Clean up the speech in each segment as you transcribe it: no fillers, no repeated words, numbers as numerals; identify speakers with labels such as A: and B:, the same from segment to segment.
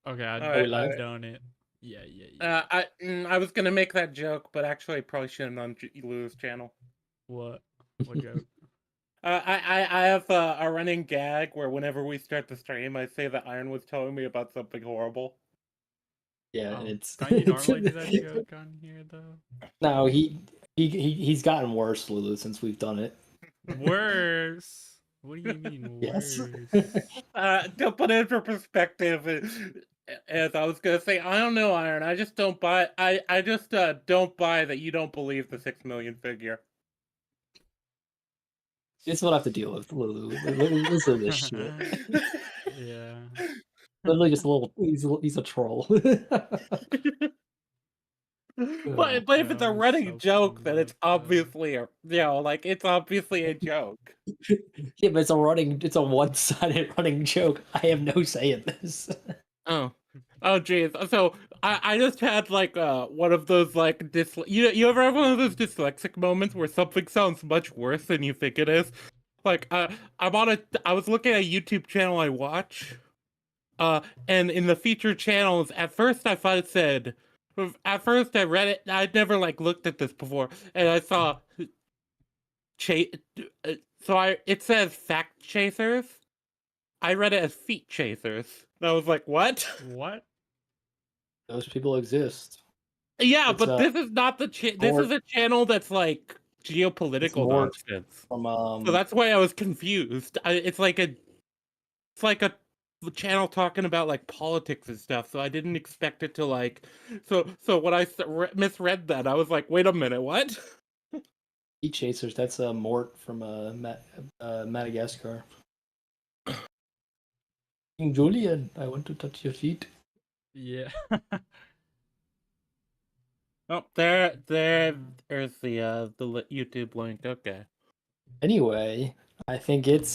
A: Okay,
B: Are we
A: I'd
B: live?
A: done it. Yeah, yeah, yeah.
B: I was gonna make that joke, but actually, I probably shouldn't on Lulu's channel.
A: What? What joke?
B: I have a running gag where whenever we start the stream, I say that Iron was telling me about something horrible.
C: Yeah,
A: Oh,
C: it's,
A: don't you normally do that joke on here though?
C: no, he's gotten worse, Lulu, since we've done it.
A: Worse. What do you mean
C: Yes.
A: worse?
B: To put it for perspective, as I was gonna say, I don't know, Iron. I just don't buy. I just don't buy that you don't believe the 6 million figure.
C: It's what I have to deal with, Lulu. Listen to this shit.
A: Yeah.
C: Literally just a little. He's a troll.
B: But if it's a
A: That was
B: running
A: so
B: joke,
A: funny
B: then it's
A: though.
B: obviously it's obviously a joke.
C: Yeah, but it's a one-sided running joke. I have no say in this.
B: Oh. Oh geez. So I just had like one of those like you ever have one of those dyslexic moments where something sounds much worse than you think it is? Like I was looking at a YouTube channel I watch, and in the featured channels, at first I thought it said, at first I read it, I'd never like looked at this before, and I saw cha- it says fact chasers. I read it as feet chasers. And I was like, what?
A: What?
C: Those people exist.
B: Yeah,
C: It's
B: but this is not the this is
C: more.
B: a channel that's like
C: It's
B: geopolitical
C: more
B: nonsense.
C: from
B: So that's why I was confused. It's like a channel talking about like politics and stuff. So I didn't expect it to like. So when I misread that, I was like, wait a minute, what?
C: Heat Chasers. That's a Mort from Madagascar. King Julian, I want to touch your feet.
A: Yeah.
B: Oh, there's the YouTube link. Okay.
C: Anyway, I think it's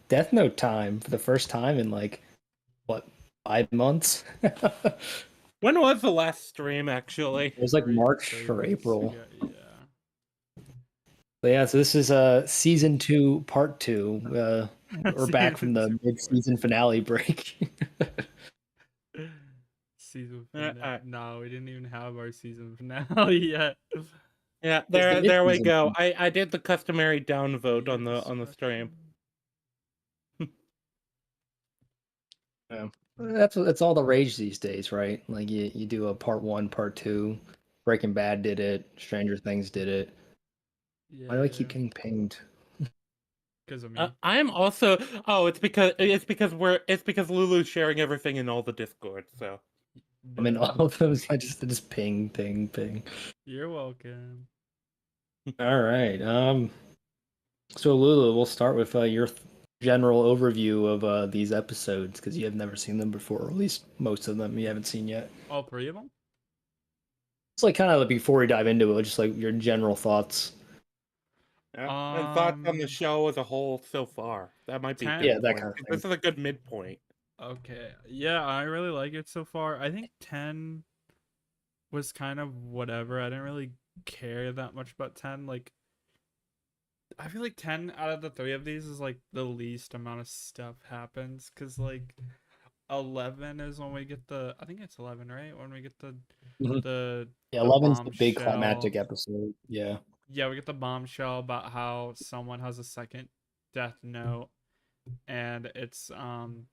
C: Death Note time for the first time in like what 5 months. It
B: When was the last stream actually?
C: was like March
A: 3
C: or
A: weeks
C: April.
A: ago, yeah.
C: But yeah, so this is season 2, part 2. We're back from the mid-season finale break.
A: Season
B: Uh,
A: finale.
B: uh,
A: No, we didn't even have our season finale yet.
B: yeah,
C: It's the
B: there we
C: mid-season
B: go.
C: finale.
B: I did the customary downvote
A: You're
B: on the stream.
C: Yeah. That's all the rage these days, right? Like you do a part 1, part 2. Breaking Bad did it. Stranger Things did it. Why do I keep
A: Yeah.
C: getting pinged?
A: Because of me.
B: I'm also. Oh, it's because Lulu's sharing everything in all the Discord. So
C: I mean,
A: Duh.
C: all of them. I just ping, ping, ping.
A: You're welcome.
C: All right. So Lulu, we'll start with your general overview of these episodes because you have never seen them before, or at least most of them you haven't seen yet.
A: All 3 of them?
C: It's like kind of like before we dive into it, just like your general thoughts.
B: yeah. And thoughts on the show as a whole so far. That might be a
A: 10.
B: good
C: Yeah, that
B: point.
C: kind of
B: This
C: thing.
B: is a good midpoint.
A: Okay. Yeah, I really like it so far. I think 10 was kind of whatever. I didn't really care that much about 10. Like, I feel like 10 out of the 3 of these is like the least amount of stuff happens. Because, like, 11 is when we get I think it's 11, right? When we get
C: Mhm.
A: the
C: Yeah,
A: the
C: 11's the big
A: bombshell.
C: climactic episode. Yeah.
A: Yeah, we get the bombshell about how someone has a second death note, and it's
C: Misa.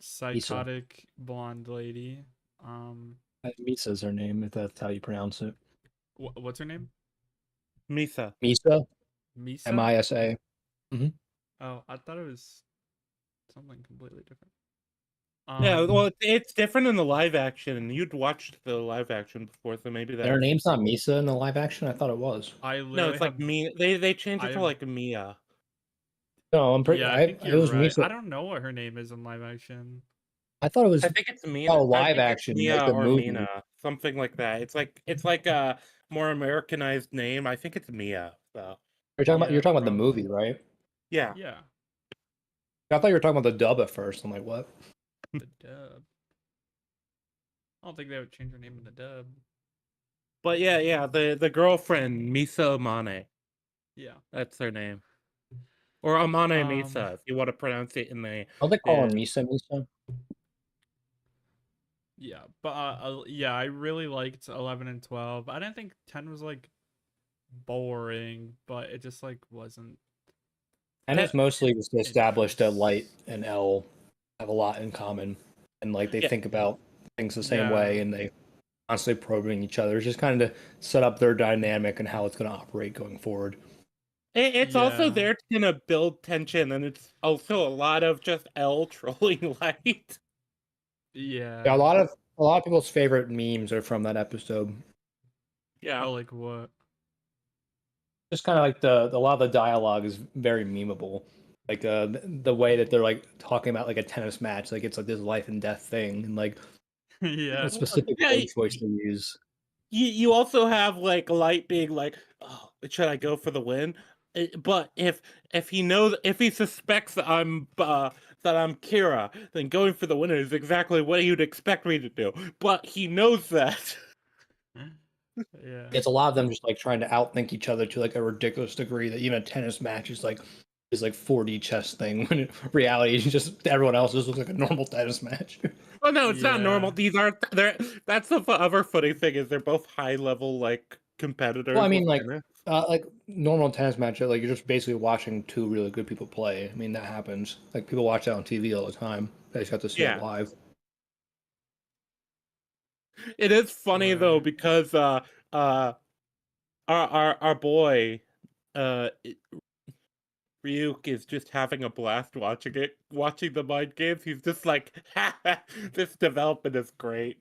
A: psychotic blonde lady.
C: Misa's her name, if that's how you pronounce it.
A: What's her name?
B: Misa.
C: Misa.
A: Misa.
C: Misa.
A: Oh, I thought it was something completely different.
B: Yeah, well, it's different in the live action. You'd watched the live action before, so maybe
C: And her
B: that's.
C: name's not Misa in the live action. I thought it was.
A: I
B: No,
A: literally
B: it's like
A: have.
B: me. They changed it to
A: I've.
B: like Mia.
C: No, I'm pretty.
A: Yeah, I think
C: It
A: you're
C: was
A: right.
C: Misa.
A: I don't know what her name is in live action.
C: I thought it was
B: I think it's Mina. I
C: live
B: think it's
C: action, like
B: Mia
C: the
B: or
C: movie.
B: Mina, something like that. It's like a more Americanized name. I think it's Mia. So
C: You're talking about the
A: probably.
C: movie, right?
B: yeah.
A: Yeah,
C: I thought you were talking about the dub at first. I'm like, what?
A: the dub. I don't think they would change her name in the dub.
B: But yeah, the girlfriend Misa Amane.
A: Yeah,
B: That's her name, or Amane
A: Um,
B: Misa if you want to pronounce it in the.
C: Don't they call her Misa Misa?
A: Yeah, but yeah, I really liked 11 and 12. I didn't think 10 was like boring, but it just like wasn't
C: And it's mostly just established that
A: interest.
C: Light and L have a lot in common, and like they
B: Yeah,
C: think about things the same
A: Yeah,
C: way, and they constantly probing each other. It's just kind of to set up their dynamic and how it's going to operate going forward.
B: it's also
A: yeah,
B: there to kind of build tension, and it's also a lot of just L trolling Light.
C: Yeah,
A: yeah.
C: a lot of people's favorite memes are from that episode.
B: Yeah.
A: Oh, like what?
C: Just kind of like a lot of the dialogue is very memeable. Like the way that they're like talking about like a tennis match, like it's like this life and death thing, and like a
A: Yeah,
C: specific
B: Yeah,
C: word choice to use.
B: you also have like Light being like, "Oh, should I go for the win?" But if he knows, if he suspects that I'm Kira, then going for the winner is exactly what he would expect me to do. But he knows that.
A: yeah,
C: It's a lot of them just like trying to outthink each other to like a ridiculous degree that even a tennis match is like 4D chess thing when in reality it's just everyone else just looks like a normal tennis match.
B: Oh no, it's not
A: yeah.
B: normal. These aren't. They're. That's the other funny thing is they're both high level like
C: Well, I
B: competitors
C: mean,
B: of tennis.
C: like normal tennis match, like you're just basically watching two really good people play. I mean, that happens. Like people watch that on TV all the time. They just have to see it
B: Yeah,
C: live.
B: it is funny though
A: Right.
B: because uh our boy uh Ryuk is just having a blast watching it, watching the mind games. He's just like, this development is great.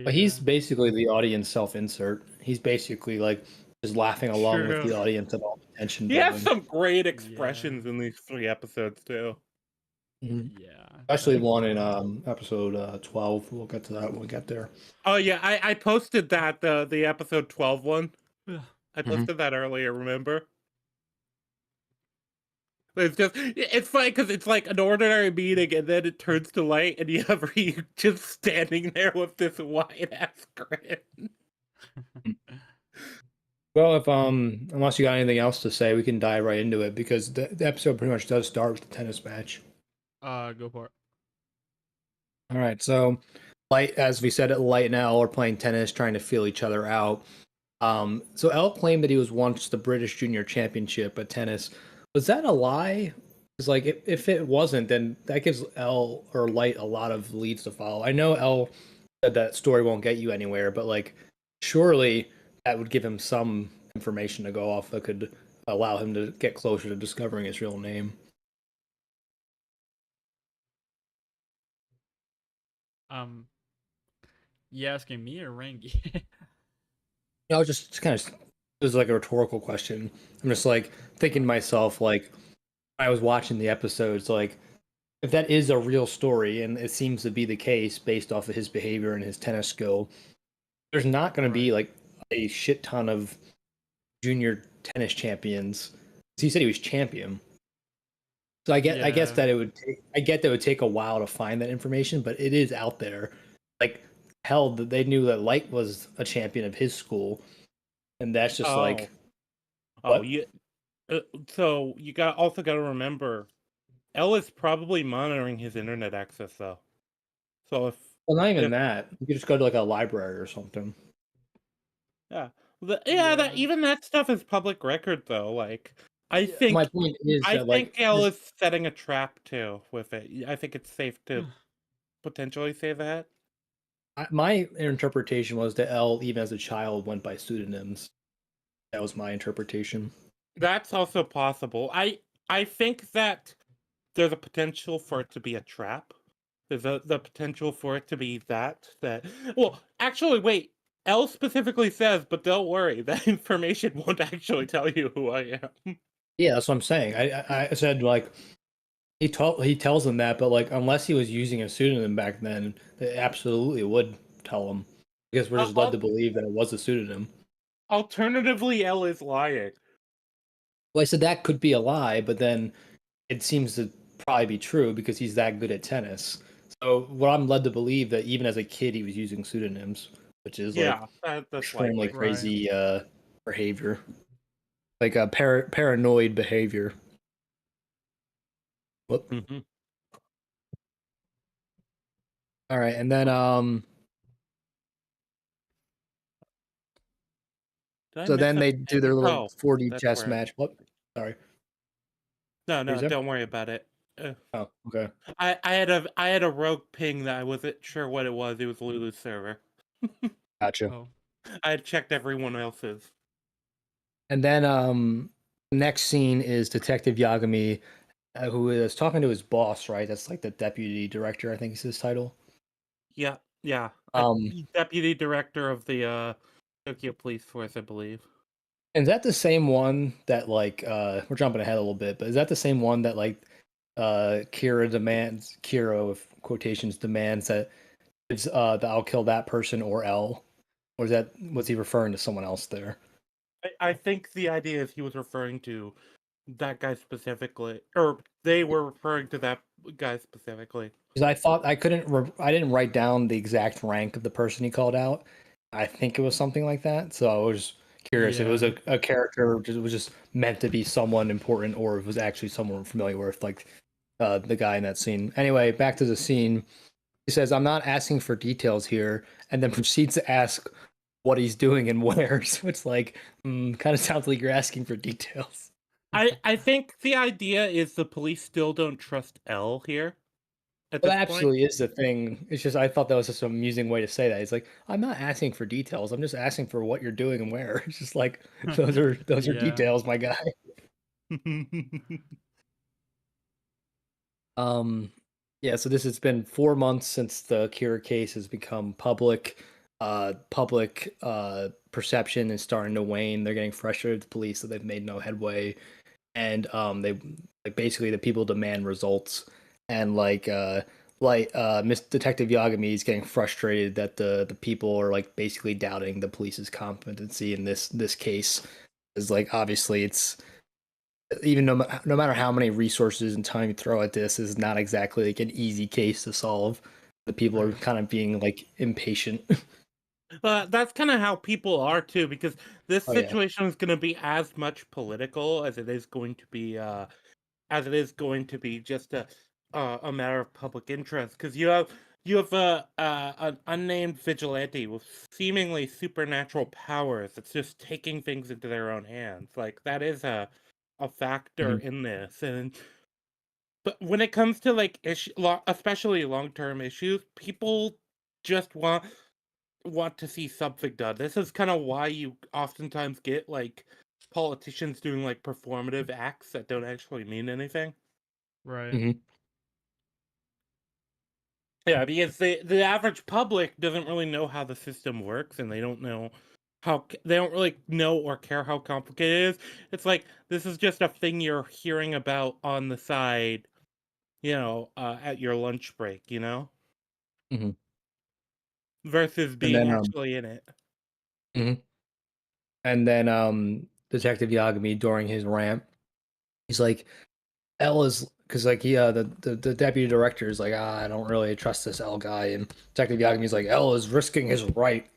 C: But he's
A: Yeah.
C: basically the audience self-insert. He's basically like just laughing along with
A: True.
C: the audience at all the tension
B: He has
C: building.
B: some great
A: Yeah.
B: expressions in these 3 episodes too.
C: Mhm.
A: Yeah.
C: Especially one in
A: Definitely.
C: episode 12. We'll get to that when we get there.
B: Oh yeah, I posted that the episode 12 one.
A: Yeah.
B: I
C: Mhm.
B: posted that earlier. Remember? It's just it's funny because it's like an ordinary meeting, and then it turns to light, and you have Ryuk just standing there with this wide ass grin.
C: Well, if unless you got anything else to say, we can dive right into it because the episode pretty much does start with the tennis match.
A: Go for it.
C: All right, so Light, as we said, Light and Elle are playing tennis, trying to feel each other out. So Elle claimed that he was once the British Junior Championship at tennis. Was that a lie? Because like, if it wasn't, then that gives Elle or Light a lot of leads to follow. I know Elle said that story won't get you anywhere, but like, surely that would give him some information to go off that could allow him to get closer to discovering his real name.
A: Um, you asking me or Rangi?
C: No, just kind of this is like a rhetorical question. I'm just like thinking to myself, like I was watching the episodes, like if that is a real story, and it seems to be the case based off of his behavior and his tennis skill, there's not going to be
A: Right.
C: like a shit ton of junior tennis champions. He said he was champion, so I guess
A: Yeah.
C: that it would take, I get that it would take a while to find that information, but it is out there. Like hell, they knew that Light was a champion of his school, and that's just
B: Oh,
C: like
B: oh,
C: what.
B: you. So you got to remember, Elle is probably monitoring his internet access though. So
C: Well, not even
B: if
C: that. You could just go to like a library or something.
B: yeah, that
A: Yeah.
B: even that stuff is public record though. Like I
A: Yeah.
C: My
B: think
C: point is
B: I
C: that
B: think
C: like
B: Elle is setting a trap too with it. I think it's safe to potentially say that.
C: my interpretation was that L, even as a child, went by pseudonyms. That was my interpretation.
B: That's also possible. I think that there's a potential for it to be a trap. There's the potential for it to be that. Well, actually, wait. L specifically says, but don't worry, that information won't actually tell you who I am.
C: Yeah, that's what I'm saying. I said like he tells him that, but like unless he was using a pseudonym back then, it absolutely would tell him. I guess we're just led to believe that it was a pseudonym.
B: Alternatively, L is lying.
C: Well, I said that could be a lie, but then it seems to probably be true because he's that good at tennis. So what I'm led to believe that even as a kid he was using pseudonyms, which is like
B: Yeah, that's
C: extremely
B: likely.
A: Right.
C: crazy behavior, like a paranoid behavior. Whoop.
B: Hmm.
C: All right, and then
B: Did I
C: So
B: miss
C: then
B: a
C: they do their
B: ping?
C: little
B: Oh,
C: 4D
B: that's
C: chess
B: where.
C: match. What? Sorry.
B: No,
C: What you
B: no,
C: say?
B: don't worry about it.
C: Oh, okay.
B: I had a rogue ping that I wasn't sure what it was. It was Lulu's server.
C: Gotcha.
A: Oh,
B: I had checked everyone else's.
C: And then next scene is Detective Yagami, who is talking to his boss, right? That's like the deputy director, I think is his title.
B: Yeah, yeah.
C: Um,
B: Deputy director of the Tokyo Police Force, I believe.
C: and is that the same one that like we're jumping ahead a little bit, but is that the same one that like Kira with quotations demands that it's that I'll kill that person or L? Or is that was he referring to someone else there?
B: I think the idea is he was referring to that guy specifically, or they were referring to that guy specifically.
C: Because I thought I didn't write down the exact rank of the person he called out. I think it was something like that. So I was curious if it was
A: yeah.
C: a character, or it was just meant to be someone important, or if it was actually someone familiar with, like the guy in that scene. Anyway, back to the scene. He says, "I'm not asking for details here," and then proceeds to ask what he's doing and where. So it's like, kind of sounds like you're asking for details.
B: I think the idea is the police still don't trust L here at
C: Well,
B: this
C: that
B: point.
C: absolutely is the thing. It's just I thought that was just an amusing way to say that. It's like I'm not asking for details. I'm just asking for what you're doing and where. It's just like those are
A: Yeah.
C: details, my guy. Um, yeah. So this has been 4 months since the Kira case has become public. Public perception is starting to wane. They're getting frustrated with the police that they've made no headway, and they like basically the people demand results, and Miss Detective Yagami is getting frustrated that the people are like basically doubting the police's competency in this case. Is like obviously it's even no matter how many resources and time you throw at this is not exactly like an easy case to solve. The people are
A: Right.
C: kind of being like impatient.
B: That's kind of how people are too, because this
C: Oh yeah.
B: situation is going to be as much political as it is going to be, just a matter of public interest. Because you have an unnamed vigilante with seemingly supernatural powers that's just taking things into their own hands. Like that is a factor
C: Mhm.
B: in this, and but when it comes to like especially long-term issues, people just want to see something done. This is kind of why you oftentimes get like politicians doing like performative acts that don't actually mean anything.
A: Right.
C: Mhm.
B: Yeah, because the average public doesn't really know how the system works, and they don't know they don't really know or care how complicated it is. It's like this is just a thing you're hearing about on the side, at your lunch break,
C: Mhm.
B: versus
C: And
B: being
C: then
B: actually in it.
C: mhm. Detective Yagami during his rant, he's like, L is because like the deputy director is like, I don't really trust this L guy, and Detective Yagami's like, L is risking his right,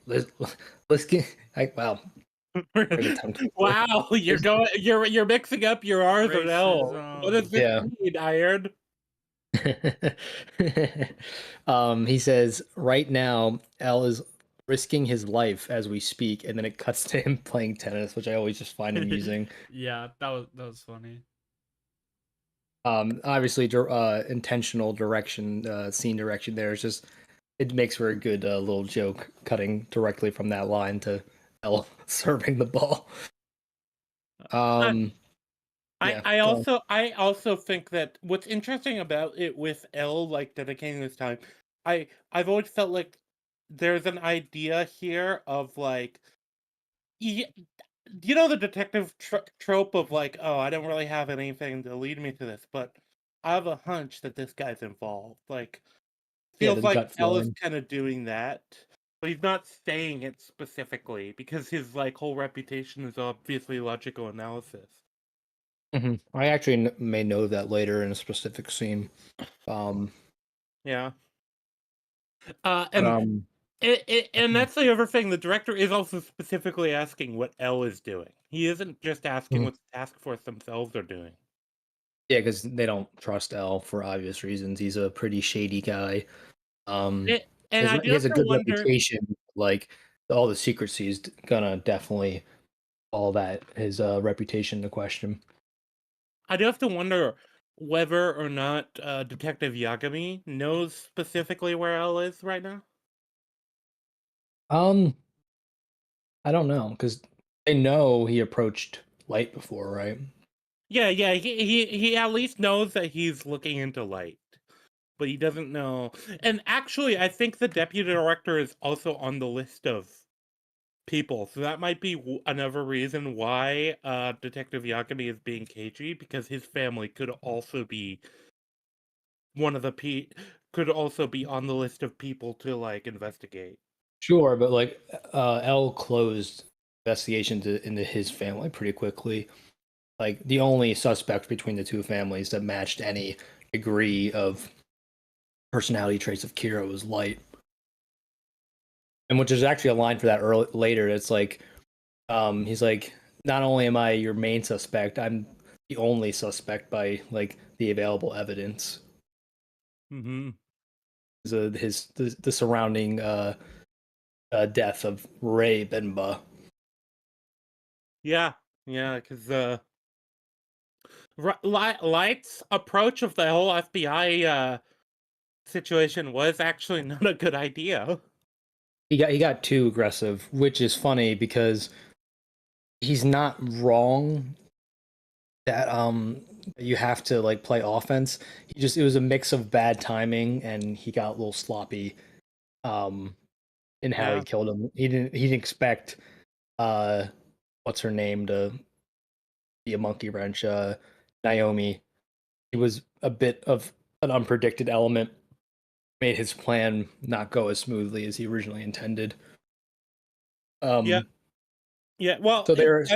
C: risking like wow, there's a tongue twister.
B: Wow, you're mixing up your R's and L's. What does
A: Racism.
B: this
C: Yeah.
B: mean, Iron?
C: He says right now L is risking his life as we speak, and then it cuts to him playing tennis, which I always just find amusing.
A: Yeah, that was funny.
C: Obviously, intentional direction, scene direction there is just it makes for a good little joke cutting directly from that line to L serving the ball.
B: I,
C: Um,
B: I
C: yeah,
B: I
C: go on.
B: also I also think that what's interesting about it with L like dedicating this time, I've always felt like there's an idea here of like y- the detective trope of like, oh, I don't really have anything to lead me to this, but I have a hunch that this guy's involved. Like
C: Yeah,
B: feels
C: the
B: like
C: gut
B: Elle is
C: feeling.
B: kind of doing that, but he's not saying it specifically because his like whole reputation is obviously logical analysis.
C: I actually may know that later in a specific scene. Um,
B: Yeah,
C: but
B: and and that's the other thing. The director is also specifically asking what Elle is doing. He isn't just asking
C: mhm.
B: what the task force themselves are doing.
C: Yeah, because they don't trust L for obvious reasons. He's a pretty shady guy. Um,
B: And I
C: he
B: do
C: has
B: have
C: a
B: to
C: good
B: wonder.
C: reputation. Like all the secrecy is gonna definitely all that, his reputation into question.
B: I do have to wonder whether or not Detective Yagami knows specifically where Elle is right now.
C: I don't know because they know he approached Light before, right?
B: Yeah, he at least knows that he's looking into Light, but he doesn't know. And actually, I think the deputy director is also on the list of people, so that might be another reason why Detective Yagami is being cagey, because his family could also be one of the could also be on the list of people to like investigate.
C: Sure, but like L closed investigations into his family pretty quickly. Like the only suspect between the two families that matched any degree of personality traits of Kira was Light, and which is actually a line for that later. It's like, he's like, not only am I your main suspect, I'm the only suspect by like the available evidence.
B: Mm-hmm.
C: So the surrounding death of Ray Benba.
B: Yeah, because Light's approach of the whole FBI situation was actually not a good idea.
C: He got too aggressive, which is funny because he's not wrong that you have to like play offense. It was a mix of bad timing and he got a little sloppy in how he
B: Yeah,
C: killed him. He didn't expect uh what's her name to be a monkey wrench, Naomi. It was a bit of an unpredicted element, made his plan not go as smoothly as he originally intended.
B: yeah,
C: Um
B: yeah. Well,
C: so there's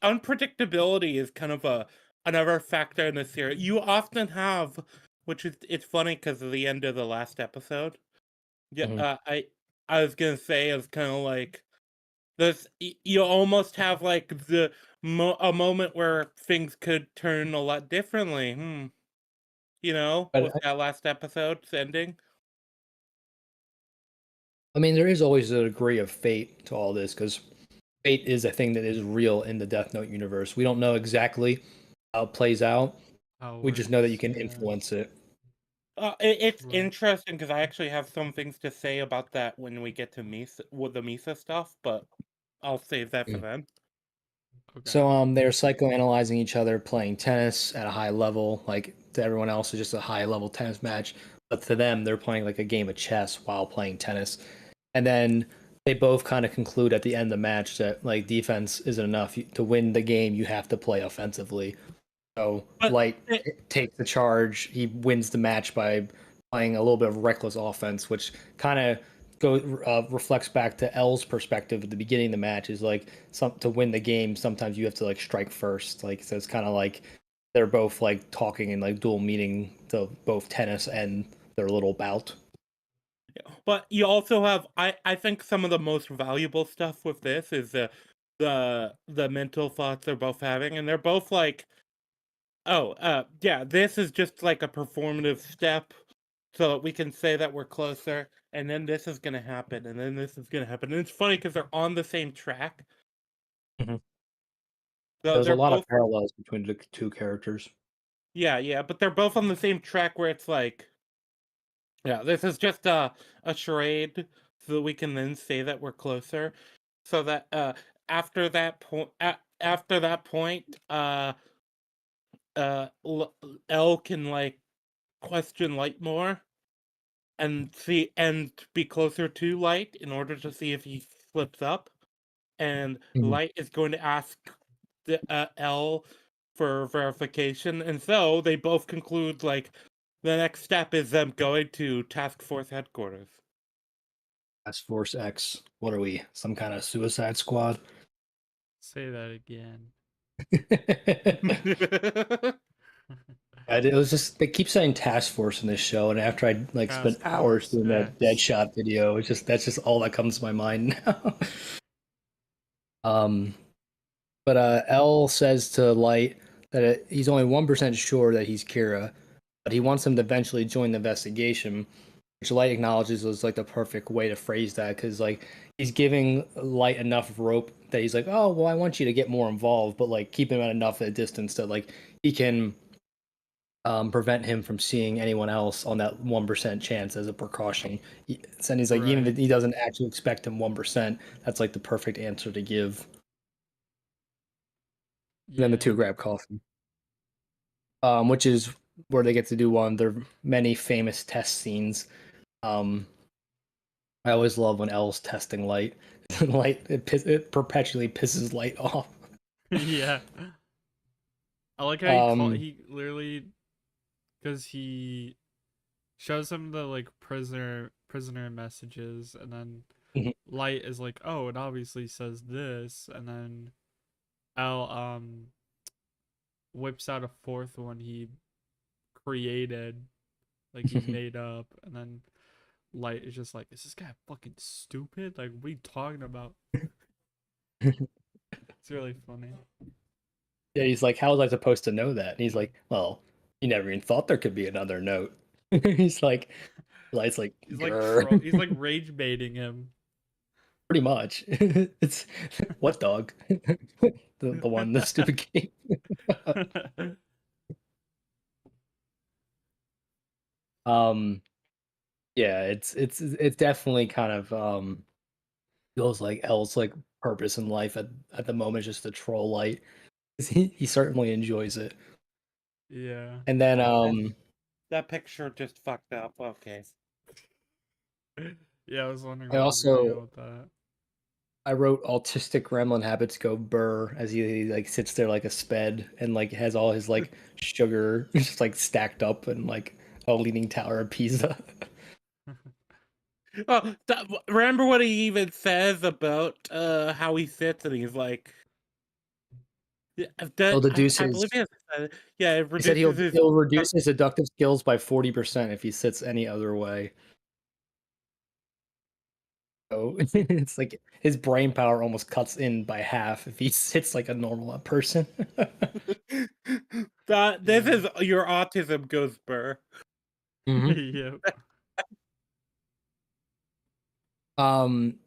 B: unpredictability is kind of another factor in this series. You often have, which is it's funny because of the end of the last episode. Yeah,
C: Mhm.
B: I was gonna say it's kind of like this. You almost have like a moment where things could turn a lot differently.
C: But
B: With that last episode's ending.
C: I mean, there is always a degree of fate to all this because fate is a thing that is real in the Death Note universe. We don't know exactly how it plays out.
A: How it
C: We just know that you
A: works.
C: can
A: Yeah.
C: influence it.
B: It's
A: Right.
B: interesting because I actually have some things to say about that when we get to Misa with the Misa stuff, but I'll save that for
C: Mm.
B: then.
A: Okay.
C: So they're psychoanalyzing each other, playing tennis at a high level. Like to everyone else, it's just a high level tennis match, but to them, they're playing like a game of chess while playing tennis. And then they both kind of conclude at the end of the match that like defense isn't enough. To win the game, you have to play offensively. So
B: But
C: Light takes the charge. He wins the match by playing a little bit of reckless offense, which kind of reflects back to L's perspective at the beginning of the match. Is like to win the game, sometimes you have to like strike first. Like so, it's kind of like they're both like talking and like dual meaning to both tennis and their little bout.
B: you also have I think some of the most valuable stuff with this is the mental thoughts they're both having, and they're both like, oh, yeah, this is just like a performative step so that we can say that we're closer, and then this is gonna happen, and then this is gonna happen. And it's funny because they're on the same track.
C: Mhm.
B: So
C: There's a
B: they're
C: lot of
B: both,
C: parallels between the two characters.
B: yeah, but they're both on the same track where it's like, yeah, this is just a charade so that we can then say that we're closer. So that after that point, after that point, L can like question Light more and see and be closer to Light in order to see if he slips up. And
C: Mhm.
B: Light is going to ask the L for verification, and so they both conclude like the next step is them going to Task Force headquarters.
C: Task Force X. What are we? Some kind of Suicide Squad?
A: Say that again.
C: It was just they keep saying task force in this show, and after I like spent
A: Task
C: hours
A: Force
C: doing that
A: X.
C: Deadshot video, it's just that's just all that comes to my mind now. um, but L says to Light that he's only 1% sure that he's Kira, but he wants him to eventually join the investigation. which Light acknowledges was like the perfect way to phrase that because like he's giving Light enough rope that he's like, oh well, I want you to get more involved, but like keep him at enough at a distance that like he can prevent him from seeing anyone else on that 1% chance as a precaution. And he's like, even
A: Right.
C: if he doesn't actually expect him 1%, that's like the perfect answer to give. And then the two
A: Yeah.
C: grab coffee, which is where they get to do one of their many famous test scenes. Um, I always love when L's testing Light. Light it perpetually pisses Light off.
A: Yeah. I like how
C: Um,
A: he literally, because he shows him the like prisoner messages, and then Light is like, oh, it obviously says this, and then L whips out a fourth one he created, like he made up, and then Light is just like, is this guy fucking stupid? Like, what are you talking about? It's really funny.
C: yeah, he's like, how was I supposed to know that? And he's like, well, you never even thought there could be another note. He's like, Light's like,
A: He's like
C: grr.
A: he's like rage baiting him.
C: Pretty much. It's what dog? The one, the stupid game. um, yeah, it's definitely kind of feels like L's like purpose in life at the moment is just to troll Light. He certainly enjoys it.
A: Yeah.
C: And then
B: That picture just fucked up. Okay.
A: Yeah, I was wondering
C: I
A: where you were gonna go
C: also
A: with that.
C: I wrote autistic gremlin habits go burr as he like sits there like a sped and like has all his like sugar just like stacked up and like a leaning tower of Pisa.
B: Oh, remember what he even says about how he sits, and he's like, yeah,
C: He'll
B: that
C: deduce
B: I believe
C: his
B: he has yeah, it
C: he said
B: reduces his
C: he'll reduce his deductive skills by 40% if he sits any other way. So it's like his brain power almost cuts in by half if he sits like a normal person.
B: that this
A: Yeah.
B: is your autism goes burr.
C: hmm
A: Yep.
C: Um,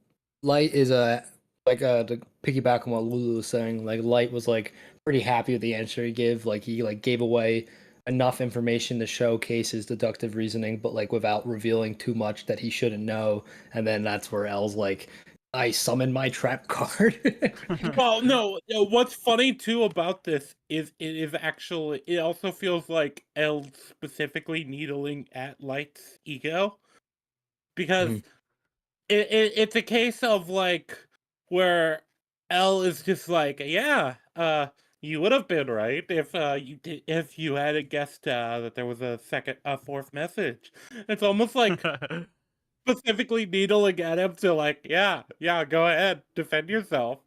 C: Light is a like to piggyback on what Lulu was saying. Like Light was like pretty happy with the answer he gave. Like he like gave away enough information to showcase his deductive reasoning, but like without revealing too much that he shouldn't know. And then that's where L's like, I summon my trap card.
B: Well, no, what's funny too about this is it is actually it also feels like L specifically needling at Light's ego because
C: Mhm.
B: it's a case of like where L is just like, yeah, you would have been right if if you hadn't guessed that there was a fourth message. It's almost like specifically needling at him to like, yeah, go ahead, defend yourself,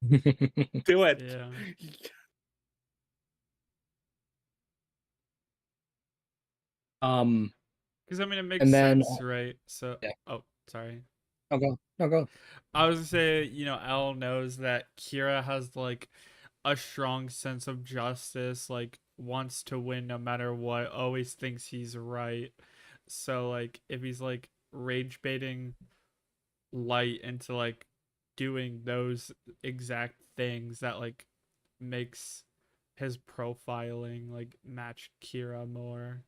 B: do it.
A: Yeah.
C: um,
A: Because I mean, it makes
C: and then
A: sense, right? So,
C: yeah,
A: oh, sorry.
C: no go, no go.
A: I was gonna say, L knows that Kira has like a strong sense of justice, like wants to win no matter what, always thinks he's right. So like if he's like rage baiting Light into like doing those exact things that like makes his profiling like match Kira more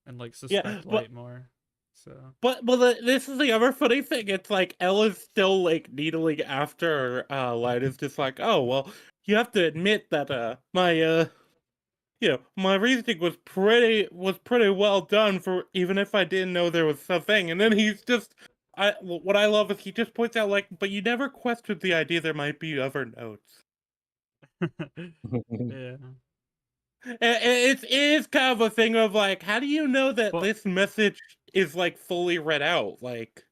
A: and like
B: Yeah,
A: suspect Light more. So
B: this is the other funny thing. It's like Ella's still like needling after Light is just like, oh well, you have to admit that my my reasoning was pretty well done for even if I didn't know there was a thing. And then he's just what I love is he just points out like, but you never questioned the idea there might be other notes.
A: yeah.
B: It is kind of a thing of like, how do you know that
A: But
B: this message is like fully read out? Like,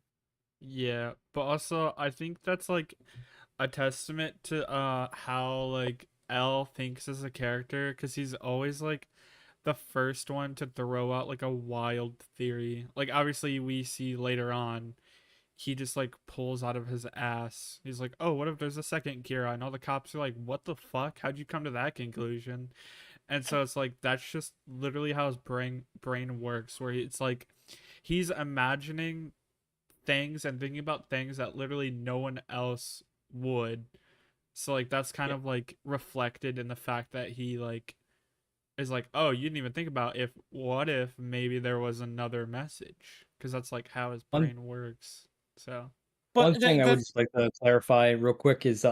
A: yeah, but also I think that's like a testament to how like L thinks as a character, because he's always like the first one to throw out like a wild theory. Like obviously we see later on he just like pulls out of his ass. He's like, "Oh, what if there's a second Kira?" And all the cops are like, "What the fuck? How'd you come to that conclusion?" And so it's like that's just literally how his brain works, where it's like he's imagining things and thinking about things that literally no one else would. So like that's kind
B: Yeah.
A: of like reflected in the fact that he like is like, oh, you didn't even think about if what if maybe there was another message, because that's like how his
C: One
A: brain works. So
B: But
C: one thing I would
B: that's
C: just like to clarify real quick is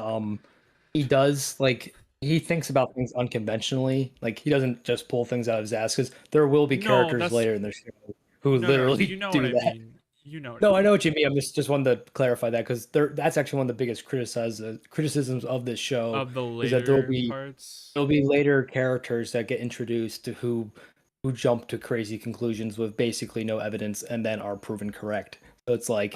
C: he does like he thinks about things unconventionally. Like he doesn't just pull things out of his ass because there will be
A: no,
C: characters
A: that's
C: later in the show who
A: no, you
C: literally
A: know what
C: do
A: I
C: that.
A: mean. You know what I
C: No, I know
A: mean.
C: what you mean. I'm just wanted to clarify that because that's actually one of the biggest criticisms of this show
A: Of the
C: is that there'll
A: later
C: be
A: parts.
C: there'll be later characters that get introduced to who jump to crazy conclusions with basically no evidence and then are proven correct. So it's like,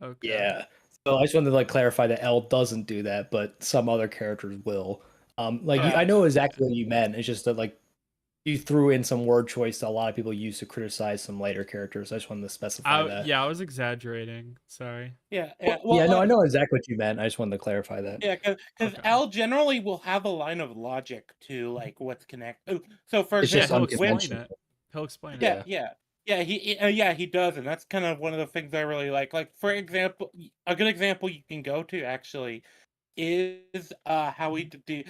A: Okay.
C: yeah. So I just wanted to like clarify that L doesn't do that, but some other characters will. Like
B: yeah.
C: I know exactly what you meant. It's just that like you threw in some word choice that a lot of people use to criticize some later characters. I just wanted to specify that.
A: Yeah, I was exaggerating. Sorry.
B: Yeah,
C: Well,
B: well,
C: yeah, no, I know exactly what you meant. I just wanted to clarify that.
B: yeah, because
A: Okay.
B: L generally will have a line of logic to like what's connected. So, for
C: It's
A: Yeah,
C: just
A: he'll
B: example, when
A: explain
C: unconventional.
A: it. He'll explain it.
B: yeah,
C: Yeah.
B: yeah, he does, and that's kind of one of the things I really like. Like, for example, a good example you can go to actually is how he did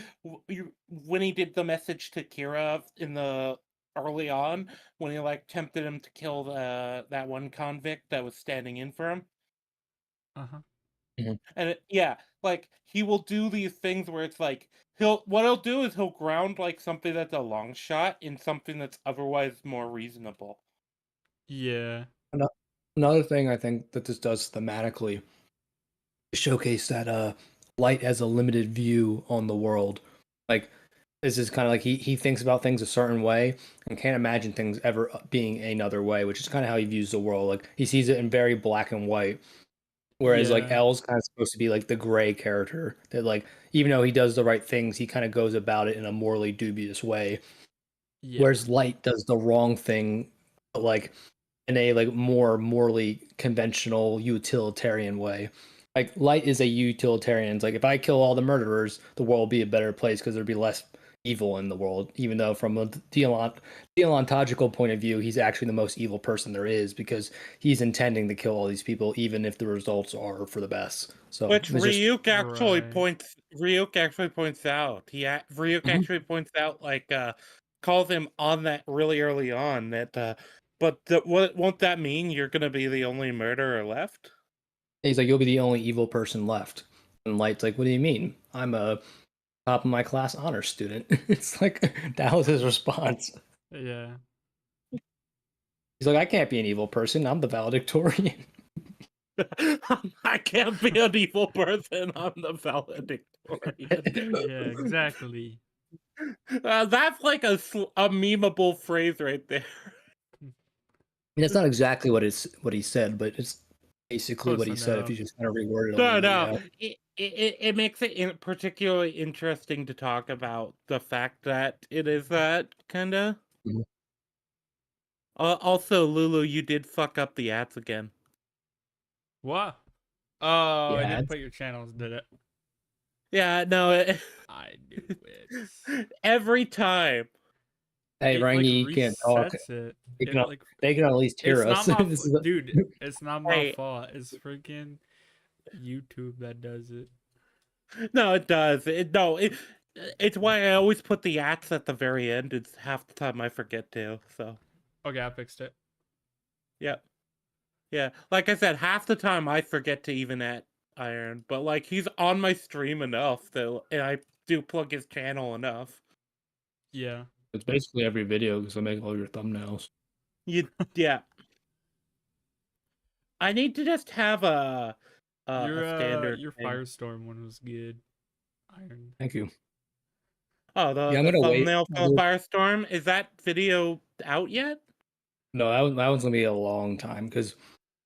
B: when he did the message to Kira in the early on when he like tempted him to kill that one convict that was standing in for him.
A: Uh-huh.
B: And yeah, like he will do these things where it's like he'll do is he'll ground like something that's a long shot in something that's otherwise more reasonable.
A: Yeah.
C: Ano- Another thing I think that this does thematically is showcase that Light has a limited view on the world. Like this is kind of like he thinks about things a certain way and can't imagine things ever being another way, which is kind of how he views the world. Like he sees it in very black and white. Whereas like
A: Yeah.
C: L's kind of supposed to be like the gray character that like even though he does the right things, he kind of goes about it in a morally dubious way.
A: Yeah.
C: Whereas Light does the wrong thing, but like in a like more morally conventional utilitarian way. Like Light is a utilitarian. It's like if I kill all the murderers, the world will be a better place because there'd be less evil in the world. Even though from a deontological point of view, he's actually the most evil person there is because he's intending to kill all these people, even if the results are for the best. So
B: Which
C: it's just
A: Right.
B: Ryuk actually points out. Ryuk
C: Mhm.
B: actually points out like calls him on that really early on that what won't that mean you're gonna be the only murderer left?
C: He's like, you'll be the only evil person left. And Light's like, what do you mean? I'm a top of my class honor student. It's like that was his response.
A: Yeah.
C: He's like, I can't be an evil person. I'm the valedictorian.
B: I can't be an evil person. I'm the valedictorian.
A: Yeah, exactly.
B: That's like a memeable phrase right there.
C: That's not exactly what he said, but it's basically what
A: Close
C: he said. If
A: enough.
C: you just kind of reword it a
B: No,
C: little bit,
B: no.
C: yeah.
B: It makes it particularly interesting to talk about the fact that it is that kind of.
C: Mhm.
B: Also, Lulu, you did fuck up the ads again.
A: What? Oh, I
C: Yeah,
A: didn't put your channels, did it?
B: Yeah, no.
A: I knew it.
B: Every time.
C: hey,
A: It like
C: Rangi, you can't talk.
A: resets it.
C: They can,
A: It like
C: they can at least hear
A: it's not
C: us.
A: my
C: This is a-
A: dude. It's not my
B: Hey,
A: fault. It's freaking YouTube that does it.
B: no, it does. It's why I always put the ads at the very end. It's half the time I forget to. So,
A: Okay, I fixed it.
B: yeah. Yeah, like I said, half the time I forget to even at Iron, but like he's on my stream enough that, and I do plug his channel enough.
A: Yeah.
C: It's basically every video because I make all your thumbnails.
B: Yeah. I need to just have a standard
A: Your
B: thing.
A: Firestorm one was good. Iron.
C: Thank you.
B: Oh,
C: Yeah, I'm
B: the
C: gonna wait.
B: thumbnail for Firestorm, is that video out yet?
C: No, that one's gonna be a long time because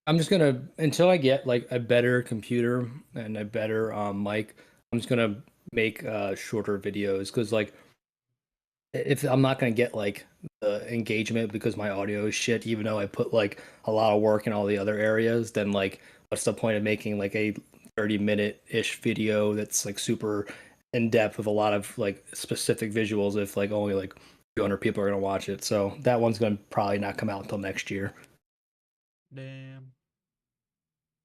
C: I'm just gonna until I get like a better computer and a better mic. I'm just gonna make shorter videos because like if I'm not gonna get like the engagement because my audio is shit, even though I put like a lot of work in all the other areas, then like what's the point of making like a 30-minute ish video that's like super in depth with a lot of like specific visuals if like only like 200 people are gonna watch it. So that one's gonna probably not come out until next year.
A: Damn.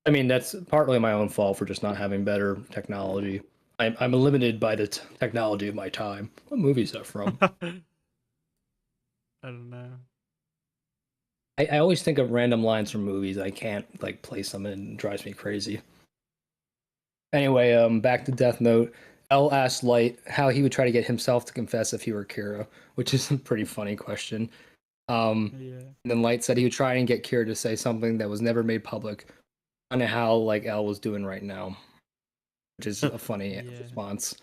C: I mean, that's partly my own fault for just not having better technology. I'm limited by the technology of my time. What movie is that from?
A: I don't know.
C: I always think of random lines from movies. I can't like place them and it drives me crazy. Anyway, back to Death Note. L asked Light how he would try to get himself to confess if he were Kira, which is a pretty funny question.
A: Yeah.
C: And then Light said he would try and get Kira to say something that was never made public, on how like L was doing right now, which is a funny
A: Yeah.
C: response.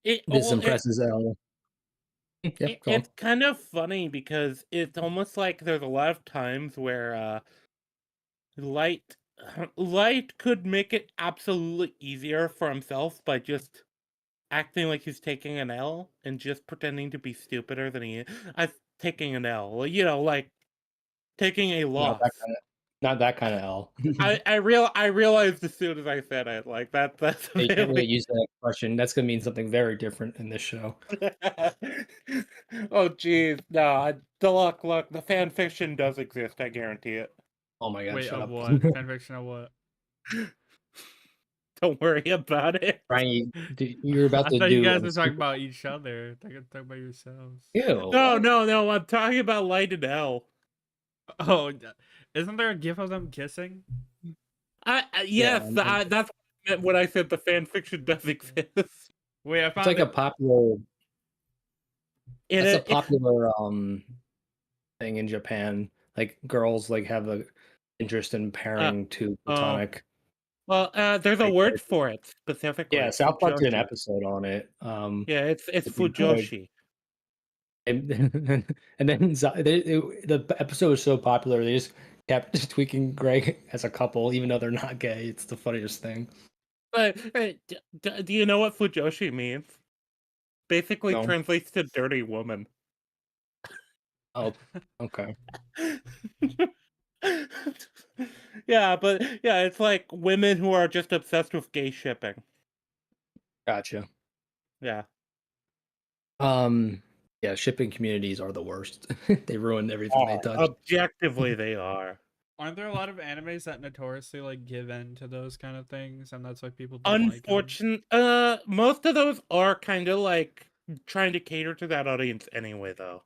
B: It,
C: This
B: well,
C: impresses L. Yep, go on.
B: it's kind of funny because it's almost like there's a lot of times where Light Light could make it absolutely easier for himself by just acting like he's taking an L and just pretending to be stupider than he is. Taking an L, like taking a
C: Not
B: loss.
C: that kind of, not that kind of L.
B: I realized as soon as I said it, like that's
C: You can't really
B: really.
C: use that expression. That's gonna mean something very different in this show.
B: Oh geez, no, look, the fan fiction does exist, I guarantee it.
C: Oh my god,
A: Wait,
C: shut
A: of
C: up.
A: what? Fanfiction of what?
B: Don't worry about it.
C: Rangi, you're about
A: I
C: to
A: thought you
C: do
A: guys
C: a
A: were talking
C: super.
A: about each other. I could talk about yourselves.
C: Ew,
B: No,
C: what?
B: no, I'm talking about Light and L.
A: Oh, isn't there a gif of them kissing?
C: Yeah,
B: Yes, that's what I meant when I said the fan fiction does exist.
A: Wait, I
C: it's
A: found
C: like a
A: it.
C: popular.
B: It,
C: That's a
B: it,
C: popular thing in Japan. Like girls like have a interest in
B: uh,
C: pairing two
B: oh,
C: platonic.
B: well, there's a
C: Like,
B: word for it specifically.
C: yeah,
B: It's
C: South Park did an
B: fujoshi.
C: episode on it.
B: Yeah, it's
C: It'd be good.
B: fujoshi.
C: And, and then the episode was so popular, they just kept tweaking Greg as a couple, even though they're not gay. It's the funniest thing.
B: But do you know what fujoshi means? Basically
C: No.
B: translates to dirty woman.
C: Oh, okay.
B: Yeah, but yeah, it's like women who are just obsessed with gay shipping.
C: Gotcha.
B: Yeah.
C: Yeah, shipping communities are the worst. They ruin everything they
B: Are.
C: touch.
B: Objectively, they are.
A: Aren't there a lot of animes that notoriously like give in to those kind of things, and that's why people don't like them?
B: Unfortunate. Most of those are kind of like trying to cater to that audience anyway, though.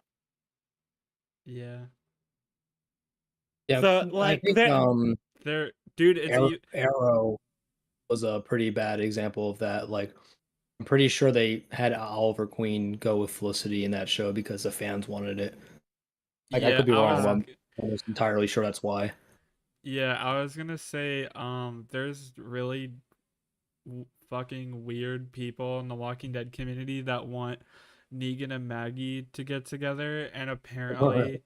A: Yeah,
C: Yeah,
B: So,
C: I
B: like,
C: think
A: they're dude. It's
C: Arrow was a pretty bad example of that. Like, I'm pretty sure they had Oliver Queen go with Felicity in that show because the fans wanted it. Like, I
A: yeah.
C: could be
A: I
C: wrong, but
A: was
C: I'm almost entirely sure that's why.
A: yeah. I was gonna say there's really fucking weird people in the Walking Dead community that want Negan and Maggie to get together, and apparently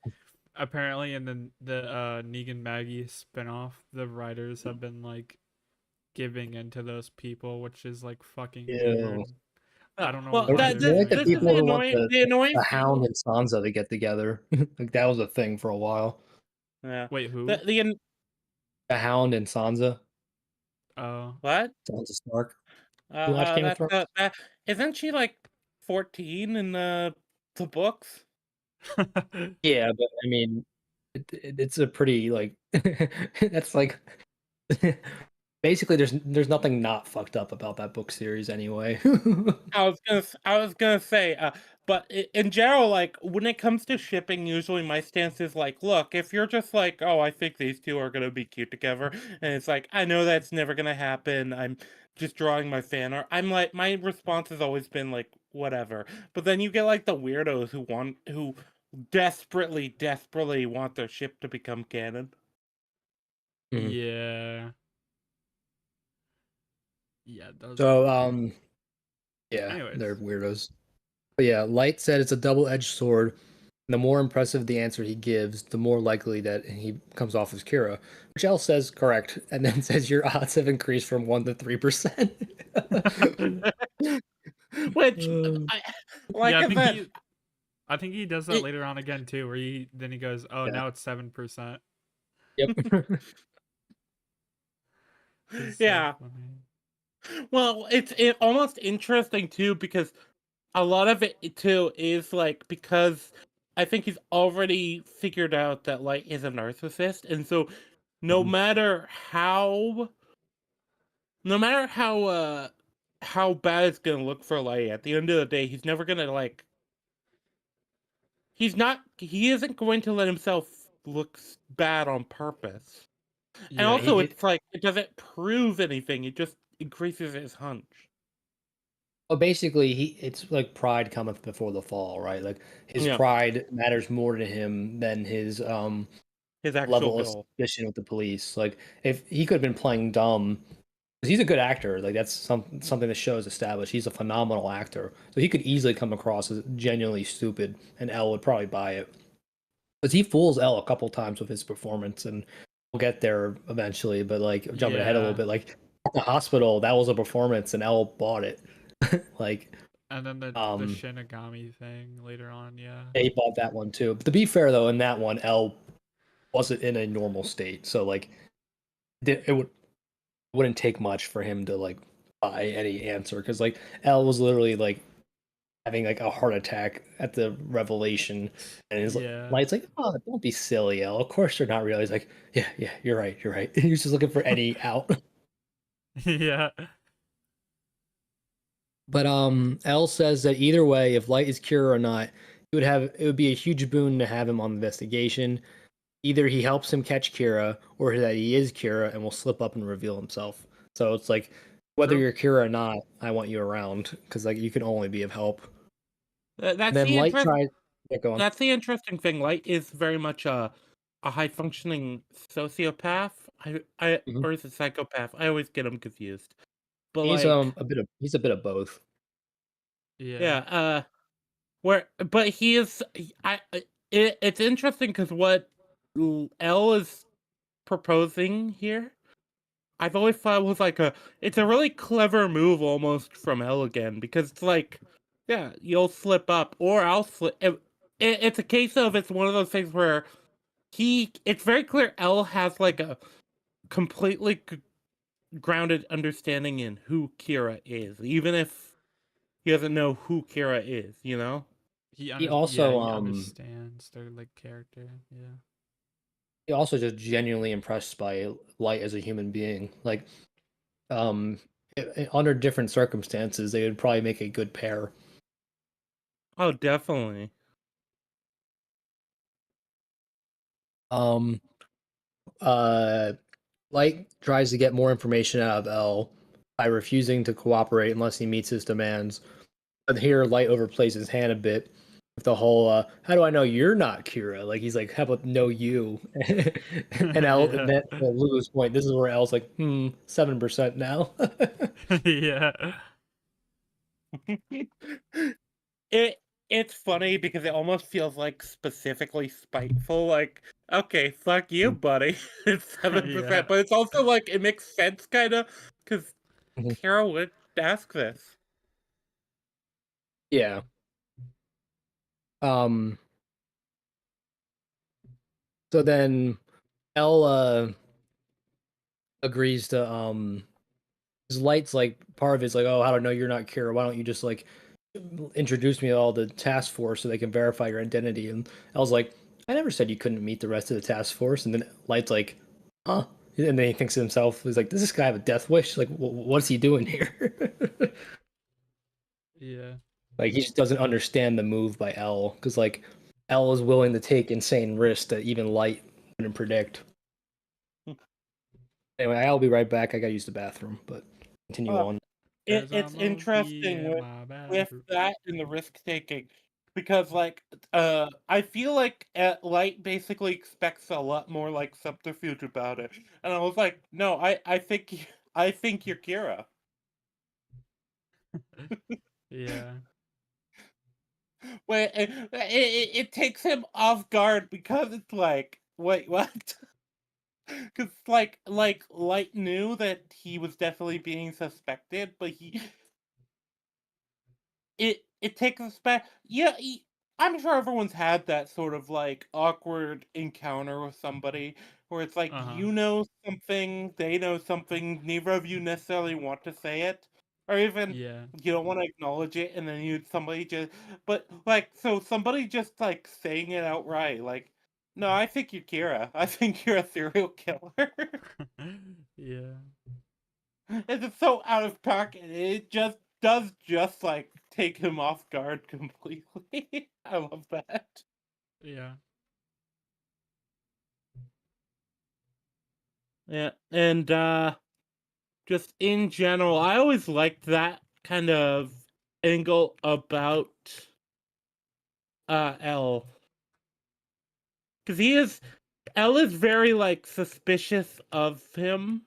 A: in the Negan Maggie spinoff, the writers have been like giving into those people, which is like fucking
C: Ew.
A: weird. I don't know
B: well,
A: why
C: They're,
A: they're
C: they're like
A: doing
C: the
B: this is
A: that.
C: people
B: the
C: who want
B: annoying. The annoying
C: the
B: thing.
C: Hound and Sansa to get together. Like that was a thing for a while.
B: Yeah.
A: Wait, who?
B: The
C: The Hound and Sansa.
A: Oh.
B: what?
C: Sansa Stark. You watch Game of
B: That's
C: Thrones?
B: isn't she like 14 in the books?
C: Yeah, but I mean, it's a pretty like that's like basically there's nothing not fucked up about that book series anyway.
B: I was gonna say, but in general, like when it comes to shipping, usually my stance is like, look, if you're just like, oh, I think these two are gonna be cute together, and it's like, I know that's never gonna happen. I'm just drawing my fan art. I'm like, my response has always been like, whatever. But then you get like the weirdos who desperately want their ship to become canon.
C: Mhm.
A: Yeah. Yeah, those are
C: So
A: weird.
C: yeah, they're
A: Anyways.
C: weirdos. But yeah, Light said it's a double-edged sword. The more impressive the answer he gives, the more likely that he comes off as Kira. Which L says correct, and then says your odds have increased from 1 to 3%.
B: Which, like
A: Yeah,
B: I said,
A: I think he does that
B: it,
A: later on again too, where he goes, "Oh,
C: Yeah.
A: now it's 7%."
C: Yep.
A: It's so
B: yeah.
A: funny.
B: Well, it's almost interesting too because a lot of it too is like because I think he's already figured out that Light is a narcissist, and so no
C: Mhm.
B: matter how no matter how bad it's gonna look for Light, at the end of the day, he's never gonna like he isn't going to let himself look bad on purpose. And
C: Yeah,
A: Yeah.
B: also it's like it doesn't prove anything, it just increases his hunch.
C: well, basically, it's like pride cometh before the fall, right? Like his
B: Yeah,
C: pride matters more to him than his
B: his actual
C: level of
B: goal.
C: suspicion with the police. Like if he could have been playing dumb, 'cause he's a good actor. Like that's something the show has established. He's a phenomenal actor, so he could easily come across as genuinely stupid, and Elle would probably buy it. Because he fools Elle a couple times with his performance, and we'll get there eventually. But like jumping ahead a little
A: Yeah.
C: bit, like at the hospital, that was a performance, and Elle bought it. Like
A: And then the
C: um,
A: Shinigami thing later on, yeah.
C: he bought that one too. But to be fair though, in that one, Elle wasn't in a normal state, so like it wouldn't take much for him to like buy any answer because like Elle was literally like having like a heart attack at the revelation, and his
A: Yeah.
C: Light's like, "Oh, don't be silly, Elle. Of course you're not real." He's like, "Yeah, yeah, you're right, you're right." He's just looking for any out.
A: Yeah.
C: But Elle says that either way, if Light is Kira or not, it would be a huge boon to have him on the investigation. Either he helps him catch Kira, or that he is Kira and will slip up and reveal himself. So it's like whether
B: True.
C: you're Kira or not, I want you around because like you can only be of help. And
B: That's
C: then
B: the
C: Light
B: interest.
C: tries. Yeah, go on.
B: That's the interesting thing. Light is very much a high functioning sociopath.
C: Mhm.
B: Or is it psychopath? I always get them confused. But
C: He's
B: like,
C: he's a bit of both.
A: Yeah.
B: yeah, where but he is. It's interesting because what L is proposing here, I've always thought was like it's a really clever move almost from L again because it's like, yeah, you'll slip up or I'll slip. It's a case of it's one of those things where it's very clear L has like a completely grounded understanding in who Kira is, even if he doesn't know who Kira is, you know?
C: He
A: Yeah,
C: also
A: he understands their like character. Yeah.
C: he also just genuinely impressed by Light as a human being. Like um under different circumstances, they would probably make a good pair.
B: Oh, definitely.
C: Um uh Light tries to get more information out of L by refusing to cooperate unless he meets his demands. But here, Light overplays his hand a bit with the whole "How do I know you're not Kira?" Like he's like, "How about know you?" And L, and
A: Yeah.
C: that Lulu's point. This is where L's like, 7% now."
A: Yeah.
B: it it's funny because it almost feels like specifically spiteful. Like, okay, fuck you, buddy. It's
A: Yeah.
B: 7%, but it's also like it makes sense, kind of, because
C: Mhm.
B: Kara would ask this.
C: Yeah. Um. So then L agrees to his Light's like part of it's like, "Oh, how do I know you're not Kira? Why don't you just like introduce me to all the task force so they can verify your identity?" And I was like, "I never said you couldn't meet the rest of the task force." And then Light's like, "Huh?" And then he thinks to himself, he's like, "Does this guy have a death wish? Like, what's he doing here?"
A: Yeah.
C: Like, he just doesn't understand the move by L because like L is willing to take insane risks that even Light couldn't predict. Anyway, I'll be right back. I gotta use the bathroom, but continue
B: Uh,
C: on.
A: There's a
B: it's
A: monkey
B: interesting
A: in my
B: with
A: bathroom.
B: that and the risk taking because like I feel like Light basically expects a lot more like subterfuge about it, and I was like, no, I think I think you're Kira.
A: Yeah.
B: Wait, it takes him off guard because it's like, wait, what? Because like Light knew that he was definitely being suspected, but it takes us back. Yeah, I'm sure everyone's had that sort of like awkward encounter with somebody where it's like
A: Uh-huh.
B: you know something, they know something, neither of you necessarily want to say it, or even
A: Yeah.
B: you don't want to acknowledge it, and then somebody just, but like, so somebody just like saying it outright, like, no, I think you're Kira. I think you're a serial killer.
A: Yeah.
B: It's just so out of pocket. It just does just like take him off guard completely. I love that.
A: Yeah.
B: Yeah, and just in general, I always liked that kind of angle about L, because L is very like suspicious of him,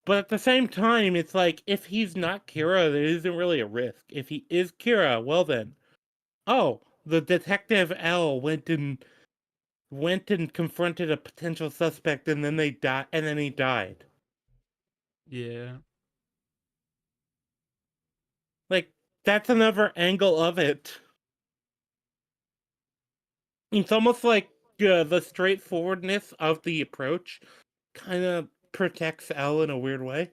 B: but at the same time, it's like if he's not Kira, there isn't really a risk. If he is Kira, well then, oh, the detective L went and confronted a potential suspect, and then and then he died.
A: Yeah.
B: Like, that's another angle of it. It's almost like the straightforwardness of the approach kind of protects L in a weird way.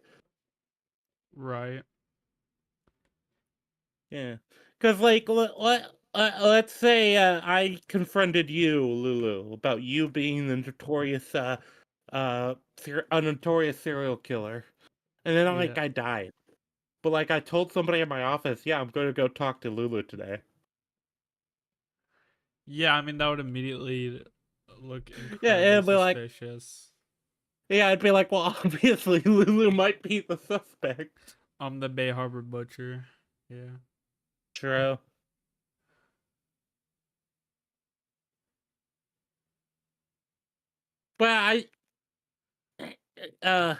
A: Right.
B: Yeah, because like let's say I confronted you, Lulu, about you being the notorious a notorious serial killer, and then
A: Yeah.
B: I died. But like I told somebody in my office, yeah, I'm going to go talk to Lulu today.
A: Yeah, I mean that would immediately look
B: Yeah,
A: incredibly
B: and be like,
A: suspicious.
B: yeah, I'd be like, well, obviously Lulu might be the suspect.
A: I'm the Bay Harbor Butcher. Yeah.
B: True. But uh,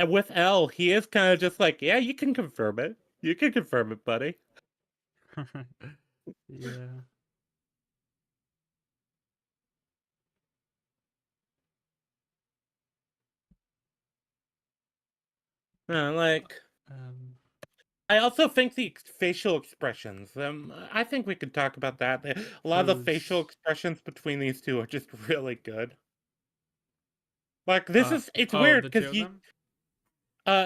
B: with L, he is kind of just like, yeah, you can confirm it. You can confirm it, buddy.
A: Yeah.
B: Like,
A: Um.
B: I also think the facial expressions. I think we could talk about that. A lot of the facial
A: Who's
B: expressions between these two are just really good. Like, this is it's
A: oh,
B: weird
A: the two
B: because
A: of them?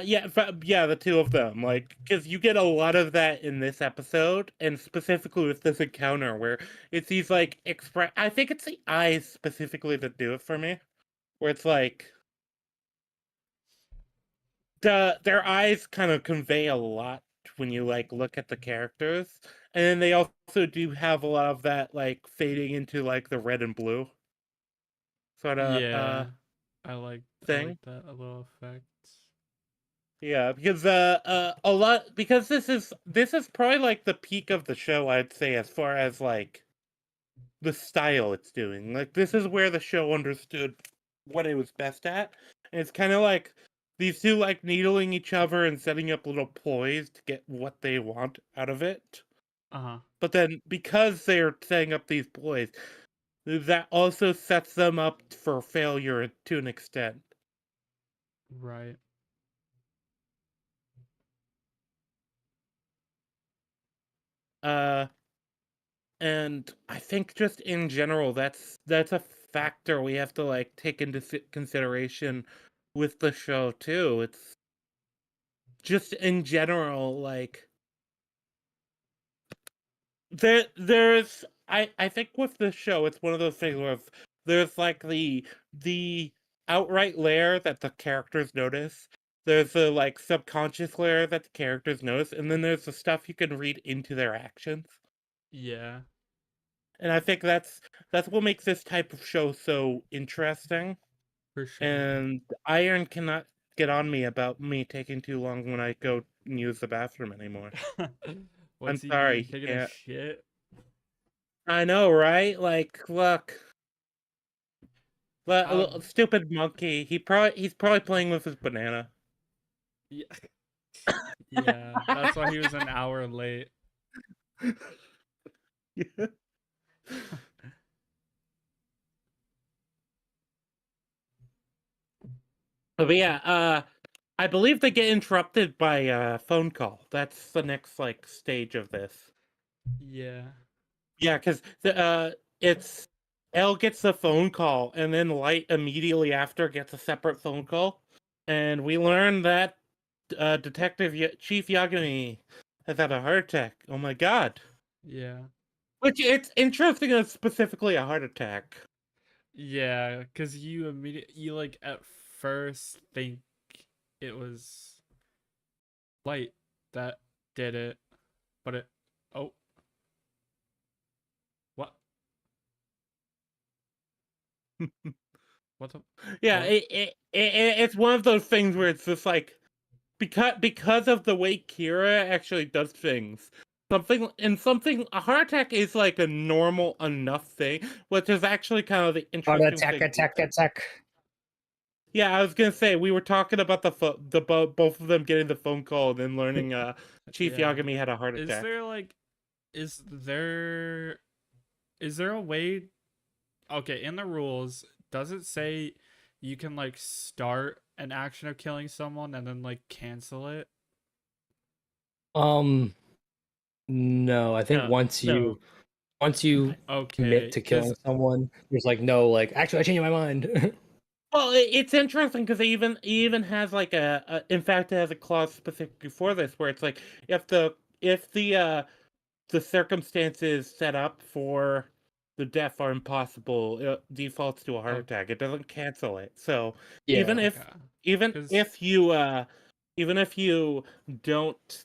B: yeah, yeah, the two of them, like, because you get a lot of that in this episode, and specifically with this encounter where it's these like express. I think it's the eyes specifically that do it for me, where it's like their eyes kind of convey a lot when you like look at the characters, and then they also do have a lot of that like fading into like the red and blue sort of
A: Yeah. I like
B: thing.
A: that a little effect.
B: Yeah, because a lot because this is probably like the peak of the show, I'd say, as far as like the style it's doing. Like, this is where the show understood what it was best at. And it's kind of like these two like needling each other and setting up little ploys to get what they want out of it.
A: Uh-huh.
B: But then because they're setting up these ploys, that also sets them up for failure to an extent.
A: Right.
B: Uh And I think just in general, that's a factor we have to like take into consideration with the show too. It's just in general, like there's I think with the show, it's one of those things where there's like the outright layer that the characters notice. There's the like subconscious layer that the characters notice, and then there's the stuff you can read into their actions.
A: Yeah,
B: And I think that's what makes this type of show so interesting.
A: for sure.
B: And Iron cannot get on me about me taking too long when I go and use the bathroom anymore. I'm
A: What's he
B: sorry,
A: doing?
B: he
A: Taking a
B: can't.
A: shit?
B: I know, right? Like, look,
A: How
B: stupid monkey. He's probably playing with his banana.
A: yeah. Yeah, that's why he was an hour late.
B: But yeah, I believe they get interrupted by a phone call. That's the next like stage of this.
A: Yeah.
B: Yeah, because it's Elle gets the phone call, and then Light immediately after gets a separate phone call, and we learn that Chief Yagami has had a heart attack. Oh my god!
A: Yeah.
B: Which it's interesting that it's specifically a heart attack.
A: Yeah, because you like at first think it was Light that did it, but it oh what what the
B: Yeah,
A: what?
B: it's one of those things where it's just like because of the way Kira actually does things. Something a heart attack is like a normal enough thing, which is actually kind of the
C: Heart
B: interesting
C: attack,
B: thing.
C: attack, attack.
B: Yeah, I was gonna say we were talking about both of them getting the phone call and then learning Chief
A: Yeah.
B: Yagami had a heart
A: Is
B: attack.
A: there like is there is there a way okay, in the rules, does it say you can like start an action of killing someone and then like cancel it?
C: No, I think
B: No, no.
C: once you commit
A: Okay,
C: to
A: because
C: killing someone, there's like no like actually I changed my mind.
B: Well, it's interesting because it even has like in fact it has a clause specifically for this where it's like if the circumstances set up for the death are impossible, it defaults to a heart
A: oh,
B: attack. It doesn't cancel it. So even
C: Yeah.
B: if
A: okay,
B: even
A: because
B: if you even if you don't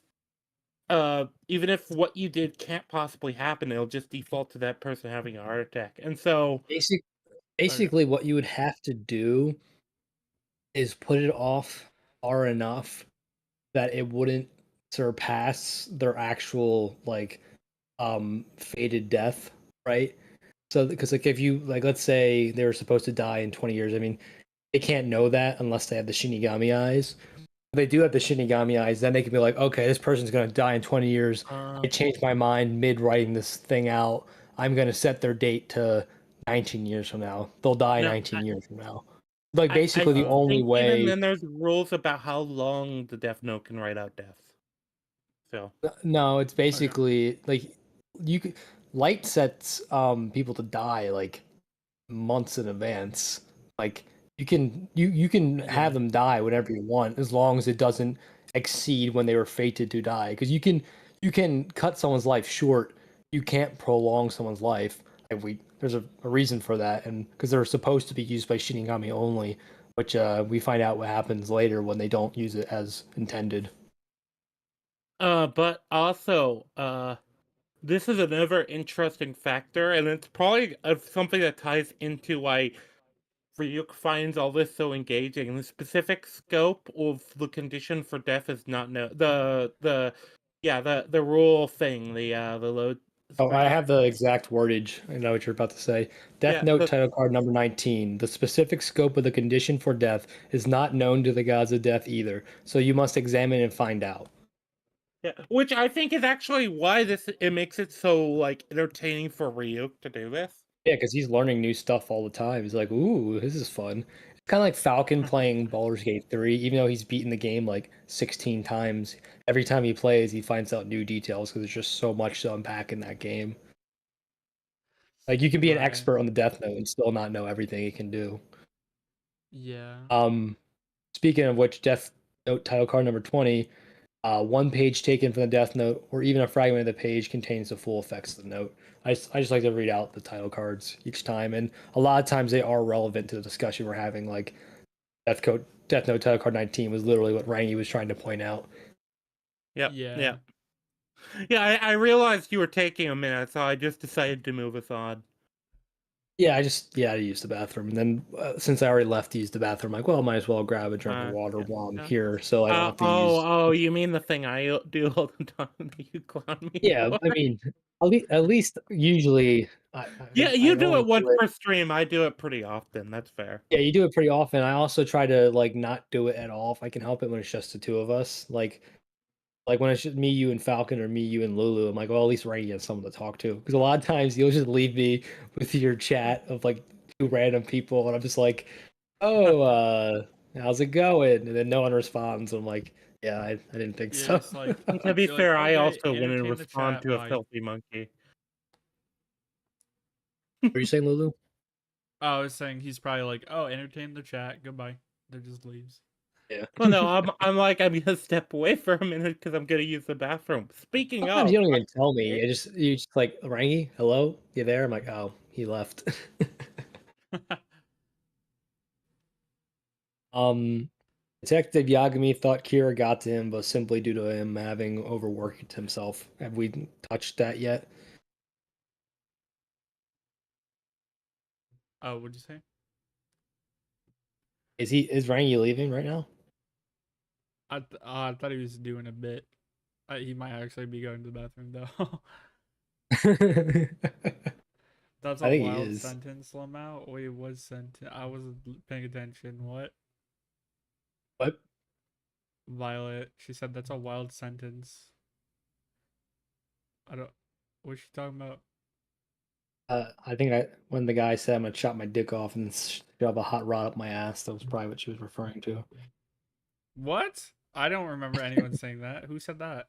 B: even if what you did can't possibly happen, it'll just default to that person having a heart attack. And so
C: Basic
A: okay,
C: basically what you would have to do is put it off far enough that it wouldn't surpass their actual like fated death, right? So because like if you like let's say they were supposed to die in 20 years, I mean they can't know that unless they have the Shinigami eyes. If they do have the Shinigami eyes, then they can be like, okay, this person's gonna die in 20 years. I changed my mind mid writing this thing out. I'm gonna set their date to 19 years from now. They'll die
B: no,
C: 19 years from now. Like
B: I
C: basically the only
B: think even
C: way.
B: then there's rules about how long the Death Note can write out deaths. So
C: No, it's
A: okay,
C: basically like you could light sets people to die like months in advance. Like you can have
A: yeah,
C: them die whenever you want as long as it doesn't exceed when they were fated to die. Because you can cut someone's life short. You can't prolong someone's life. And there's a reason for that, and because they're supposed to be used by Shinigami only, which we find out what happens later when they don't use it as intended.
B: but also, this is another interesting factor, and it's probably something that ties into why Ryuk finds all this so engaging. The specific scope of the condition for death is not known. The rule thing, the load
C: Oh, I
B: screen.
C: have the exact wordage. I know what you're about to say. Death
B: Yeah,
C: Note title card number 19. The specific scope of the condition for death is not known to the gods of death either, so you must examine and find out.
B: yeah, which I think is actually why it makes it so like entertaining for Ryuk to do this.
C: Yeah, because he's learning new stuff all the time. He's like, ooh, this is fun. It's kind of like Falcon playing Baldur's Gate 3, even though he's beaten the game like 16 times. Every time he plays, he finds out new details because there's just so much to unpack in that game. Like, you can be an
A: right,
C: expert on the Death Note and still not know everything it can do.
A: yeah,
C: Um, Speaking of which, Death Note title card number 20, one page taken from the Death Note, or even a fragment of the page, contains the full effects of the note. I just like to read out the title cards each time, and a lot of times they are relevant to the discussion we're having. Like Death Note title card 19 was literally what Rangi was trying to point out.
B: Yep,
A: yeah.
B: yeah. Yeah, I realized you were taking a minute, so I just decided to move us on.
C: Yeah, I used the bathroom, and then since I already left to use the bathroom, I'm like, well, I might as well grab a drink of water
B: Yeah,
C: while I'm
B: yeah.
C: here, so I don't have to use.
B: Oh, you mean the thing I do all the time that you clown me
C: Yeah,
B: for?
C: I mean, at least usually
B: Yeah,
C: I
B: you do
C: only
B: it once
C: do it.
B: per stream. I do it pretty often. That's fair.
C: Yeah, you do it pretty often. I also try to like not do it at all if I can help it when it's just the two of us. Like when it's just me, you, and Falcon, or me, you, and Lulu. I'm like, well, at least Rangi has someone to talk to. Because a lot of times you'll just leave me with your chat of like two random people, and I'm just like, oh, how's it going? And then no one responds. I'm like, yeah, I didn't think
A: You're
C: so.
A: just like
B: And to be
A: you're like
B: fair, I
A: okay,
B: also wouldn't
A: entertain the
B: respond
A: chat
B: to a
A: by
B: filthy monkey.
C: What are you saying, Lulu?
A: I was saying he's probably like, oh, entertain the chat. Goodbye. There just leaves.
C: Yeah.
B: Oh no, I'm gonna step away for a minute because I'm gonna use the bathroom. Speaking
C: Sometimes
B: of,
C: you don't even tell me. You just like Rangi, hello, you there? I'm like, oh, he left. Detective Yagami thought Kira got to him, but simply due to him having overworked himself. Have we touched that yet?
A: Oh, what'd you say?
C: Is Rangi leaving right now?
A: I thought he was doing a bit. He might actually be going to the bathroom though. That's
C: I
A: a
C: think he
A: wild
C: is.
A: sentence, Lamau. Wait, was sentence? I wasn't paying attention. What?
C: What?
A: Violet. She said that's a wild sentence. I don't. What's she talking about?
C: I think when the guy said I'm gonna chop my dick off and shove a hot rod up my ass, that was probably what she was referring to.
A: What? I don't remember anyone saying that. Who said that?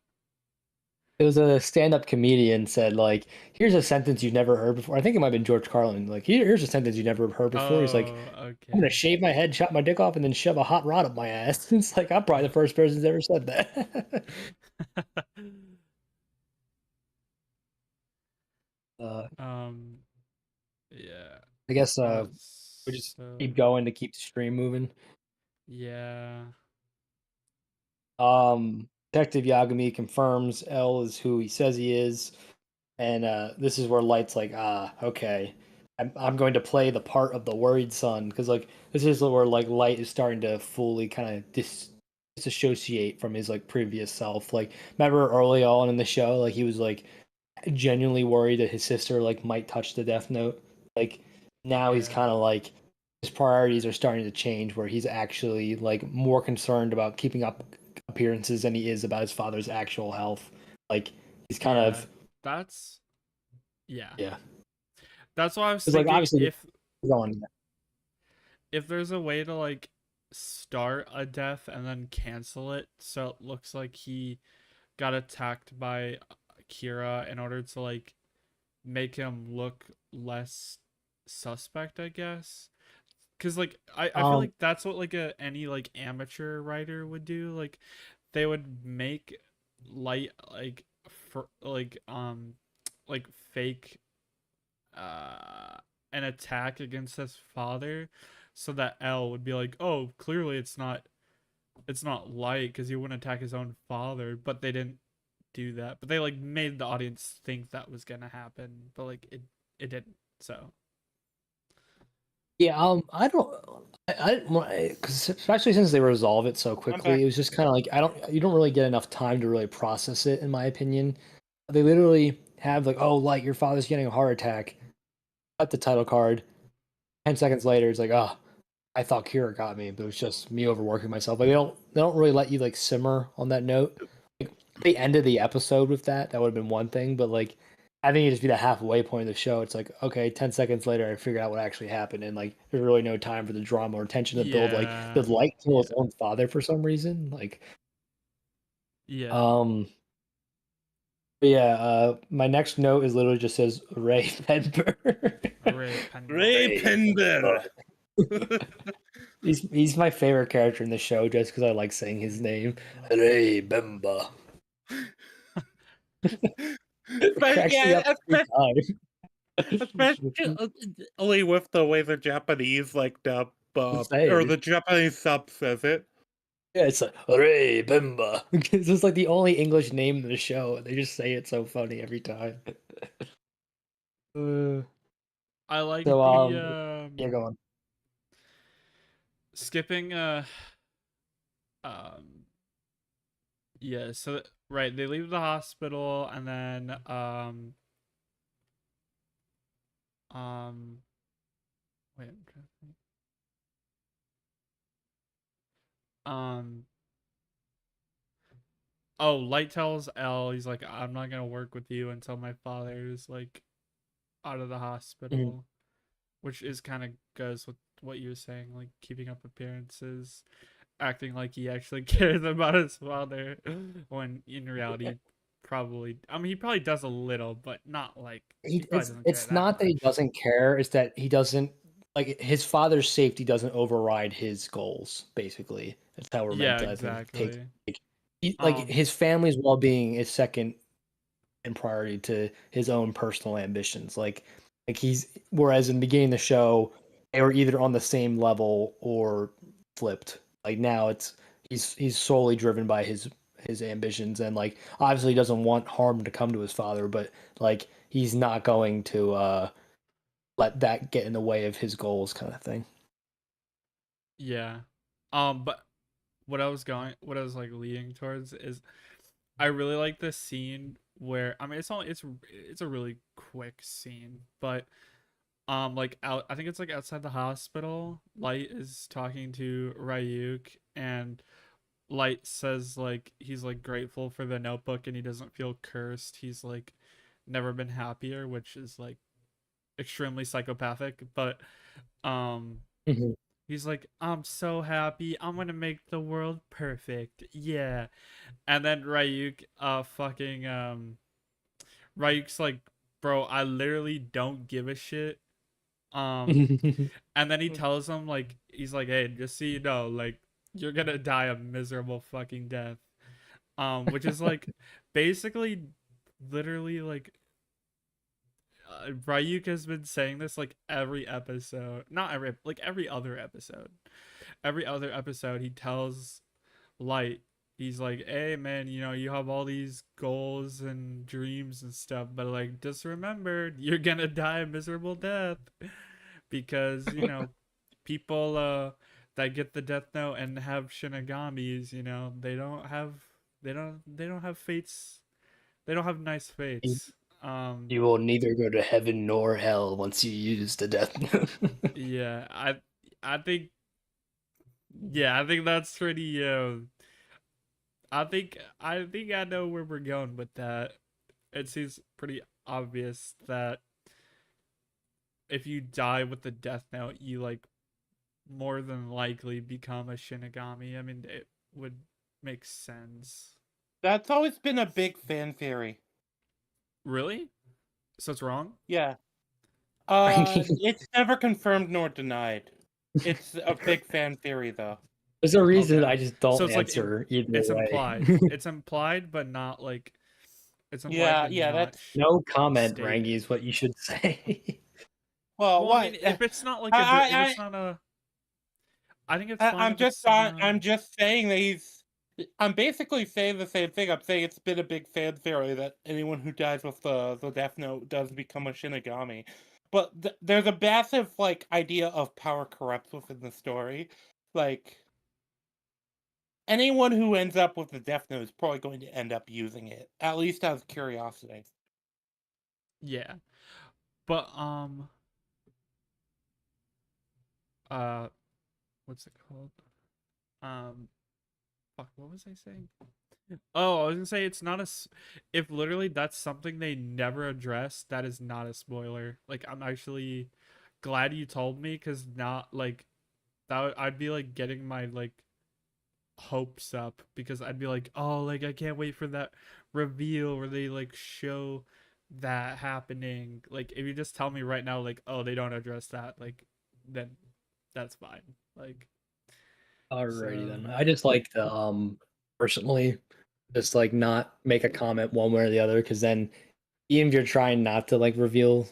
C: It was a stand-up comedian said like, "Here's a sentence you've never heard before." I think it might have been George Carlin. Like, here's a sentence you never heard before. He's like,
A: Oh,
C: "I'm gonna
A: okay.
C: shave my head, chop my dick off, and then shove a hot rod up my ass." It's like I'm probably the first person who's ever said that. uh,
A: um. Yeah.
C: I guess we just keep
A: So
C: going to keep the stream moving.
A: yeah.
C: Detective Yagami confirms L is who he says he is, and this is where Light's like, okay, I'm going to play the part of the worried son, because like this is where like Light is starting to fully kind of disassociate from his like previous self. Like, remember early on in the show, like he was like genuinely worried that his sister like might touch the Death Note. Like now he's
A: Yeah.
C: kind of like his priorities are starting to change, where he's actually like more concerned about keeping up appearances than he is about his father's actual health. Like he's kind
A: Yeah.
C: of
A: That's yeah.
C: yeah.
A: That's why I was
C: Because like
A: thinking
C: obviously going
A: if there's a way to like start a death and then cancel it so it looks like he got attacked by Kira in order to like make him look less suspect, I guess. Cause like I feel
C: um
A: like that's what like a any like amateur writer would do. Like they would make Light like for like fake uh an attack against his father so that L would be like, oh, clearly it's not Light because he wouldn't attack his own father, but they didn't do that. But they like made the audience think that was gonna happen, but like it didn't. So
C: yeah, I don't, because especially since they resolve it so
B: I'm
C: quickly,
B: back.
C: it was just kind of like you don't really get enough time to really process it, in my opinion. They literally have like, oh, Light, your father's getting a heart attack. Cut the title card. 10 seconds later, it's like, oh, I thought Kira got me, but it was just me overworking myself. Like they don't really let you like simmer on that note. Like if they ended the episode with that, that would have been one thing. But like I think it just be the halfway point of the show. It's like, okay, 10 seconds later I figured out what actually happened, and like there's really no time for the drama or tension to build. Like
A: yeah,
C: did Light kill his
A: yeah,
C: own father for some reason? Like
A: yeah.
C: um but yeah, my next note is literally just says Ray Penber.
A: Ray Penber.
B: Ray
C: Ray
B: Penber.
C: He's my favorite character in the show just because I like saying his name. Ray Bemba. It
B: But
C: cracks me
B: yeah,
C: up every time.
B: especially with the way the Japanese like dub
C: Say
B: or
C: it.
B: the Japanese sub says it.
C: Yeah, it's like Ray Bemba. This is like the only English name in the show. They just say it so funny every time. Uh,
A: I like
C: so
A: the
C: yeah, go on.
A: skipping um yeah, so right, they leave the hospital and then wait, I'm trying to think. Um oh, Light tells L, he's like, I'm not gonna work with you until my father is like out of the
C: Mhm.
A: hospital, which is kind of goes with what you were saying, like keeping up appearances, acting like he actually cares about his father, when in reality, probably, I mean, he probably does a little, but not like he probably doesn't care
C: It's
A: that
C: not that he
A: much.
C: doesn't care, it's that he doesn't like his father's safety doesn't override his goals. Basically, that's how we're meant
A: Yeah,
C: to, I think, take.
A: exactly.
C: Like
A: Um,
C: his family's well-being is second in priority to his own personal ambitions. Like he's whereas in the beginning of the show, they were either on the same level or flipped. Like now it's he's solely driven by his ambitions, and like obviously he doesn't want harm to come to his father, but like he's not going to let that get in the way of his goals, kind of thing.
A: yeah. But what I was like leading towards is I really like this scene where I mean it's a really quick scene, but like out I think it's like outside the hospital, Light is talking to Ryuk, and Light says like he's like grateful for the notebook and he doesn't feel cursed. He's like never been happier, which is like extremely psychopathic, but um
C: Mhm.
A: he's like, I'm so happy. I'm gonna make the world perfect. Yeah. And then Ryuk's like, bro, I literally don't give a shit. Um and then he tells him like he's like, hey, just so you know, like you're gonna die a miserable fucking death. Which is like basically literally like Ryuk has been saying this like every episode. Not every like every other episode. Every other episode he tells Light, he's like, hey man, you know, you have all these goals and dreams and stuff, but like just remember you're gonna die a miserable death. Because, you know, people that get the death note and have shinagamis, you know, they don't have fates, they don't have nice fates.
C: You will neither go to heaven nor hell once you use the death note.
A: Yeah, I think yeah, I think that's pretty I think I know where we're going with that. It seems pretty obvious that if you die with the death note, you like more than likely become a Shinigami. I mean, it would make sense.
B: That's always been a big fan theory.
A: Really? So it's wrong?
B: Yeah.
C: Ranking.
B: It's never confirmed nor denied. It's a big fan theory, though.
C: There's a reason I
A: Okay.
C: just
A: So
C: don't
A: it's like
C: answer either
A: it's
C: way.
A: implied. It's implied, but not like it's implied,
B: Yeah,
A: but
B: yeah,
A: not
B: that's
C: No comment, Rangi,
A: stated.
C: is what you should say.
B: well,
A: Well, I mean,
B: what
A: if it's not like if
B: I
A: it's not a, I think it's
B: I
A: fine
B: I'm
A: if
B: just
A: it's
B: I'm just saying that I'm basically saying the same thing. I'm saying it's been a big fan theory that anyone who dies with the Death Note does become a Shinigami. But there's a massive like idea of power corrupts within the story. Like anyone who ends up with the Death Note is probably going to end up using it, at least out of curiosity.
A: yeah. But uh what's it called? Um fuck, what was I saying? Oh, I was gonna say it's not if literally that's something they never address, that is not a spoiler. Like I'm actually glad you told me, because not like I'd be like getting my like hopes up, because I'd be like, oh, like I can't wait for that reveal where they like show that happening. Like if you just tell me right now, like, oh, they don't address that, like then that's fine. Like
C: Alrighty
A: so
C: then. I just like to personally just like not make a comment one way or the other, because then even if you're trying not to like reveal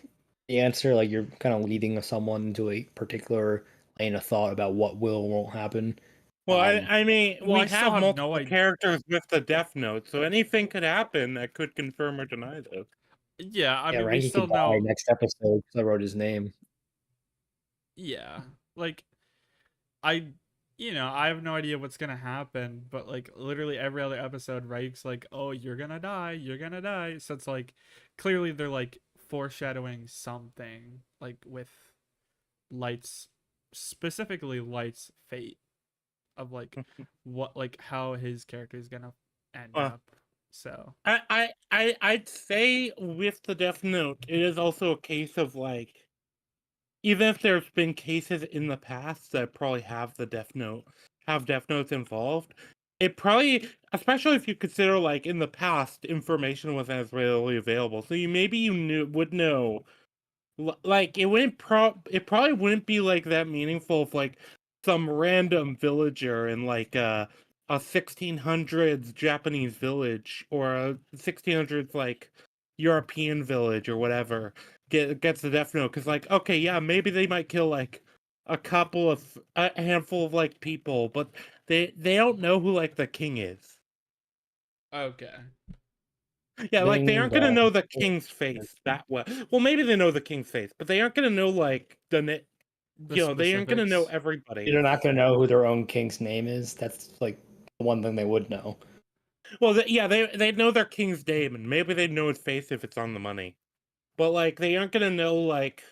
C: the answer, like you're kind of leading someone into a particular lane of thought about what will or won't happen.
B: Well, I mean,
A: well,
B: we
A: I still
B: have
A: have no
B: multiple
A: idea.
B: characters with the Death Note, so anything could happen that could confirm or deny this.
A: Yeah, I
C: Yeah,
A: mean we
C: Rangi
A: still
C: could die
A: know.
C: next episode because I wrote his name.
A: Yeah, like I, you know, I have no idea what's gonna happen, but like literally every other episode, Raik's like, "Oh, you're gonna die." So it's like clearly they're like foreshadowing something, like with Light's, specifically Light's fate, of like what like how his character is gonna end
B: Uh,
A: up. So
B: I'd say with the Death Note, it is also a case of like, even if there's been cases in the past that probably have the Death Note, have Death Notes involved, it probably, especially if you consider like in the past, information wasn't as readily available. So you maybe would know Like it probably wouldn't be like that meaningful if like some random villager in like a 1600s Japanese village or a 1600s like European village or whatever gets the death note, because like, okay, yeah, maybe they might kill like a handful of like people, but they don't know who like the king is.
A: Okay.
B: Yeah, like they
C: Ding
B: aren't gonna
C: dong.
B: know the king's face that well. Well, maybe they know the king's face, but they aren't gonna know like
A: The
B: they aren't gonna know
A: specifics.
B: everybody.
C: You're not going to know who their own king's name is. That's like the one thing they would know.
B: Well, yeah, they know their king's name, and maybe they know his face if it's on the money. But like they aren't gonna know like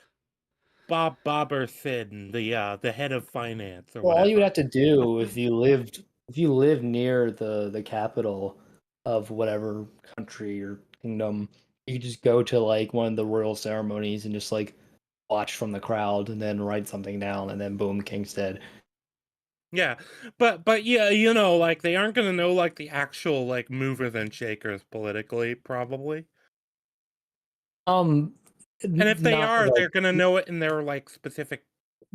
B: Bob or Sid, the head of finance or
C: Well, all you would
B: whatever.
C: have to do if you live near the capital of whatever country or kingdom, you could just go to like one of the royal ceremonies and just like watch from the crowd and then write something down and then boom, king's dead.
B: Yeah, but yeah, like they aren't gonna know like the actual like movers and shakers politically, probably.
C: Um,
B: And if they
C: not
B: are,
C: like
B: they're gonna know it in their like specific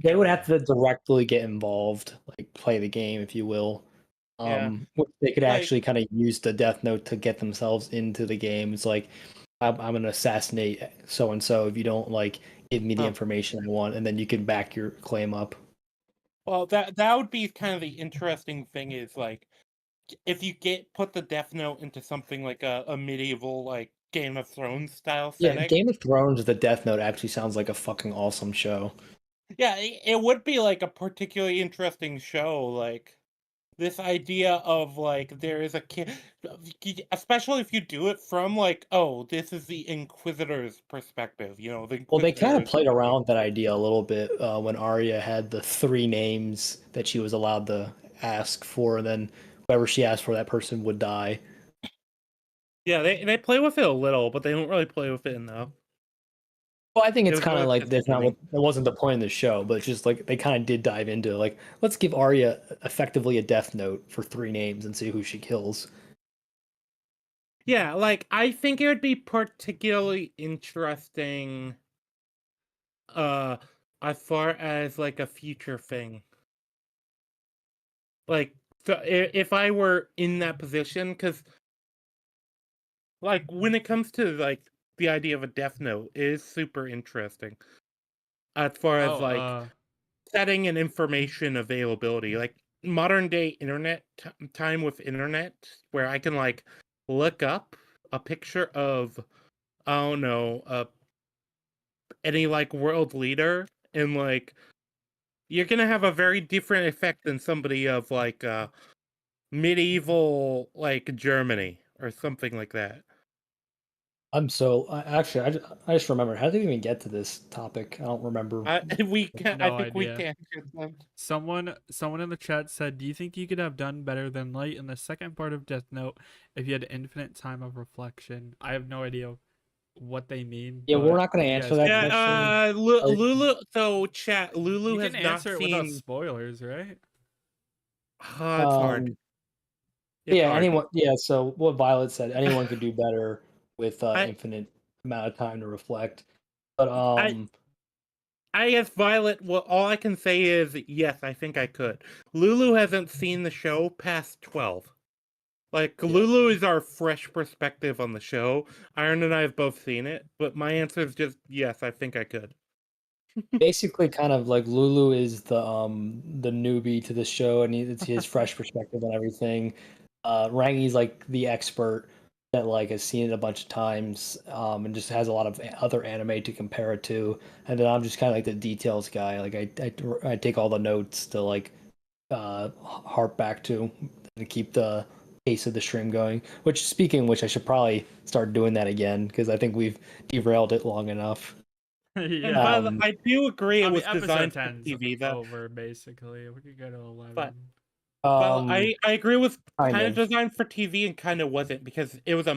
C: they would have
B: area.
C: to directly get involved, like play the game, if you will.
B: Yeah,
C: Which they could
B: like
C: actually kind of use the Death Note to get themselves into the game. It's like I'm gonna assassinate so and so if you don't like give me the
B: huh.
C: information I want, and then you can back your claim up.
B: Well, that would be kind of the interesting thing is like if you put the Death Note into something like a medieval like Game of Thrones style
C: Yeah,
B: setting.
C: Game of Thrones, the Death Note actually sounds like a fucking awesome show.
B: Yeah, it would be like a particularly interesting show, like this idea of like there is a kid, especially if you do it from like, oh, this is the Inquisitor's perspective, the
C: Well, they kind
B: Inquisitor
C: of
B: is the
C: played
B: king.
C: around with that idea a little bit when Arya had the three names that she was allowed to ask for, and then whoever she asked for, that person would die.
B: Yeah, they play with it a little, but they don't really play with it enough.
C: Well, I think
B: It
C: it's
B: was
C: kind of
B: really
C: like
B: just
C: that's not what
B: beginning.
C: that wasn't the point of the show, but it's just like they kind of did dive into like let's give Arya effectively a death note for three names and see who she kills.
B: Yeah, like I think it would be particularly interesting uh as far as like a future thing. Like so if I were in that position, because like when it comes to like the idea of a death note, it is super interesting as far as
A: Oh,
B: like setting and information availability, like modern day internet time with internet, where I can like look up a picture of, I don't know, any like world leader, and like you're gonna have a very different effect than somebody of like medieval like Germany or something like that.
C: Actually I just remember how did we even get to this topic? I don't remember.
B: I
A: no
B: think we
A: idea.
B: can.
A: Someone in the chat said, "Do you think you could have done better than Light in the second part of Death Note if you had infinite time of reflection?" I have no idea what they mean,
C: Yeah, we're
A: but
C: not going to
A: if you
C: answer
A: guys
C: that
A: can,
C: question.
B: Yeah, Lulu. So chat.
A: you
B: Lulu
A: can
B: has not
A: answer it without
B: seen.
A: spoilers, right?
B: It's hard.
C: Um,
B: It's
C: yeah,
B: hard.
C: anyone. Yeah, so what Violet said, anyone could do better with
B: I
C: infinite amount of time to reflect. But
B: I I guess Violet. Well, all I can say is yes. I think I could. Lulu hasn't seen the show past 12. Like
C: yeah,
B: Lulu is our fresh perspective on the show. Iron and I have both seen it, but my answer is just yes. I think I could.
C: basically kind of like Lulu is the newbie to the show and it's his fresh perspective on everything. Rangi's like the expert that like has seen it a bunch of times and just has a lot of other anime to compare it to. And then I'm just kind of like the details guy. Like I take all the notes to like harp back to keep the pace of the stream going. Which speaking which I should probably start doing that again because I think we've derailed it long enough.
B: And
A: Yeah.
B: by the,
C: Um
B: I do agree it
A: I mean,
B: was
A: episode
B: designed for
A: 10's
B: TV.
A: over basically. We could go to
B: But
A: 11.
B: well,
C: um
B: I agree with
C: kind
B: kind of
C: of.
B: designed for TV and kind of wasn't, because it was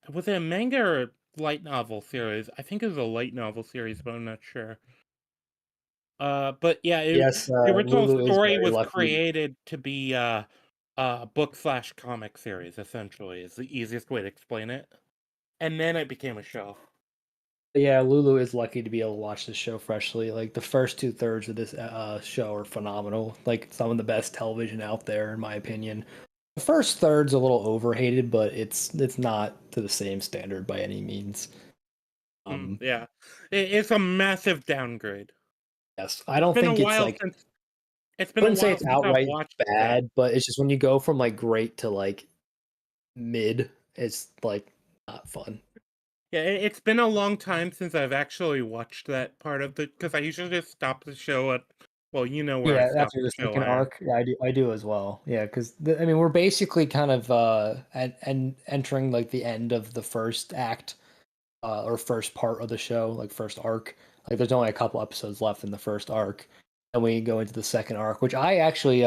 B: was it a manga or a light novel series? I think it was a light novel series, but I'm not sure. But yeah,
C: Yes,
B: the original
C: Lulu is
B: story
C: very
B: was
C: lucky.
B: created to be a book/comic series. Essentially, is the easiest way to explain it. And then it became a show.
C: Yeah, Lulu is lucky to be able to watch this show freshly. Like the first 2/3 of this show are phenomenal. Like some of the best television out there, in my opinion. The first third's a little overhated, but it's not to the same standard by any means.
B: Yeah, it's a massive downgrade.
C: Yes, I
B: It's
C: don't
B: been a
C: think it's
B: while
C: like
B: since it's
C: I
B: been a
C: wouldn't say
B: while
C: it's
B: since I've
C: outright
B: watched that.
C: bad, but it's just when you go from like great to like mid, it's like not fun.
B: Yeah, it's been a long time since I've actually watched that part of the because I usually just stop the show at well, you know where I
C: Yeah,
B: stop
C: after
B: the
C: the
B: show
C: second
B: at.
C: arc, yeah, I do as well. Yeah, because I mean we're basically kind of and entering like the end of the first act or first part of the show, like first arc. Like there's only a couple episodes left in the first arc, and we go into the second arc, which I actually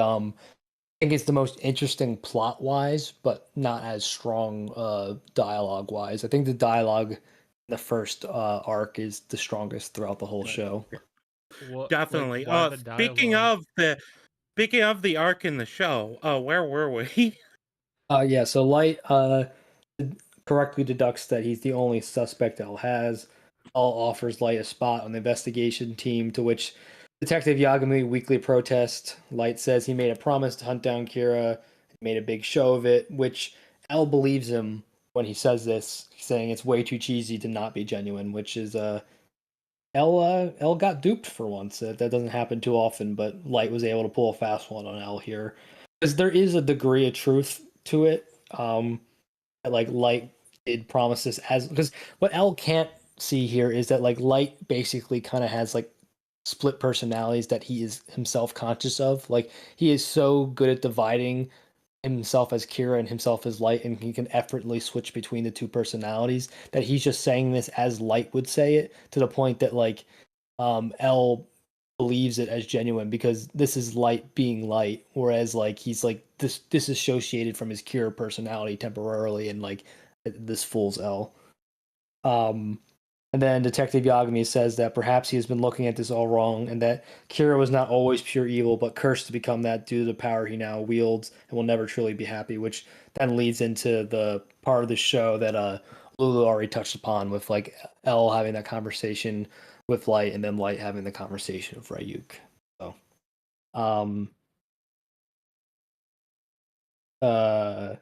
C: think is the most interesting plot wise, but not as strong dialogue wise. I think the dialogue in the first arc is the strongest throughout the whole
B: Yeah,
C: show.
A: What, like,
B: definitely.
A: why the dialogue?
B: Speaking of the arc in the show, where were we?
C: Yeah, so Light correctly deducts that he's the only suspect Elle has. Elle offers Light a spot on the investigation team, to which Detective Yagami weakly protests. Light says he made a promise to hunt down Kira, made a big show of it, which Elle believes him when he says this, saying it's way too cheesy to not be genuine, which is Elle got duped for once. That doesn't happen too often, but Light was able to pull a fast one on Elle here. Because there is a degree of truth to it. Like Light did promise this as because what Elle can't see here is that like Light basically kind of has like split personalities that he is himself conscious of. Like he is so good at dividing himself as Kira and himself as Light, and he can effortlessly switch between the two personalities. That he's just saying this as Light would say it, to the point that like L believes it as genuine because this is Light being Light, whereas like he's like this disassociated from his Kira personality temporarily, and like this fools L. Um, and then Detective Yagami says that perhaps he has been looking at this all wrong, and that Kira was not always pure evil, but cursed to become that due to the power he now wields, and will never truly be happy. Which then leads into the part of the show that Lulu already touched upon, with like L having that conversation with Light, and then Light having the conversation with Ryuk. So, um, yeah,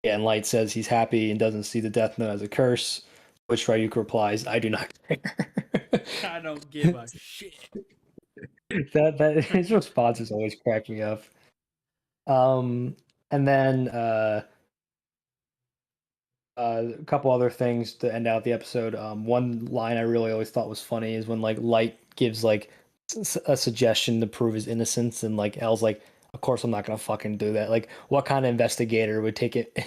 C: and Light says he's happy and doesn't see the Death Note as a curse, which Ryuk replies, "I do not care."
A: I don't give a shit.
C: That his responses always crack me up. And then a couple other things to end out the episode. One line I really always thought was funny is when like Light gives like a suggestion to prove his innocence, and like L's like, "Of course I'm not gonna fucking do that." Like, what kind of investigator would take it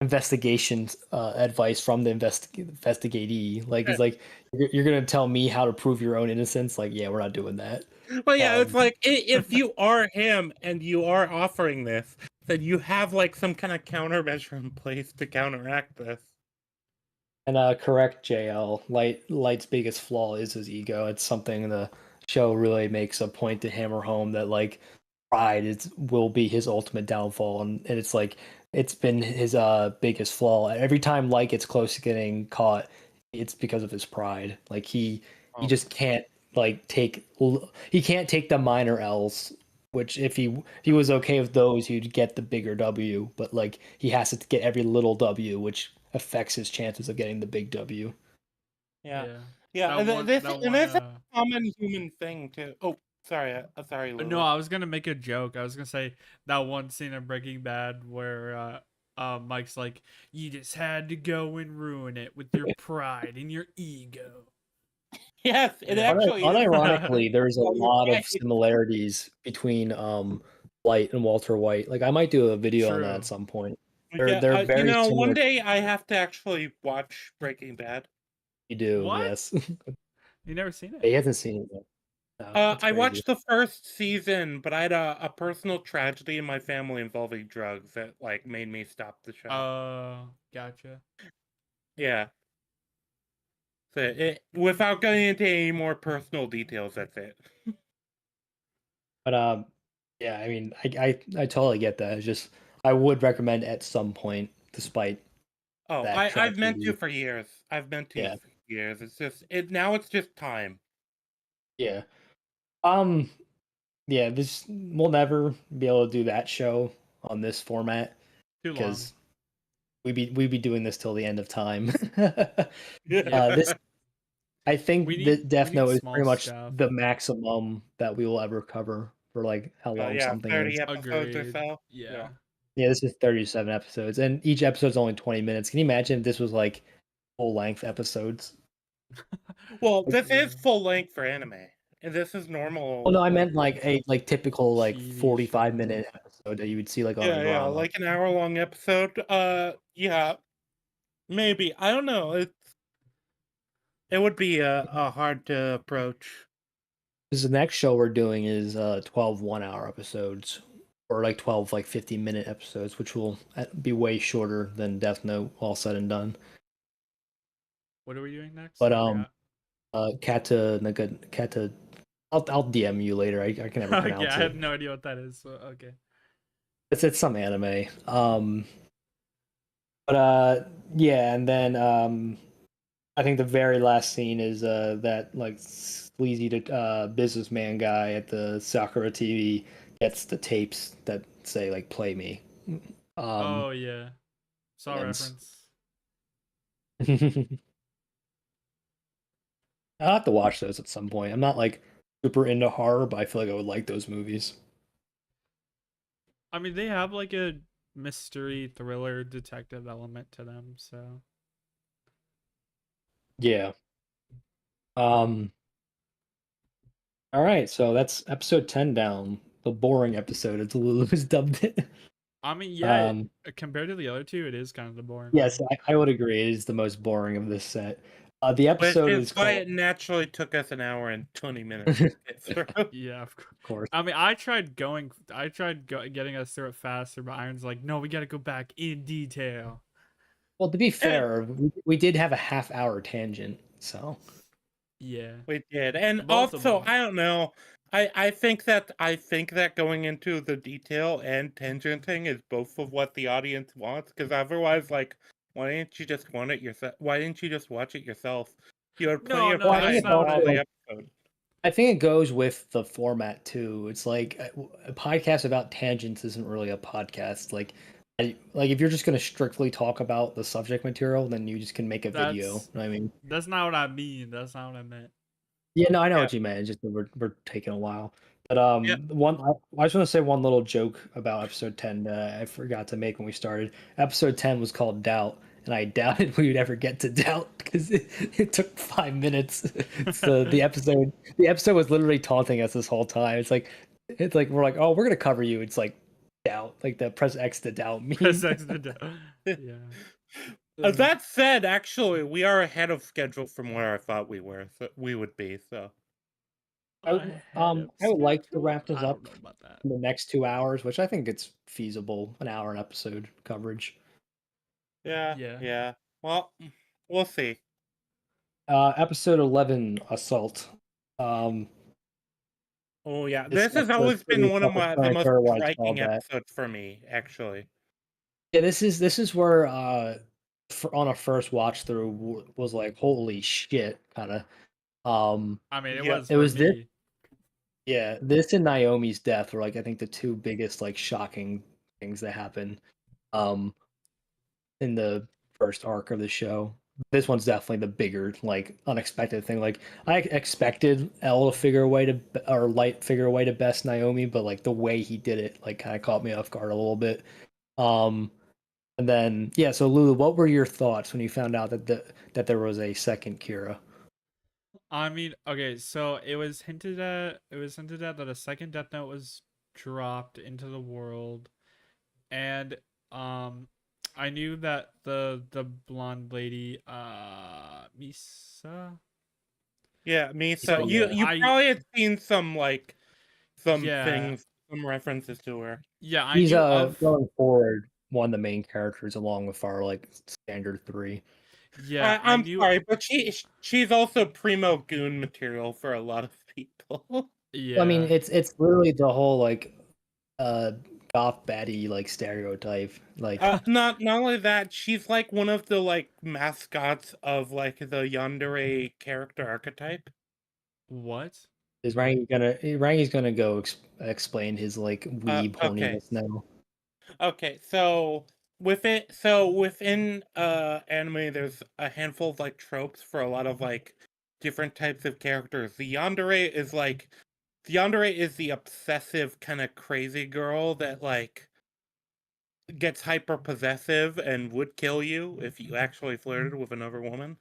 C: investigation advice from the investigatee? Like, he's like, "You're gonna tell me how to prove your own innocence?" Like, yeah, we're not doing that.
B: Well, yeah, it's
C: Um,
B: like if you are him and you are offering this, then you have like some kind of countermeasure in place to counteract this.
C: And correct JL. Light's biggest flaw is his ego. It's something the show really makes a point to hammer home, that like pride is will be his ultimate downfall, and it's like it's been his biggest flaw. Every time Light gets close to getting caught, it's because of his pride. Like he
B: Oh,
C: just can't like he can't take the minor L's. Which if he was okay with those, he'd get the bigger W. But like he has to get every little W, which affects his chances of getting the big W.
B: yeah,
A: Yeah.
B: yeah.
A: That one. That one.
B: This is a common human thing too. Oh, sorry, sorry,
A: No,
B: Lulu.
A: I was gonna make a joke. I was gonna say that one scene in Breaking Bad where Mike's like, "You just had to go and ruin it with your pride and your ego."
B: Yes, it
A: Yeah.
B: actually is.
C: Unironically, there's a
B: Oh, you're
C: lot of
B: right.
C: similarities between Light and Walter White. Like I might do a video on that at
A: True.
C: some point.
B: Yeah,
C: They're
B: you
C: very
B: know, one
C: similar.
B: day I have to actually watch Breaking Bad.
C: You do,
A: What?
C: yes.
A: You never seen it?
C: He hasn't seen it yet. No, that's
B: I
C: crazy.
B: watched the first season, but I had a personal tragedy in my family involving drugs that like made me stop the show.
A: Gotcha.
B: Yeah. So without going into any more personal details, that's it.
C: But yeah, I mean, I totally get that. It's just I would recommend at some point, despite
B: Oh,
C: that
B: I've meant to
C: tragedy.
B: for years. I've meant to
C: Yeah,
B: for years. It's just now. It's just time.
C: Yeah. Yeah, this we'll never be able to do that show on this format
A: Too long.
C: because we'd be doing this till the end of time.
A: Yeah.
C: This I think
A: We
C: the
A: need
C: Death Note is
A: small
C: pretty much
A: stuff.
C: the maximum that we will ever cover for like how long
B: Yeah,
C: something
B: 30
C: is.
B: episodes or
A: Agreed.
B: so.
A: Yeah.
C: Yeah, this is 37 episodes, and each episode's only 20 minutes. Can you imagine if this was like full length episodes?
B: Well, this
A: Yeah.
B: is full length for anime, and this is normal.
C: Oh no, I meant like a typical like
A: TV
C: 45-minute episode that you would see like on a
B: Yeah,
C: drama.
B: like an hour-long episode. Yeah, maybe. I don't know. It would be hard to approach.
C: Because the next show we're doing is 12 1-hour episodes, or like 12 like 50-minute episodes, which will be way shorter than Death Note, all said and done.
A: What are we doing next?
C: But
A: I forgot.
C: Kata, I'll DM you later. I can never
A: Okay,
C: pronounce
A: I
C: it.
A: have no idea what that is. So, okay.
C: It's some anime. Yeah, and then I think the very last scene is that like sleazy businessman guy at the Sakura TV gets the tapes that say like "play me."
A: Oh yeah. Saw
C: and
A: reference.
C: I'll have to watch those at some point. I'm not like super into horror, but I feel like I would like those movies.
A: I mean, they have like a mystery thriller detective element to them, so
C: Yeah. Um. All right, so that's episode 10 down. The boring episode, as Lulu has dubbed it.
A: I mean, yeah,
C: Um.
A: compared to the other two, it is kind of the boring
C: Yes,
A: one.
C: I would agree. It is the most boring of this set. The
B: Which
C: episode
B: is
C: is
B: why
C: called.
B: it naturally took us an hour and 20 minutes to get through.
A: Yeah, of
C: Of course.
A: I mean, I tried getting us through it faster, but Iron's like, no, we got to go back in detail.
C: Well, to be fair, we did have a half-hour tangent, so
A: Yeah.
B: We did, and
A: Both of
B: also
A: them.
B: I don't know. I think that going into the detail and tangenting is both of what the audience wants. Because otherwise, like, why didn't you just want it yourself? Why didn't you just watch it yourself? You had plenty of
A: No,
C: Well, I think
B: time
A: that's
C: it's
A: not what I
B: for
C: also
B: the
A: meant.
B: episode.
C: I think it goes with the format too. It's like a podcast about tangents isn't really a podcast. Like if you're just gonna strictly talk about the subject material, then you just can make a video.
A: That's
C: You know what I mean?
A: that's not what I mean. That's not what I meant.
C: Yeah, no, I know
B: Yeah.
C: what you meant. It's just that we're taking a while. But
B: Yeah.
C: I just want to say one little joke about episode 10 that I forgot to make when we started. Episode 10 was called Doubt, and I doubted we would ever get to Doubt because it took 5 minutes. So the episode was literally taunting us this whole time. It's like we're like, oh, we're gonna cover you. It's like Doubt, like the press X to Doubt
A: Press
C: meme.
A: X to do- Yeah.
B: That said, actually, we are ahead of schedule from where I thought we would be. So
C: I would like to wrap this
A: I don't
C: up
A: know about that.
C: in the next 2 hours, which I think it's feasible, an hour an episode coverage.
B: yeah. Well, we'll see.
C: Episode 11, Assault. Um,
B: Oh yeah,
C: this
B: this has
C: episode's
B: always
C: pretty
B: been one of the most
C: self-explanatory why it's called
B: striking
C: that.
B: episodes for me, actually.
C: Yeah, this is where on a first watch through was like holy shit kind of.
A: I mean, it
B: Yeah.
A: was
C: It
A: for
C: was this.
A: me.
C: Yeah, this and Naomi's death were like I think the two biggest like shocking things that happened in the first arc of the show. This one's definitely the bigger like unexpected thing. Like I expected L to figure a way to or Light figure a way to best Naomi, but like the way he did it like kind of caught me off guard a little bit. Um and then yeah, so Lulu, what were your thoughts when you found out that there was a second Kira?
A: I mean, okay, so it was hinted at that a second Death Note was dropped into the world, and I knew that the blonde lady, Misa.
B: Yeah, Misa,
C: So,
B: you
A: I
B: probably had seen some some
A: yeah
B: things, some references to her.
A: yeah I
C: he's
A: knew of
C: going forward one of the main characters along with our like standard three.
A: yeah I
B: I'm
A: knew
B: sorry, but she's also primo goon material for a lot of people.
C: I mean,
A: yeah
C: it's literally the whole like uh goth baddie like stereotype. Like
B: not only that, she's like one of the like mascots of like the yandere character archetype.
A: What?
C: Rangi's gonna go explain his like weeb
B: Okay.
C: horniness now.
B: Okay, so within anime there's a handful of like tropes for a lot of like different types of characters. The yandere is the obsessive kind of crazy girl that like gets hyper possessive and would kill you if you actually flirted with another woman.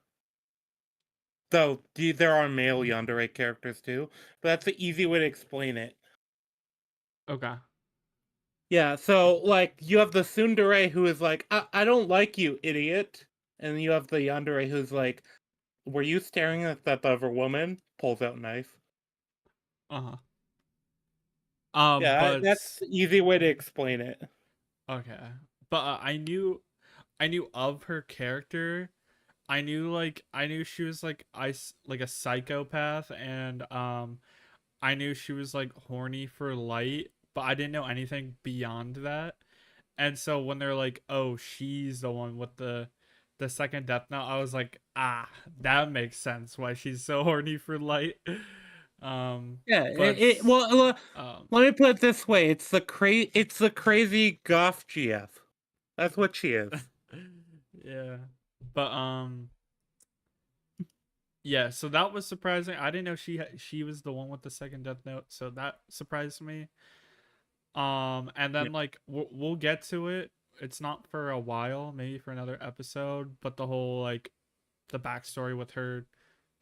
B: So there are male yandere characters too, but that's the easy way to explain it.
A: Okay.
B: Yeah, so like you have the tsundere who is like, I don't like you, idiot. And you have the yandere who's like, were you staring at that other woman? Pulls out knife.
A: Uh-huh.
B: Yeah,
A: But
B: that's the easy way to explain it.
A: okay. But I knew of her character. I knew she was like like a psychopath, and I knew she was like horny for light, but I didn't know anything beyond that. And so when they're like, "Oh, she's the one with the second death note," I was like, "Ah, that makes sense why she's so horny for light."
B: Yeah,
A: But um
B: let me put it this way: it's the crazy goth GF. That's what she is.
A: yeah. But yeah, so that was surprising. I didn't know she was the one with the second death note, so that surprised me. And
B: Yeah,
A: then like we'll get to it. It's not for a while, maybe for another episode, but the whole like the backstory with her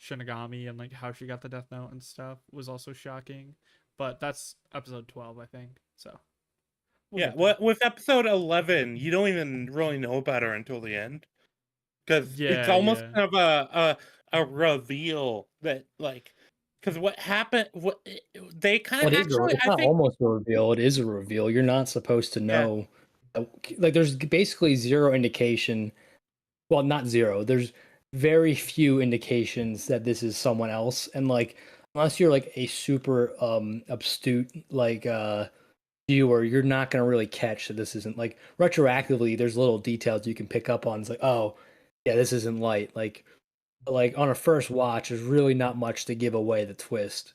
A: Shinigami and like how she got the death note and stuff was also shocking. But that's episode 12, I think. So we'll
B: yeah.
A: get there.
B: What with episode 11, you don't even really know about her until the end. Because it's
A: Yeah,
B: almost
A: yeah.
B: kind of a reveal that like because what happened they kind of
C: Well,
B: actually
C: it's
B: I
C: not
B: think
C: almost a reveal. It is a reveal. You're not supposed to
B: yeah
C: know. Like, there's basically zero indication. Well, not zero. There's very few indications that this is someone else, and like, unless you're like a super astute like viewer, you're not gonna really catch that this isn't like retroactively. There's little details you can pick up on. It's like, oh, yeah, this isn't light. Like on a first watch, there's really not much to give away the twist,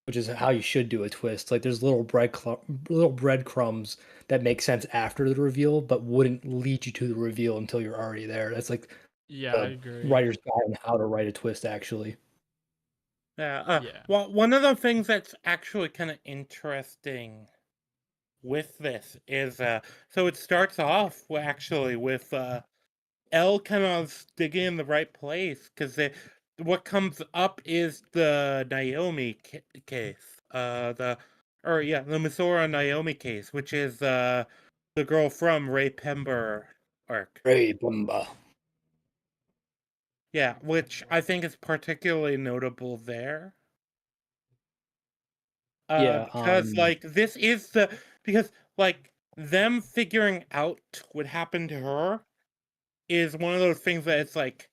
C: which is how you should do a twist. Like there's little breadcrumbs that make sense after the reveal, but wouldn't lead you to the reveal until you're already there. That's like
A: Yeah, I
C: the
A: agree.
C: writer's guide on how to write a twist, actually.
B: yeah
A: Yeah.
B: well one of the things that's actually kind of interesting with this is so it starts off actually with L kind of digging in the right place because what comes up is the Naomi case, the Misora Naomi case, which is the girl from Ray Pember arc.
C: Ray Bumba.
B: Yeah, which I think is particularly notable there.
C: Yeah,
B: Because like this is because like them figuring out what happened to her is one of those things that it's like,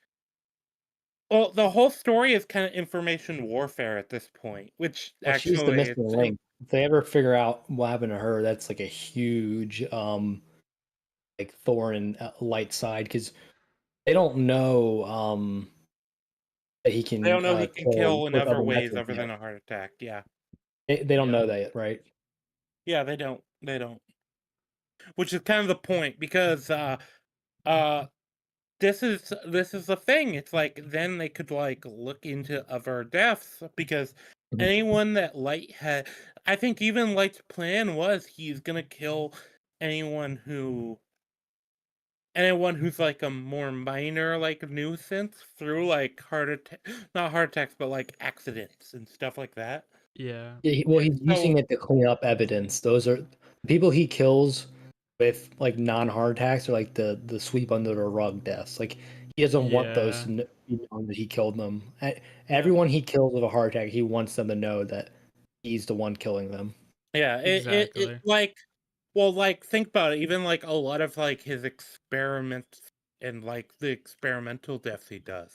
B: well, the whole story is kind of information warfare at this point, which
C: well, she's the
B: actually
C: missing link. If they ever figure out what happened to her, that's like a huge like thorn in light side because they don't know that he
B: they
C: can
B: don't know he can
C: kill
B: kill in
C: with
B: other
C: other
B: ways
C: methods
B: other
C: yet.
B: than a heart attack. Yeah,
C: They don't
A: Yep.
C: know that yet, right?
B: yeah, they don't. They don't. Which is kind of the point because uh this is the thing. It's like then they could like look into other deaths because
C: Mhm.
B: anyone that Light had, I think even Light's plan was he's gonna kill anyone who's like a more minor like nuisance through like heart attack, not heart attacks, but like accidents and stuff like that.
A: Yeah.
C: Yeah, well, he's
B: So
C: using it to clean up evidence. Those are the people he kills with like non-heart attacks or like the sweep under the rug deaths. Like he doesn't want those
A: Yeah.
C: to be known that he killed them.
B: yeah,
C: Everyone he kills with a heart attack, he wants them to know that he's the one killing them.
B: yeah, it
A: Exactly.
B: like, well, like think about it. Even like a lot of like his experiments and like the experimental deaths he does,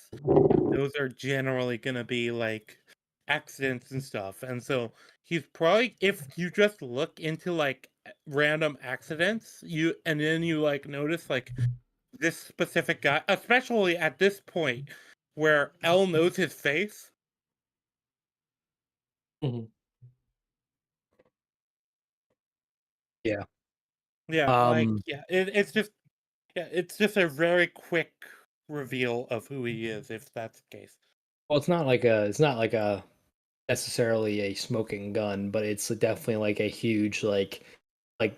B: those are generally gonna be like accidents and stuff. And so he's probably, if you just look into like random accidents, and then you like notice like this specific guy, especially at this point where L knows his face.
C: Mhm. Yeah.
B: Yeah, like
C: Um.
B: it's just a very quick reveal of who he is, if that's the case.
C: Well, it's not like a necessarily a smoking gun, but it's definitely like a huge like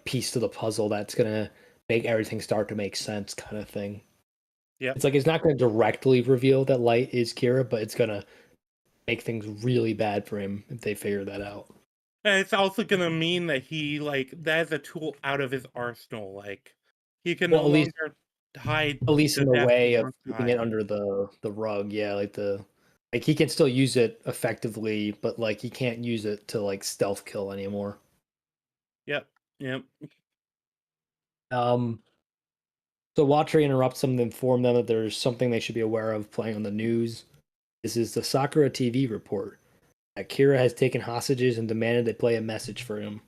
C: piece to the puzzle that's gonna make everything start to make sense, kind of thing.
B: Yep.
C: It's like it's not going to directly reveal that Light is Kira, but it's going to make things really bad for him if they figure that out.
B: And it's also gonna mean that he like that is a tool out of his arsenal. Like he can
C: Well,
B: no longer hide
C: at least
B: the
C: in the
B: death he
C: way of
B: wants to
C: keeping it
B: hide.
C: under the rug. Yeah, like he can still use it effectively, but like he can't use it to like stealth kill anymore.
B: Yep. Yep.
C: Um. So Watri interrupts them to inform them that there's something they should be aware of playing on the news. This is the Sakura TV report that Kira has taken hostages and demanded they play a message for him.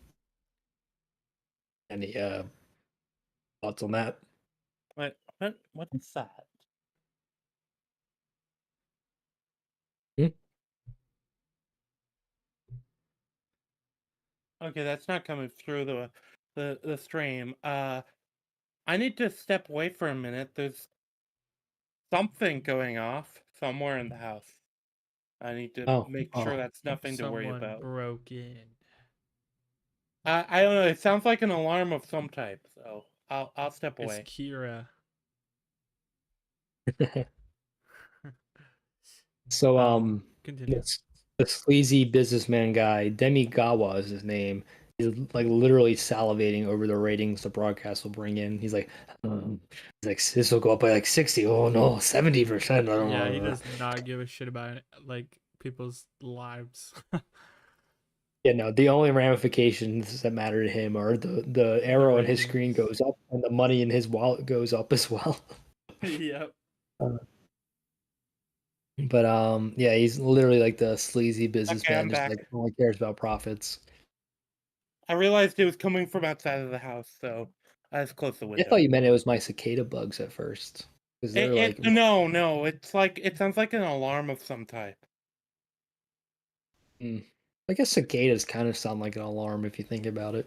C: Any thoughts on that?
B: What is that?
C: Hmm?
B: Okay, that's not coming through the stream. I need to step away for a minute. There's something going off somewhere in the house. I need to make sure
C: Oh.
B: that's nothing to worry
A: Someone
B: about.
A: broke in.
B: I don't know. It sounds like an alarm of some type, so I'll step
A: It's
B: away.
A: Kira.
C: So
A: Continue.
C: the sleazy businessman guy, Demigawa is his name. He's like literally salivating over the ratings the broadcast will bring in. He's like this will go up by like 60. Oh no, 70%.
A: Yeah, he does not give a shit about like people's lives.
C: Yeah, no, the only ramifications that matter to him are the arrow in his screen
A: ratings.
C: goes up and the money in his wallet goes up as well.
A: Yep.
C: But yeah, he's literally like the sleazy
B: Okay,
C: businessman,
B: I'm
C: just
B: back.
C: like only cares about profits.
B: I realized it was coming from outside of the house, so I just closed the
C: I
B: window.
C: thought you meant it was my cicada bugs at first, because they're like,
B: No, it's like it sounds like an alarm of some type.
C: I guess cicadas kind of sound like an alarm if you think about it.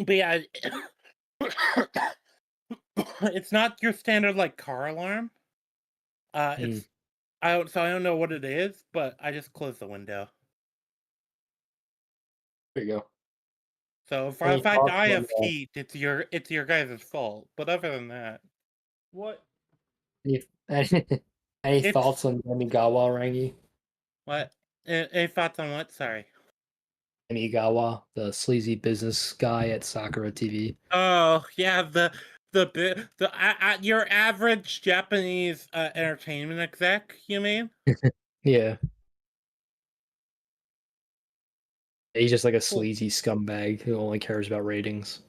B: But yeah, it's not your standard like car alarm. It's I don't know what it is, but I just closed the window.
C: There you go.
B: So if
C: Any
B: I
C: thoughts
B: die
C: on
B: of heat, it's your guys' fault. But other than that,
A: What?
C: any, any
B: it's
C: thoughts on Demigawa Rangi?
B: what? Any thoughts on what? Sorry.
C: Demigawa, the sleazy business guy at Sakura TV.
B: Oh yeah, your average Japanese entertainment exec, you mean?
C: Yeah, he's just like a
B: Well,
C: sleazy scumbag who only cares about ratings.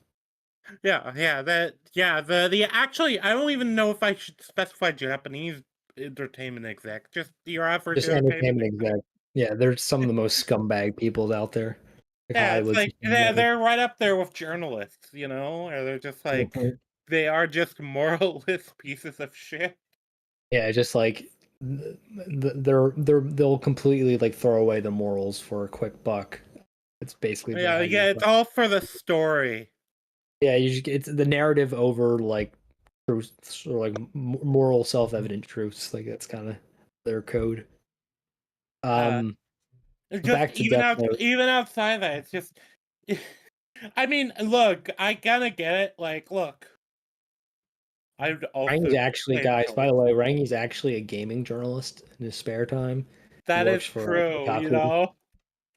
B: the actually I don't even know if I should specify Japanese entertainment exec, just your average
C: Just
B: entertainment
C: entertainment
B: exec.
C: exec. Yeah, they're some of the most scumbag people out there. Like
B: Yeah, it's
C: Hollywood's
B: like they're right up there with journalists, you know, or they're just like they are just moralist pieces of shit.
C: yeah, just like they'll completely like throw away the morals for a quick buck. It's basically
B: Yeah,
C: how you.
B: it's all for the story.
C: Yeah, you just it's the narrative over like truths or like moral self-evident truths. Like that's kind of their code.
B: Uh, just
C: Back to Death Note.
B: even outside that, it's just. I mean, look, I kinda get it. Like, look, I'd
C: Rangi's
B: also
C: actually,
B: play
C: guys. By
B: Jones.
C: the way, Rangi's actually a gaming journalist in his spare time. He
B: That is
C: works for
B: true, you
C: Kotaku.
B: know.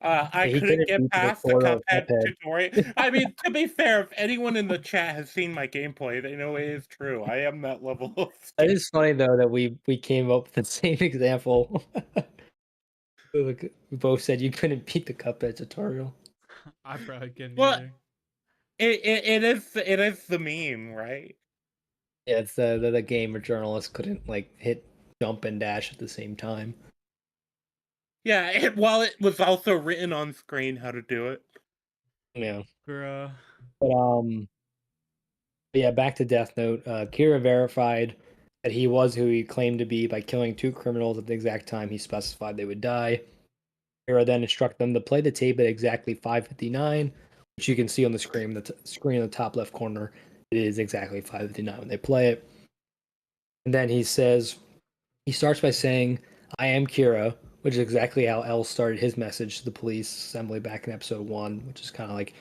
B: I
C: He
B: couldn't
C: couldn't
B: get
C: beat the
B: past the
C: tutorial of
B: Cuphead
C: Cuphead.
B: tutorial. I mean, to be fair, if anyone in the chat has seen my gameplay, they know it is true. I am that level of
C: That
B: skill.
C: is funny though that we came up with the same example. We both said you couldn't beat the Cuphead tutorial.
A: I probably couldn't
B: Well,
A: either.
B: it is the meme, right?
C: Yeah, it's the game where journalists couldn't like hit jump and dash at the same time.
B: Yeah, while it was also written on screen how to do it.
C: Yeah.
A: Bruh.
C: But yeah, back to Death Note. Kira verified that he was who he claimed to be by killing two criminals at the exact time he specified they would die. Kira then instructed them to play the tape at exactly 5:59, which you can see on the screen. The screen in the top left corner, it is exactly 5:59 when they play it. And then he starts by saying, "I am Kira," which is exactly how L started his message to the police assembly back in episode 1, which is kind of like,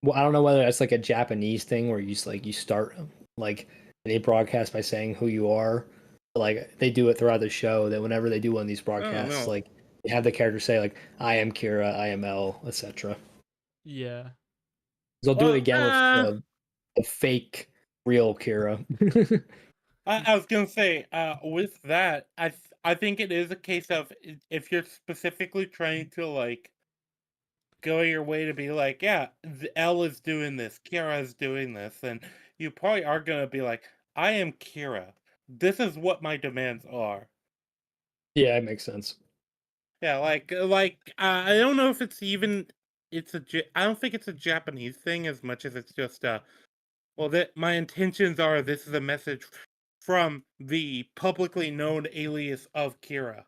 C: well, I don't know whether that's like a Japanese thing where you start like any broadcast by saying who you are. But, like they do it throughout the show that whenever they do one of these
B: I don't
C: broadcasts,
B: know.
C: like they have the character say like I am Kira, I am L, etc.
A: Yeah.
C: They'll do it
B: Well,
C: again with the fake real Kira.
B: I was gonna say, with that, I think it is a case of if you're specifically trying to like go your way to be like, yeah, L is doing this, Kira is doing this, then you probably are gonna be like, I am Kira. This is what my demands are.
C: Yeah, it makes sense.
B: Yeah, I don't know if it's even I don't think it's a Japanese thing as much as it's just well, that my intentions are this is a message from the publicly known alias of Kira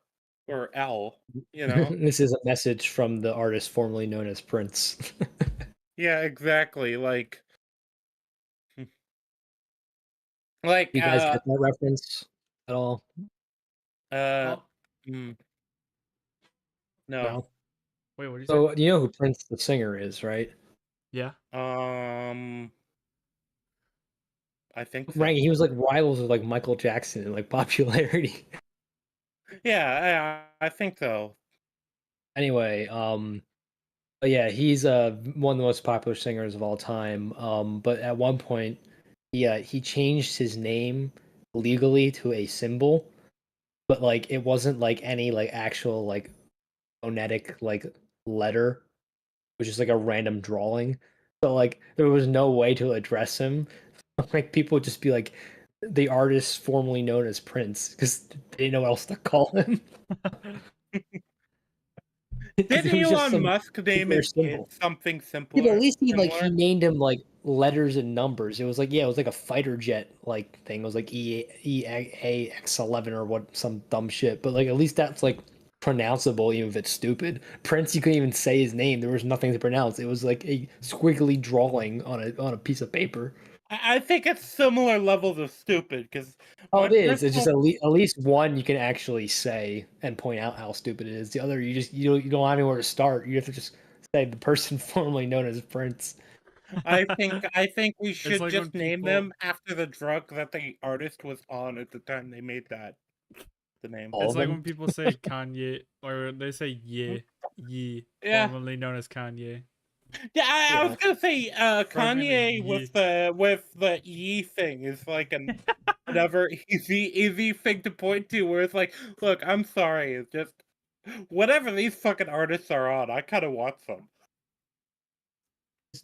B: or L, you know?
C: This is a message from the artist formerly known as Prince.
B: Yeah, exactly. Like
C: You guys get that reference at all?
B: uh
A: Oh,
B: mm, no.
C: No.
A: wait, what did you say?
C: So you know who Prince the singer is, right?
A: Yeah.
B: Um I think so.
C: Right. He was like rivals with like Michael Jackson in like popularity.
B: Yeah, I think so.
C: Anyway, but yeah, he's one of the most popular singers of all time. But at one point, he changed his name legally to a symbol, but like it wasn't like any like actual like phonetic like letter, which is like a random drawing. So like there was no way to address him. Like people would just be like the artist formerly known as Prince because they didn't know what else to call him because it
B: Didn't
C: was just
B: Elon
C: some
B: Musk name
C: singular
B: his kid
C: symbol.
B: something
C: Yeah, but at
B: simpler
C: least he
B: similar?
C: named him like letters and numbers. It was like it was like a fighter jet like thing. It was like EAX11 or what some dumb shit. But like at least that's like pronounceable even if it's stupid. Prince, you couldn't even say his name. There was nothing to pronounce. It was like a squiggly drawing on a piece of paper.
B: I think it's similar levels of stupid because
C: Oh,
B: my
C: it is. It's just
B: personal
C: at least one you can actually say and point out how stupid it is. The other you don't have anywhere to start. You have to just say the person formerly known as Prince.
B: I think we
A: It's
B: should
A: like when
B: just name
A: people.
B: them after the drug that the artist was on at the time they made the name.
C: All
A: It's
C: of
A: like
C: them.
A: when people say Kanye or they say Ye,
B: Yeah.
A: formerly known as Kanye.
B: Yeah, I was
C: Yeah.
B: gonna say
A: First name is
B: Kanye
A: Ye.
B: with the E thing is like another easy thing to point to where it's like, look, I'm sorry, it's just whatever these fucking artists are on, I kinda want some.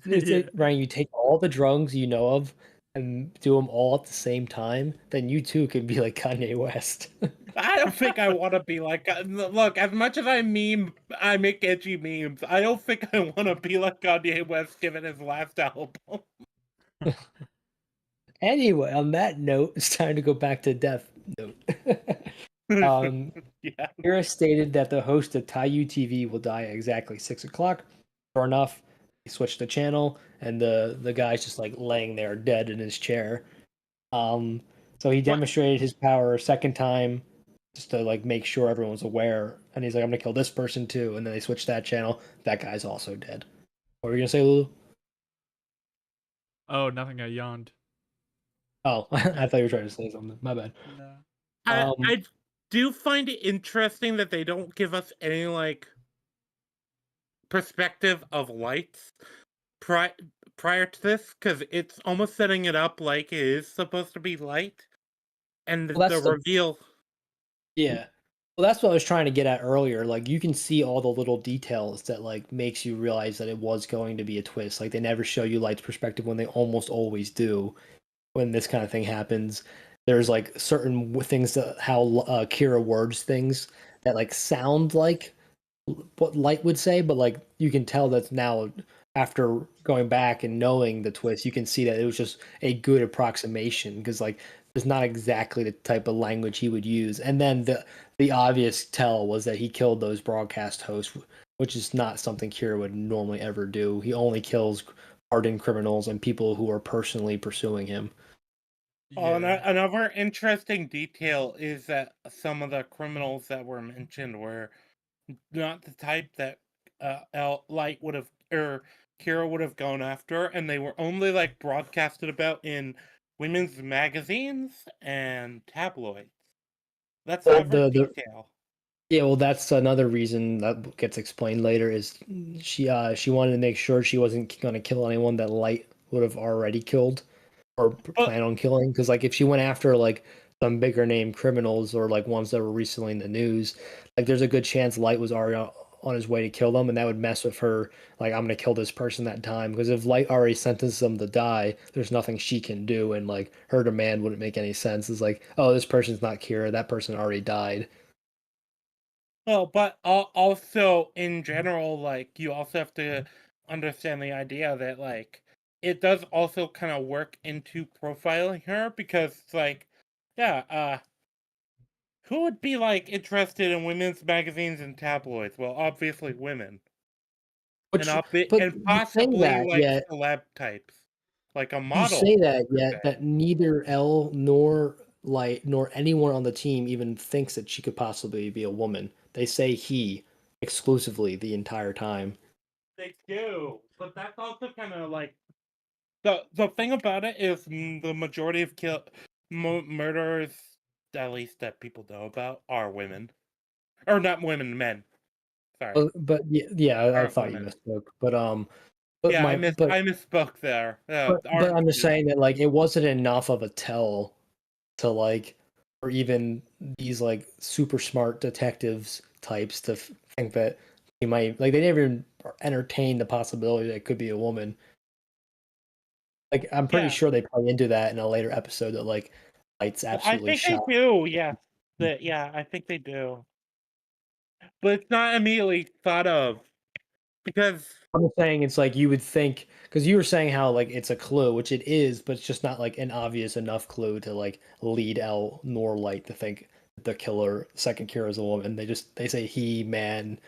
C: It's
A: Yeah.
C: it, Ryan, you take all the drugs you know of and do them all at the same time, then you too can be like Kanye West.
B: I don't think I want to be like. Look, as much as I make edgy memes. I don't think I want to be like Kanye West given his last album.
C: Anyway, on that note, it's time to go back to Death Note. um,
B: Yeah.
C: Kira stated that the host of Taiyu TV will die at exactly 6 o'clock. Sure enough, he switched the channel, and the guy's just like laying there dead in his chair. Um, so he
B: What?
C: demonstrated his power a second time just to like make sure everyone's aware. And he's like, "I'm gonna kill this person too." And then they switch that channel. That guy's also dead. What were you gonna say, Lulu?
A: Oh, nothing. I yawned.
C: Oh, I thought you were trying to say something. My bad.
A: No.
C: Um,
B: I do find it interesting that they don't give us any like perspective of lights pri- prior to this because it's almost setting it up like it is supposed to be light, and
C: well,
B: the
C: that's the
B: reveal.
C: yeah. Well, that's what I was trying to get at earlier. Like you can see all the little details that like makes you realize that it was going to be a twist. Like they never show you Light's perspective when they almost always do when this kind of thing happens. There's like certain things that how Kira words things that like sound like what Light would say, but like you can tell that's now after going back and knowing the twist, you can see that it was just a good approximation because like it's not exactly the type of language he would use. And then the obvious tell was that he killed those broadcast hosts, which is not something Kira would normally ever do. He only kills hardened criminals and people who are personally pursuing him.
B: Oh, and
A: Yeah.
B: another interesting detail is that some of the criminals that were mentioned were not the type that Light would have or Kira would have gone after, and they were only like broadcasted about in women's magazines and tabloids. That's
C: Well,
B: another detail.
C: yeah, well, that's another reason that gets explained later. Is she wanted to make sure she wasn't going to kill anyone that Light would have already killed or
B: But
C: plan on killing. Because like if she went after like some bigger name criminals or like ones that were recently in the news, like there's a good chance Light was already on his way to kill them, and that would mess with her. Like I'm going to kill this person that time. Because if Light already sentenced them to die, there's nothing she can do, and like her demand wouldn't make any sense. It's like, oh, this person's not Kira. That person already died.
B: well, but also in general, like you also have to understand the idea that like it does also kind of work into profiling her because like yeah, who would be like interested in women's magazines and tabloids? Well, obviously women.
C: Which, but
B: And
C: you say
B: possibly
C: that,
B: like
C: yet
B: celeb types. Like a
C: you say
B: model
C: that,
B: per
C: yet
B: se.
C: that neither L nor Light nor anyone on the team even thinks that she could possibly be a woman. They say he exclusively the entire time.
B: They do. But that's also kind of like the thing about it is the majority of murderers, at least that people know about, are women, or not women, men. Sorry,
C: But yeah, yeah, I
B: aren't
C: thought you
B: women.
C: misspoke. But
B: Yeah,
C: my but
B: I misspoke there.
C: but
B: Aren't
C: I'm just
B: women.
C: saying that like it wasn't enough of a tell to like, or even these like super smart detectives types to think that he might like they never even entertain the possibility that it could be a woman. Like I'm pretty
B: Yeah,
C: sure they play into that in a later episode that like Light's
B: I
C: absolutely
B: think they
C: shot.
B: do. Yeah, yeah, I think they do. But it's not immediately thought of because
C: I'm saying it's like you would think because you were saying how like it's a clue, which it is, but it's just not like an obvious enough clue to like lead L nor Light to think the killer, second killer is a woman. They say he, man,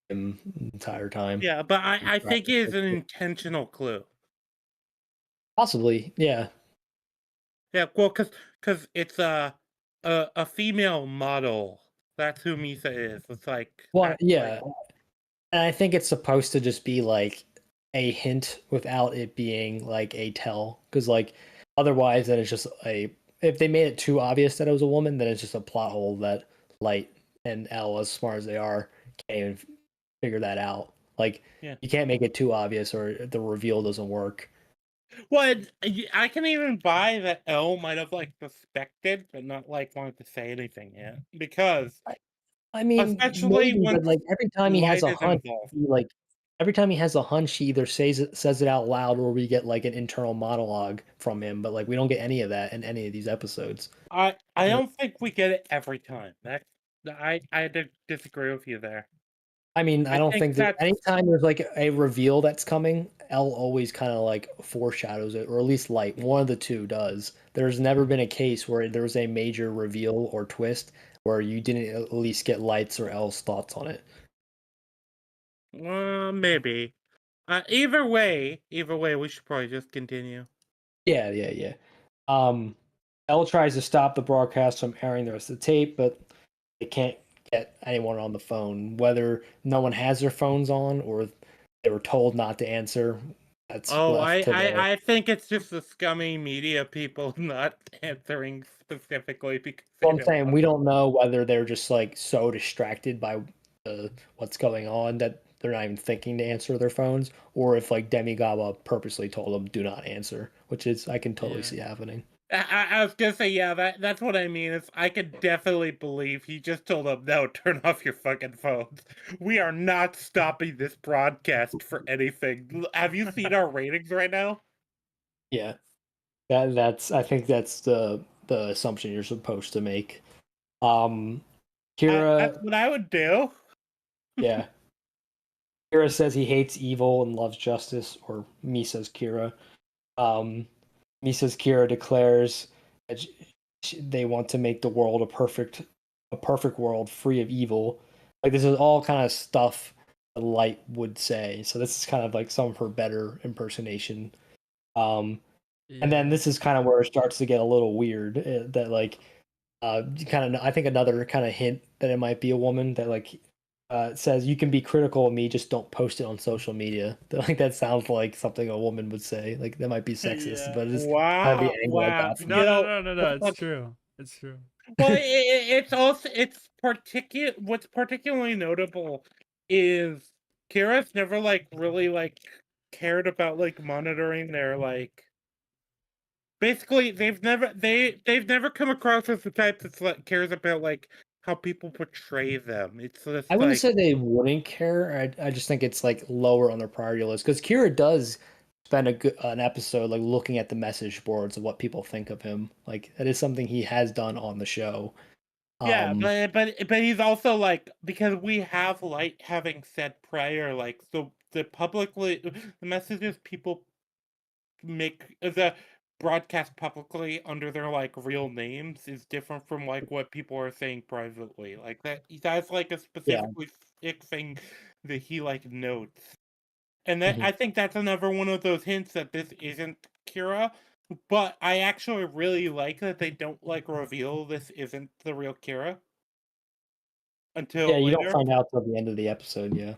C: him the entire time.
B: yeah, but I think it is an intentional clue.
C: Possibly, yeah.
B: Yeah, well, cause it's a female model. That's who Misa is. It's like
C: Well,
B: that's like
C: yeah, and I think it's supposed to just be like a hint without it being like a tell, because like otherwise, then it's just a if they made it too obvious that it was a woman, then it's just a plot hole that Light and L, as smart as they are, can't even figure that out. Like
B: yeah.
C: you can't make it too obvious, or the reveal doesn't work.
B: Well, I can even buy that L might have like suspected, but not like wanted to say anything yet because
C: I mean,
B: especially
C: maybe, but
B: once
C: like every time he has
B: Light
C: a
B: is
C: hunch,
B: involved.
C: every time he has a hunch, he either says it out loud, or we get like an internal monologue from him. But like we don't get any of that in any of these episodes.
B: I
C: Uh,
B: don't think we get it every time. That I disagree with you there.
C: I mean, I
B: I
C: don't
B: think
C: think that
B: that's
C: anytime there's like a reveal that's coming, L always kind of like foreshadows it, or at least Light. One of the two does. There's never been a case where there was a major reveal or twist where you didn't at least get Light's or L's thoughts on it.
B: maybe. Either way, we should probably just continue.
C: Yeah, yeah, yeah. Um, L tries to stop the broadcast from airing the rest of the tape, but they can't get anyone on the phone. Whether no one has their phones on or they were told not to answer, that's
B: Oh,
C: left to the.
B: I think it's just the scummy media people not answering specifically because they
C: Well, I'm
B: don't
C: saying
B: want.
C: we don't know whether they're just like so distracted by what's going on that they're not even thinking to answer their phones, or if like Demigawa purposely told them do not answer, which is I can totally
A: Yeah.
C: see happening.
B: I was gonna say, yeah, that's what I mean. Is I could definitely believe he just told them, no, turn off your fucking phones. We are not stopping this broadcast for anything. Have you seen our ratings right now?
C: Yeah, that's I think that's the assumption you're supposed to make. Um,
B: That's
C: Kira,
B: what I would do.
C: yeah. Kira says he hates evil and loves justice, or me says Kira. Um, me says Kira declares that they want to make the world a perfect world free of evil. Like this is all kind of stuff that Light would say. So this is kind of like some of her better impersonation. Um, and then
A: Yeah.
C: this is kind of where it starts to get a little weird. That like kind of I think another kind of hint that it might be a woman that like says you can be critical of me, just don't post it on social media. Like that sounds like something a woman would say. Like that might be sexist,
A: Yeah.
C: but it's kind of the
B: Wow,
C: angle I
B: wow.
C: got from
A: No,
C: it.
A: no, no, no, no. It's
B: That's
A: true. It's true.
B: well, it's also what's particularly notable is Kira's never like really like cared about like monitoring their like basically they've never come across as the type that like cares about like how people portray them. It's
C: I
B: just
C: wouldn't
B: like
C: say they wouldn't care. I just think it's like lower on their priority list because Kira does spend an episode like looking at the message boards of what people think of him. Like that is something he has done on the show.
B: yeah,
C: Um,
B: but he's also like because we have Light having said prior like the publicly the messages people make the broadcast publicly under their like real names is different from like what people are saying privately. Like that's like a
C: yeah.
B: specifically thing that he like notes. And that
C: Mhm.
B: I think that's another one of those hints that this isn't Kira. But I actually really like that they don't like reveal this isn't the real Kira
C: Yeah,
B: until
C: you don't
B: later.
C: find out till the end of the episode. Yeah.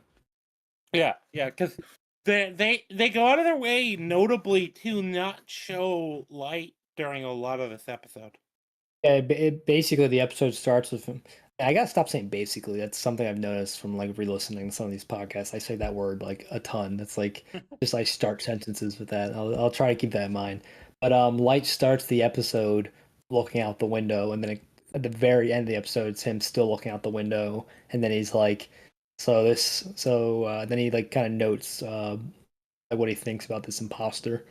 B: Yeah, because they go out of their way, notably, to not show Light during a lot of this episode.
C: Yeah, basically the episode starts with him. I gotta stop saying basically. That's something I've noticed from like re-listening to some of these podcasts. I say that word like a ton. That's like just I start sentences with that. I'll try to keep that in mind. But Light starts the episode looking out the window, and then at the very end of the episode, it's him still looking out the window, and then he's like, then he like kind of notes like what he thinks about this imposter.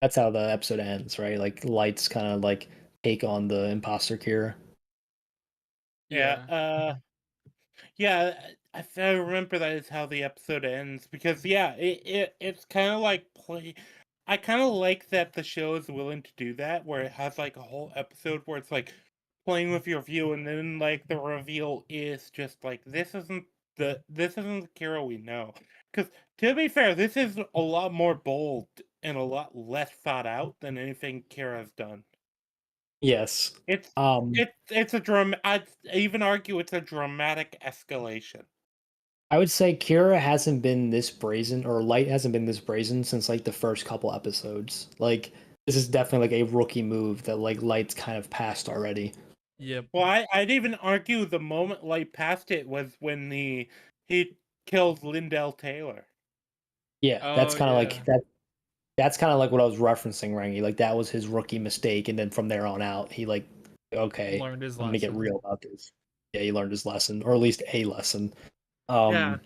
C: That's how the episode ends, right? Like Light's kind of like take on the imposter Kira.
B: Yeah,
A: Yeah.
B: yeah, I remember that is how the episode ends because yeah, it's kind of like play. I kind of like that the show is willing to do that, where it has like a whole episode where it's like playing with your view, and then like the reveal is just like this isn't the Kira we know. Because to be fair, this is a lot more bold and a lot less thought out than anything Kira's done.
C: Yes.
B: It's
C: Um,
B: it's a I'd even argue it's a dramatic escalation.
C: I would say Kira hasn't been this brazen, or Light hasn't been this brazen since like the first couple episodes. Like this is definitely like a rookie move that like Light's kind of passed already.
A: Yep.
B: Well, I'd even argue the moment Light passed it was when he kills Lindell Taylor.
C: Yeah, that's
A: Oh
C: kind of
A: yeah.
C: like that. That's kind of like what I was referencing, Rangi. Like that was his rookie mistake, and then from there on out, he like, okay,
A: Learned his
C: I'm gonna get
A: lesson.
C: real about this. Yeah, he learned his lesson, or at least a lesson.
B: Yeah.
C: Um,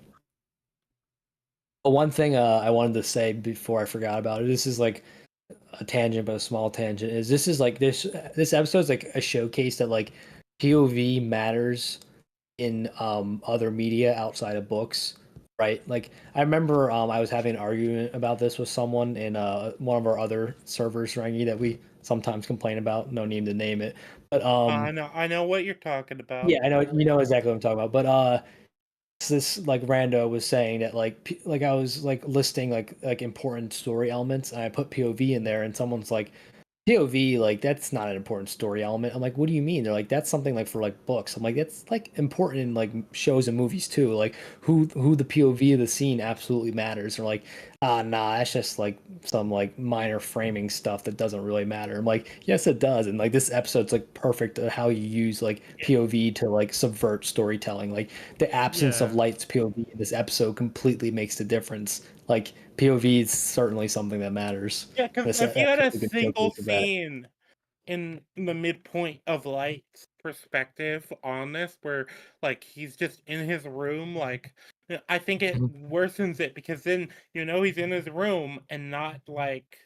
C: but one thing I wanted to say before I forgot about it, this is like a tangent, but a small tangent, is this is like this episode is like a showcase that like POV matters in other media outside of books, right? Like I remember I was having an argument about this with someone in one of our other servers, Rangi, that we sometimes complain about. No need to name it, but
B: I know what you're talking about.
C: yeah, I know you know exactly what I'm talking about. But this like rando was saying that like I was like listing like important story elements, and I put POV in there, and someone's like, POV, like that's not an important story element. I'm like, what do you mean? They're like, that's something like for like books. I'm like, that's like important in like shows and movies too. Like who the POV of the scene absolutely matters. Or like, nah, that's just like some like minor framing stuff that doesn't really matter. I'm like, yes, it does. And like this episode's like perfect at how you use like POV to like subvert storytelling. Like the absence of
A: Yeah.
C: Light's POV in this episode completely makes the difference. Like POV is certainly something that matters.
B: Yeah, because
C: This
B: if you had
C: episode
B: a
C: is a good
B: single
C: showcase of that.
B: scene in the midpoint of Light's perspective on this, where like he's just in his room, like I think it
C: Mhm.
B: worsens it because then you know he's in his room and not like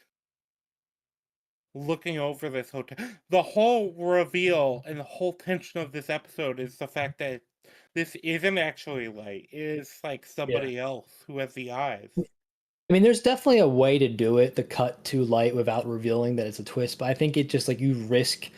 B: looking over this hotel. The whole reveal and the whole tension of this episode is the fact that this isn't actually Light. It is like somebody else who has the eyes.
C: I mean, there's definitely a way to do it, the cut to Light without revealing that it's a twist, but I think it just like you risk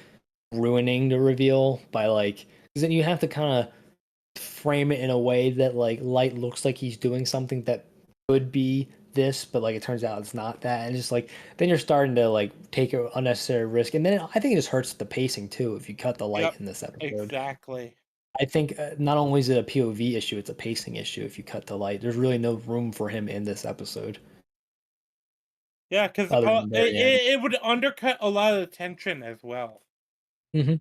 C: ruining the reveal by like, because then you have to kind of frame it in a way that like Light looks like he's doing something that could be this, but like it turns out it's not that, and just like then you're starting to like take an unnecessary risk, and then I think it just hurts the pacing too if you cut the Light
B: Yep,
C: in this episode.
B: exactly.
C: I think not only is it a POV issue, it's a pacing issue. If you cut the Light, there's really no room for him in this episode.
B: Yeah, because
C: Other than
B: it,
C: very end.
B: it would undercut a lot of the tension as well.
C: Mm-hmm.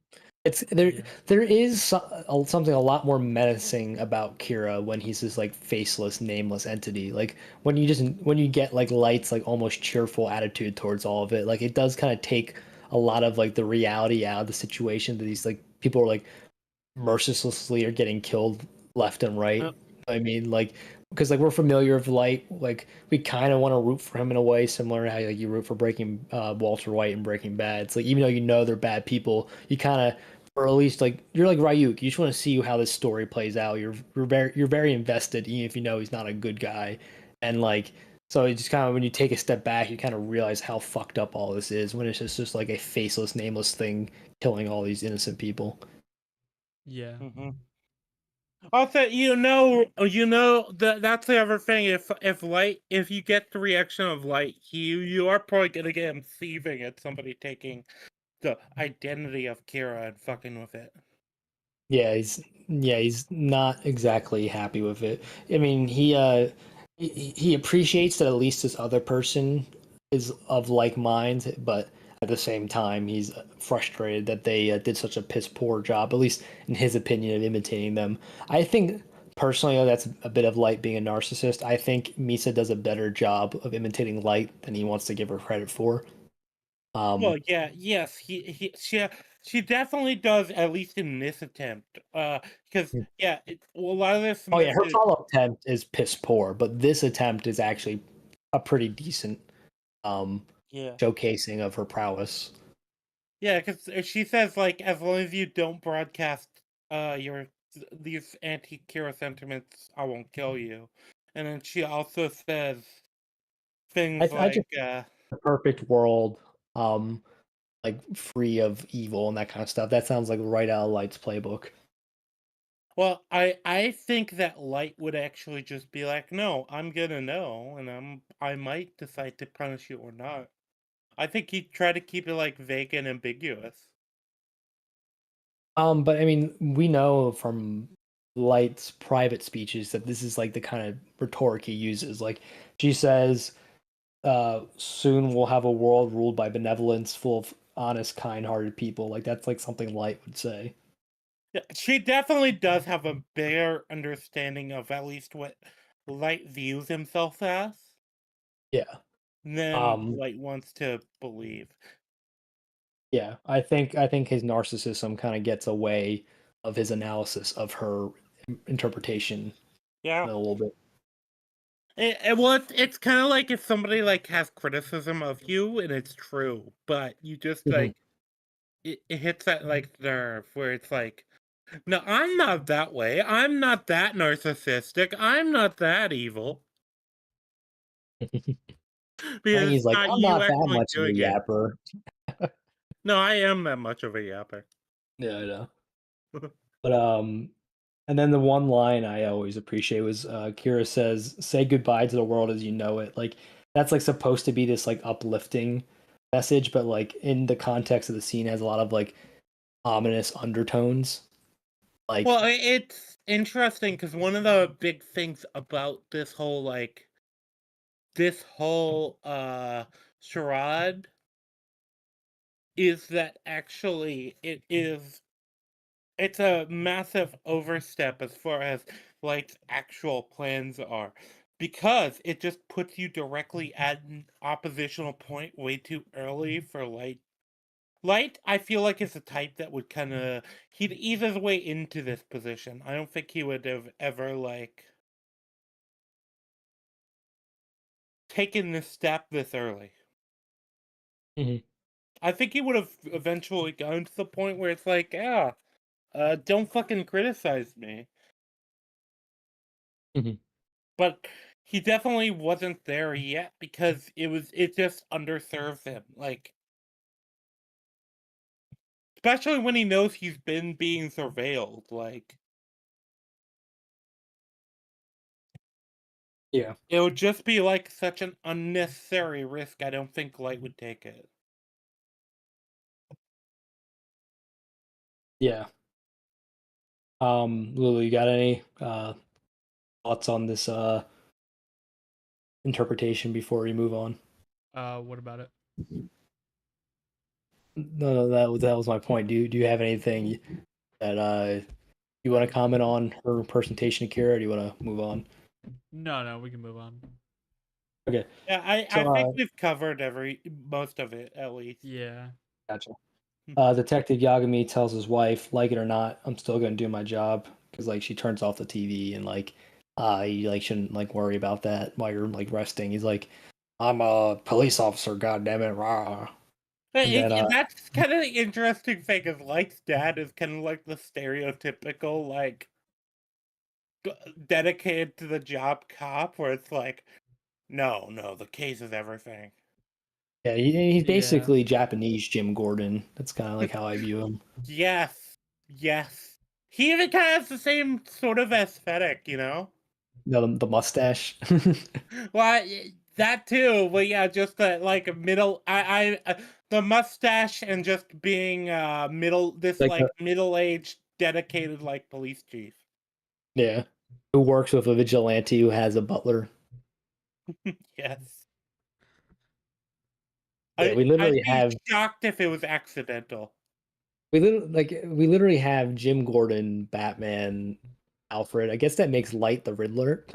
C: It's there.
A: Yeah.
C: There is something a lot more menacing about Kira when he's this like faceless, nameless entity. Like when you get like Light's like almost cheerful attitude towards all of it. Like it does kind of take a lot of like the reality out of the situation that these like people are like mercilessly are getting killed left and right. I mean, like because like we're familiar with Light, like we kind of want to root for him in a way similar to how like you root for Breaking Walter White and Breaking Bad. It's like even though you know they're bad people, you kind of or at least like you're like Ryuk, you just want to see how this story plays out. You're very invested, even if you know he's not a good guy, and like so it just kind of when you take a step back, you kind of realize how fucked up all this is when it's just like a faceless, nameless thing killing all these innocent people.
A: Yeah.
B: Mm-hmm. Also, that's the other thing. If you get the reaction of Light, you are probably gonna get him seething at somebody taking the identity of Kira and fucking with it.
C: He's not exactly happy with it. I mean, he appreciates that at least this other person is of like mind, but at the same time, he's frustrated that they did such a piss poor job, at least in his opinion, of imitating them. I think personally, that's a bit of Light being a narcissist. I think Misa does a better job of imitating Light than he wants to give her credit for.
B: Well, yeah, yes, she definitely does, at least in this attempt. Because yeah, a lot of this.
C: Oh yeah, her follow-up attempt is piss poor, but this attempt is actually a pretty decent
B: Yeah,
C: showcasing of her prowess.
B: yeah, because she says like, as long as you don't broadcast your these anti-Kira sentiments, I won't kill you. And then she also says things
C: I
B: like,
C: just the perfect world, like free of evil and that kind of stuff. That sounds like right out of Light's playbook.
B: well, I think that Light would actually just be like, no, I'm gonna know, and I might decide to punish you or not. I think he'd try to keep it like vague and ambiguous.
C: But I mean, we know from Light's private speeches that this is like the kind of rhetoric he uses. Like she says, soon we'll have a world ruled by benevolence, full of honest, kind-hearted people. Like that's like something Light would say.
B: Yeah, she definitely does have a better understanding of at least what Light views himself as
C: Yeah.
B: than Light wants to believe.
C: Yeah, I think his narcissism kind of gets away of his analysis of her interpretation
B: Yeah.
C: a little bit.
B: It's kind of like if somebody like has criticism of you and it's true, but you just
C: Mhm.
B: like it hits that like nerve where it's like, no, I'm not that way. I'm not that narcissistic. I'm not that evil. Because
C: Rangi's
B: it's
C: like,
B: not
C: I'm
B: you
C: not that
B: actually
C: much of a
B: doing it.
C: yapper.
B: No, I am that much of a yapper.
C: Yeah, I know. But and then the one line I always appreciate was Kira says, "Say goodbye to the world as you know it." Like that's like supposed to be this like uplifting message, but like in the context of the scene has a lot of like ominous undertones. Like
B: Well, it's interesting because one of the big things about this whole charade is that actually it's a massive overstep as far as like actual plans are, because it just puts you directly at an oppositional point way too early for Light. I feel like is the type that would kind of he'd ease his way into this position. I don't think he would have ever like taken this step this early.
C: Mhm.
B: I think he would have eventually gotten to the point where it's like, yeah, don't fucking criticize me.
C: Mhm.
B: but he definitely wasn't there yet because it just underserves him. Like, especially when he knows he's been being surveilled. Like,
C: Yeah.
B: it would just be like such an unnecessary risk. I don't think Light would take it.
C: Yeah. Lulu, you got any thoughts on this interpretation before we move on?
A: What about it?
C: No, that was my point. Do you have anything that you want to comment on her presentation to Kira, or do you want to move on?
A: No, we can move on.
C: Okay.
B: Yeah, I
C: So
B: think we've covered most of it at least.
A: Yeah.
C: gotcha. Detective Yagami tells his wife, like it or not, I'm still gonna do my job, because like she turns off the TV and like you like shouldn't like worry about that while you're like resting. He's like, I'm a police officer, god damn it, rah.
B: But
C: And then
B: that's kind of the interesting thing. Is Light's dad is kind of like the stereotypical like dedicated to the job cop, where it's like, no, the case is everything.
C: yeah, he's
A: Yeah.
C: basically Japanese Jim Gordon. That's kind of like how I view him.
B: Yes. He even kind of has the same sort of aesthetic, you know?
C: The mustache.
B: Well, that too, but yeah, just that like middle. The mustache and just being this
C: Like
B: like middle-aged, dedicated like police chief.
C: yeah, who works with a vigilante who has a butler.
B: Yes,
C: Yeah,
B: I'd be shocked if it was accidental.
C: we literally have Jim Gordon, Batman, Alfred. I guess that makes Light the Riddler.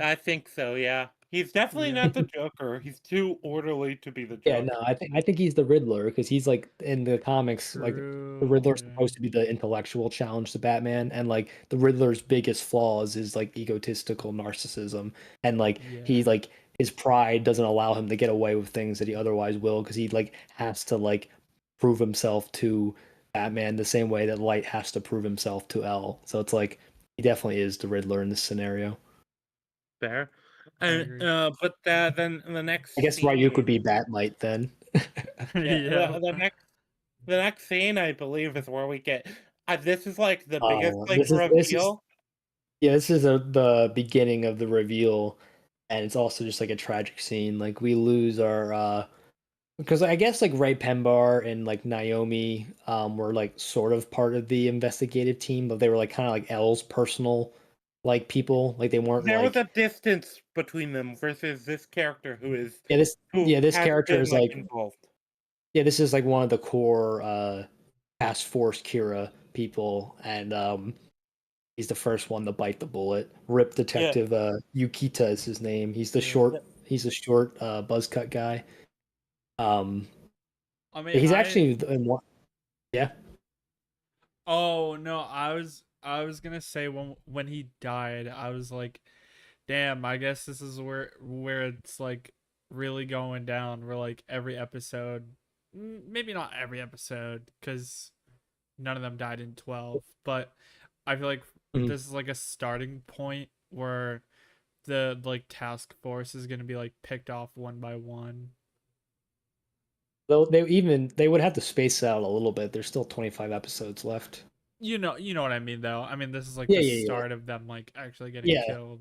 B: I think so. Yeah, he's definitely
A: Yeah.
B: not the Joker. He's too orderly to be the
C: Yeah, no,
B: Joker.
C: I think he's the Riddler because he's like in the comics, like the
A: True.
C: Riddler's
A: Yeah.
C: supposed to be the intellectual challenge to Batman, and like the Riddler's biggest flaws is like egotistical narcissism, and like he
A: Yeah.
C: like his pride doesn't allow him to get away with things that he otherwise will, because he like has to like prove himself to Batman the same way that Light has to prove himself to L. So it's like he definitely is the Riddler in this scenario.
B: There,
A: I
B: and
A: agree.
B: but then the
C: I
B: next
C: guess Ryuk would
B: scene,
C: be Batlight then.
B: yeah,
A: Yeah.
B: the next scene, I believe, is where we get. This is like the biggest
C: Oh,
B: like
C: this is
B: reveal.
C: yeah, this is the beginning of the reveal, and it's also just like a tragic scene. Like we lose our because I guess like Ray Pembar and like Naomi were like sort of part of the investigative team, but they were like kind of like L's personal like people. Like they weren't
B: There was
C: like
B: a distance between them versus this character who
C: this
B: has
C: character
B: been
C: is
B: like
C: like
B: involved.
C: this is like one of the core Task Force Kira people, and he's the first one to bite the bullet. Rip
B: Yeah,
C: Detective Yukita is his name.
A: Yeah.
C: He's the short buzz cut guy. Um
A: I mean,
C: he's actually in one. Yeah.
A: oh no, I was gonna say when he died, I was like, damn, I guess this is where it's like really going down. Where like every episode, maybe not every episode, because none of them died in 12, but I feel like
C: Mhm.
A: this is like a starting point where the like task force is gonna be like picked off one by one.
C: Though they would have to space out a little bit. There's still 25 episodes left.
A: You know what I mean though. I mean this is like
C: Yeah,
A: the
C: yeah,
A: start of them like actually getting
C: yeah. Yeah.
A: killed.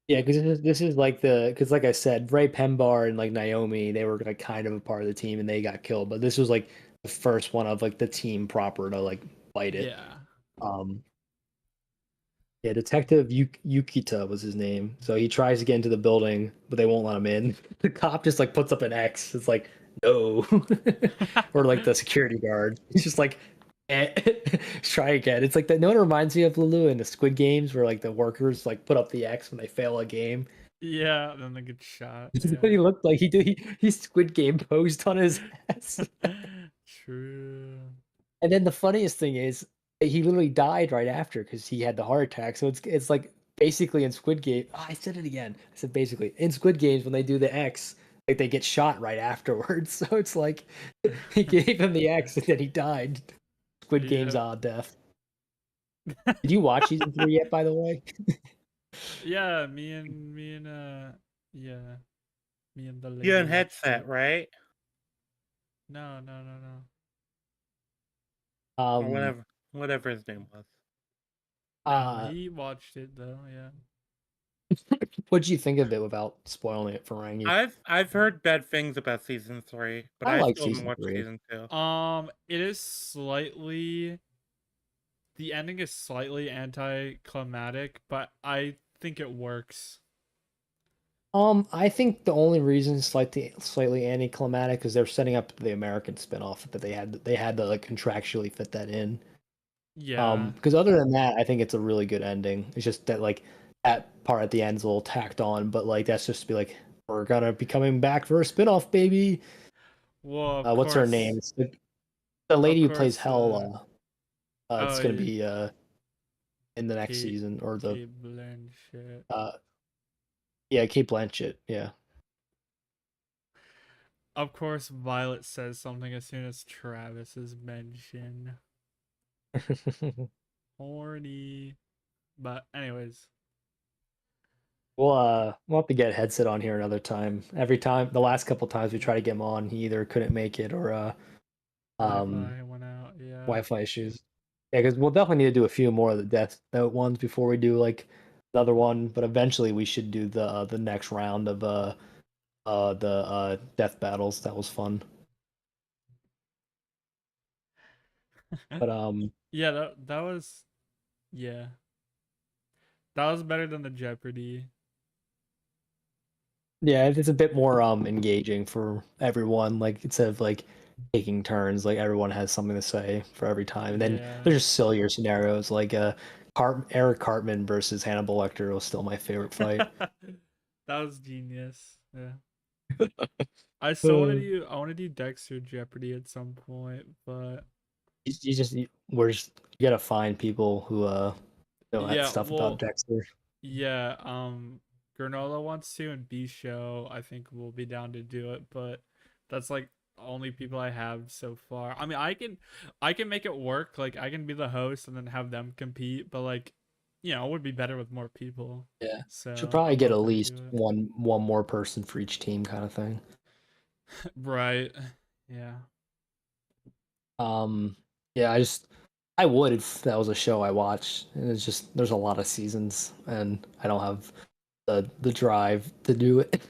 C: Yeah, because this is like because like I said, Ray Pembar and like Naomi, they were like kind of a part of the team and they got killed. But this was like the first one of like the team proper to like fight it.
A: Yeah.
C: Um, Yeah, Detective Yukita was his name. So he tries to get into the building, but they won't let him in. The cop just like puts up an X. It's like, no. Or like the security guard. He's just like, eh. Try again. It's like that. No one reminds me of Lulu in the Squid Games where like the workers like put up the X when they fail a game.
A: Yeah, then they get shot.
C: This is
A: Yeah.
C: what he looked like. He Squid Game posed on his ass.
A: True.
C: And then the funniest thing is he literally died right after because he had the heart attack. So it's like basically in Squid Game. Oh, I said it again. I said basically in Squid Games when they do the X, like they get shot right afterwards. So it's like he gave him the X and then he died. Squid Game's
A: Yeah.
C: odd death. Did you watch season 3 yet, by the way?
A: Yeah, yeah, me and the
B: You
A: lady
B: and
A: watched
B: headset,
A: it.
B: right?
A: No, no, no, no.
B: Or
C: Um,
B: whatever his name was.
A: No,
C: uh,
A: he watched it though. Yeah.
C: what'd you think of it without spoiling it for Rangi?
B: I've heard bad things about season 3, but
C: I
B: I
C: like
B: still haven't
C: season
B: watched
C: 3.
B: season 2.
A: It is slightly the ending is slightly anticlimactic, but I think it works.
C: I think the only reason it's slightly anticlimactic is they're setting up the American spinoff that they had to like contractually fit that in.
A: Yeah.
C: Because other than that, I think it's a really good ending. It's just that like that part at the end's a little tacked on, but like that's just to be like we're gonna be coming back for a spinoff, baby.
A: Well, of
C: What's her
A: course,
C: name? It's the
A: of
C: lady who plays
A: course.
C: Hell. It's
A: Oh,
C: gonna
A: yeah,
C: be in the next
A: Kate,
C: season or the
A: Kate Blanchett.
C: uh yeah, Kate Blanchett. Yeah.
A: Of course, Violet says something as soon as Travis is mentioned. Horny. But anyways,
C: We'll have to get a headset on here another time. Every time, the last couple times we try to get him on, he either couldn't make it or um
A: Wi-Fi went out. Yeah.
C: Wi-Fi issues. Yeah, because we'll definitely need to do a few more of the Death Note ones before we do like another one. But eventually, we should do the next round of the death battles. That was fun. But
A: Yeah, that was yeah. That was better than the Jeopardy.
C: yeah, it's a bit more engaging for everyone. Like instead of like taking turns, like everyone has something to say for every time. And then
A: Yeah.
C: there's just sillier scenarios like Eric Cartman versus Hannibal Lecter was still my favorite fight.
A: That was genius. Yeah. I still want to
C: Uh,
A: do I want to do Dexter Jeopardy at some point, but
C: we're just you gotta find people who know that
A: yeah,
C: stuff about
A: well,
C: Dexter.
A: yeah, Granola wants to and B Show I think will be down to do it, but that's like only people I have so far. I mean, I can make it work. Like I can be the host and then have them compete, but like it would be better with more people.
C: Yeah. Should
A: So
C: probably
A: I'm
C: get at
A: open
C: least
A: to it.
C: one more person for each team kind of thing.
A: Right. Yeah.
C: Um yeah, I would if that was a show I watched. And it's just there's a lot of seasons and I don't have the drive to do it.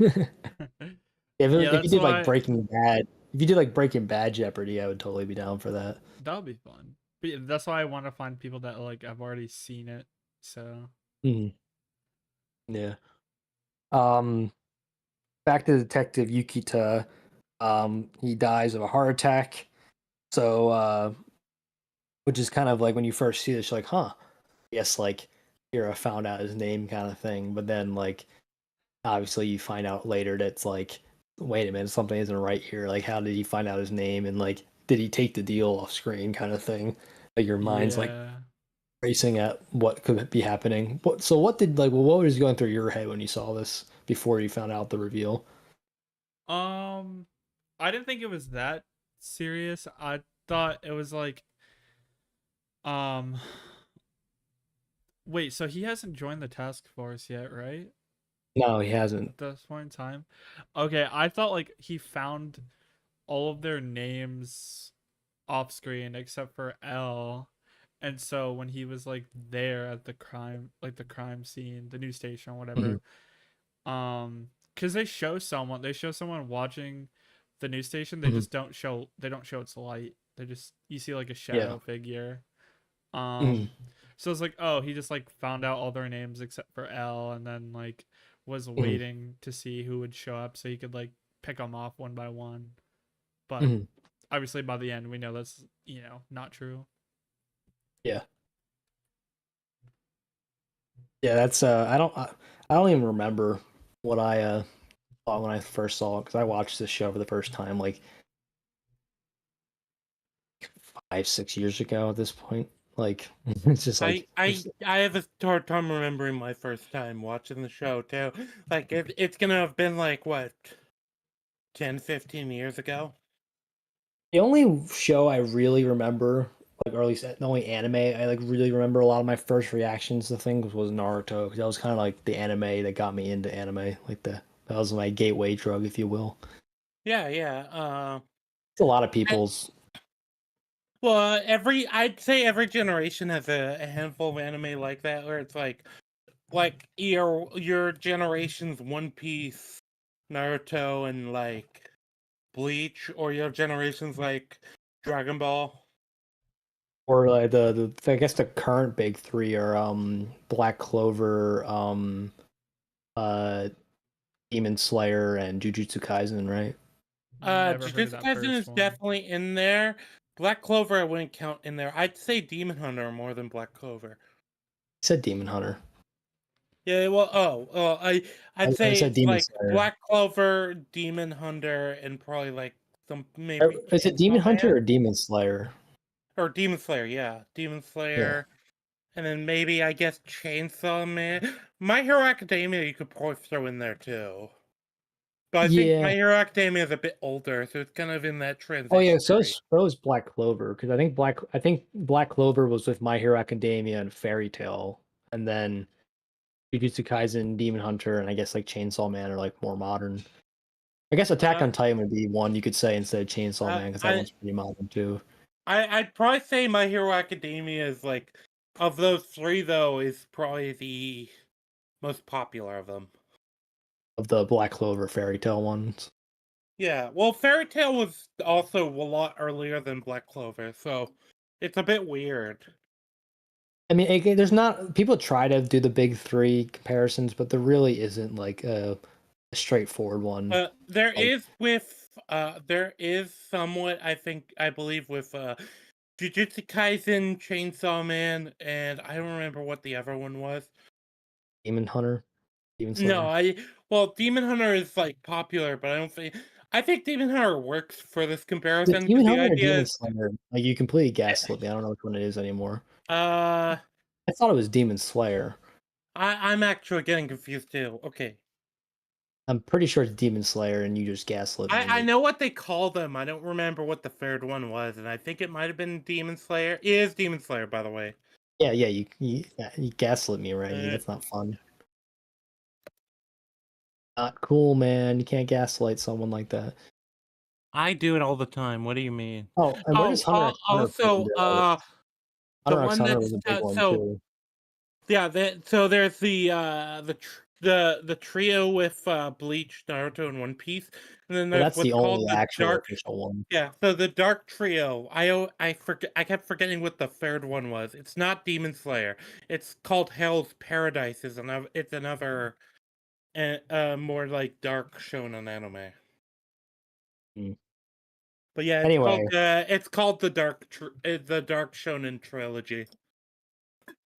A: Yeah,
C: If you
A: that's
C: did like
A: why
C: Breaking Bad, if you did like Breaking Bad Jeopardy, I would totally be down for that.
A: that would be fun. But yeah, that's why I want to find people that like I've already seen it. So
C: Mhm. Yeah. Um, Back to Detective Yukita. He dies of a heart attack. So, which is kind of like when you first see this, you're like, huh, yes, like Kira found out his name kind of thing. But then, like, obviously, you find out later that it's like, wait a minute, something isn't right here. Like, how did he find out his name? And like, did he take the deal off screen kind of thing? Like, your mind's like
A: yeah.
C: racing at what could be happening. What did like, well, what was going through your head when you saw this before you found out the reveal?
A: Um, I didn't think it was that serious. I thought it was like, um, wait, so he hasn't joined the task force yet, right?
C: No, he hasn't.
A: At this point in time. Okay, I thought like he found all of their names off screen except for L. And so when he was like there at the crime scene, the news station,
C: Mhm,
A: whatever, because they show someone watching the news station. They
C: mhm.
A: just they don't show its light. They just you see like a
C: Yeah.
A: shadow figure.
C: Mhm,
A: Um, so it's like, oh, he just like found out all their names except for L, and then like was
C: mhm,
A: waiting to see who would show up so he could like pick them off one by one. But
C: mhm.
A: obviously by the end we know that's not true.
C: Yeah. Yeah, that's I don't even remember what I thought when I first saw it because I watched this show for the first time like 5, 6 years ago at this point. Like it's just like
B: I have a hard time remembering my first time watching the show too. Like it's gonna have been like what 10, 15 years ago.
C: the only show I really remember like, or at least the only anime I like really remember a lot of my first reactions to things was Naruto, because that was kind of like the anime that got me into anime, like that was my gateway drug, if you will.
B: Yeah, yeah.
C: It's a lot of people's.
B: Well, I'd say every generation has a handful of anime like that, where it's like your generation's One Piece, Naruto, and like Bleach, or your generation's like Dragon Ball.
C: Or like I guess the current big three are Black Clover, uh Demon Slayer, and Jujutsu Kaisen, right?
A: Never heard of
B: Jujutsu
A: that
B: Kaisen
A: first
B: is
A: one.
B: definitely in there. Black Clover I wouldn't count in there. I'd say Demon Hunter more than Black Clover.
C: I said Demon Hunter.
B: Yeah, well, I'd
C: I
B: say
C: said
B: it's
C: Demon
B: like
C: Slayer.
B: Black Clover, Demon Hunter, and probably like some maybe
C: Is it Demon
B: Chainsaw
C: Hunter
B: Man
C: or Demon Slayer?
B: or Demon Slayer. Yeah, Demon
C: Yeah.
B: Slayer, and then maybe I guess Chainsaw Man. My Hero Academia you could probably throw in there too. But I think My
C: Yeah.
B: Hero Academia is a bit older, so it's kind of in that
C: Oh yeah,
B: transition
C: so
B: period.
C: is Black Clover, because I think Black Clover was with My Hero Academia and Fairy Tail, and then Jujutsu Kaisen, Demon Hunter, and I guess like Chainsaw Man are like more modern. I guess Attack
B: Uh,
C: on Titan would be one you could say instead of Chainsaw
B: I,
C: Man, because that
B: I
C: one's pretty modern too.
B: I'd probably say My Hero Academia is like of those three though is probably the most popular of them.
C: Of the Black Clover Fairy Tail ones.
B: Yeah, well, Fairy Tail was also a lot earlier than Black Clover, so it's a bit weird.
C: I mean, there's not people try to do the big three comparisons, but there really isn't like a straightforward one. Like
B: There is somewhat I believe with Jujutsu Kaisen, Chainsaw Man, and I don't remember what the other one was.
C: Demon Hunter, Demon
B: No,
C: Slayer.
B: Demon Hunter is like popular, but I think Demon Hunter works for this
C: Is it
B: comparison because
C: Demon
B: the
C: Hunter or
B: idea
C: Demon
B: is
C: Slayer? Like you completely
B: eh,
C: gaslit me. I don't know which one it is anymore.
B: uh
C: I thought it was Demon Slayer.
B: I'm actually getting confused too. Okay.
C: I'm pretty sure it's Demon Slayer, and you just gaslit
B: I
C: me.
B: know what they call them. I don't remember what the third one was, and I think it might have been Demon Slayer. It is Demon Slayer, by the way.
C: Yeah, yeah, you gaslit me, right?
B: Uh,
C: That's not fun. Not cool, man. You can't gaslight someone like that.
B: I do it all the time. What do you mean?
C: Oh, and where does
B: Oh,
C: Hunter x Hunter fit
B: also,
C: into all this?
B: the
C: Hunter x
B: one
C: Hunter
B: that's
C: was a big one
B: so
C: too.
B: yeah. So there's the trio with Bleach, Naruto, and One Piece, and then
C: Well,
B: there's
C: that's the
B: what's called
C: only
B: the
C: actual
B: Dark.
C: official one.
B: Yeah, so the Dark Trio. I kept forgetting what the third one was. It's not Demon Slayer. It's called Hell's Paradise. It's another more like dark shonen anime.
C: Hmm.
B: But yeah,
C: Anyway,
B: it's called the Dark Shonen trilogy.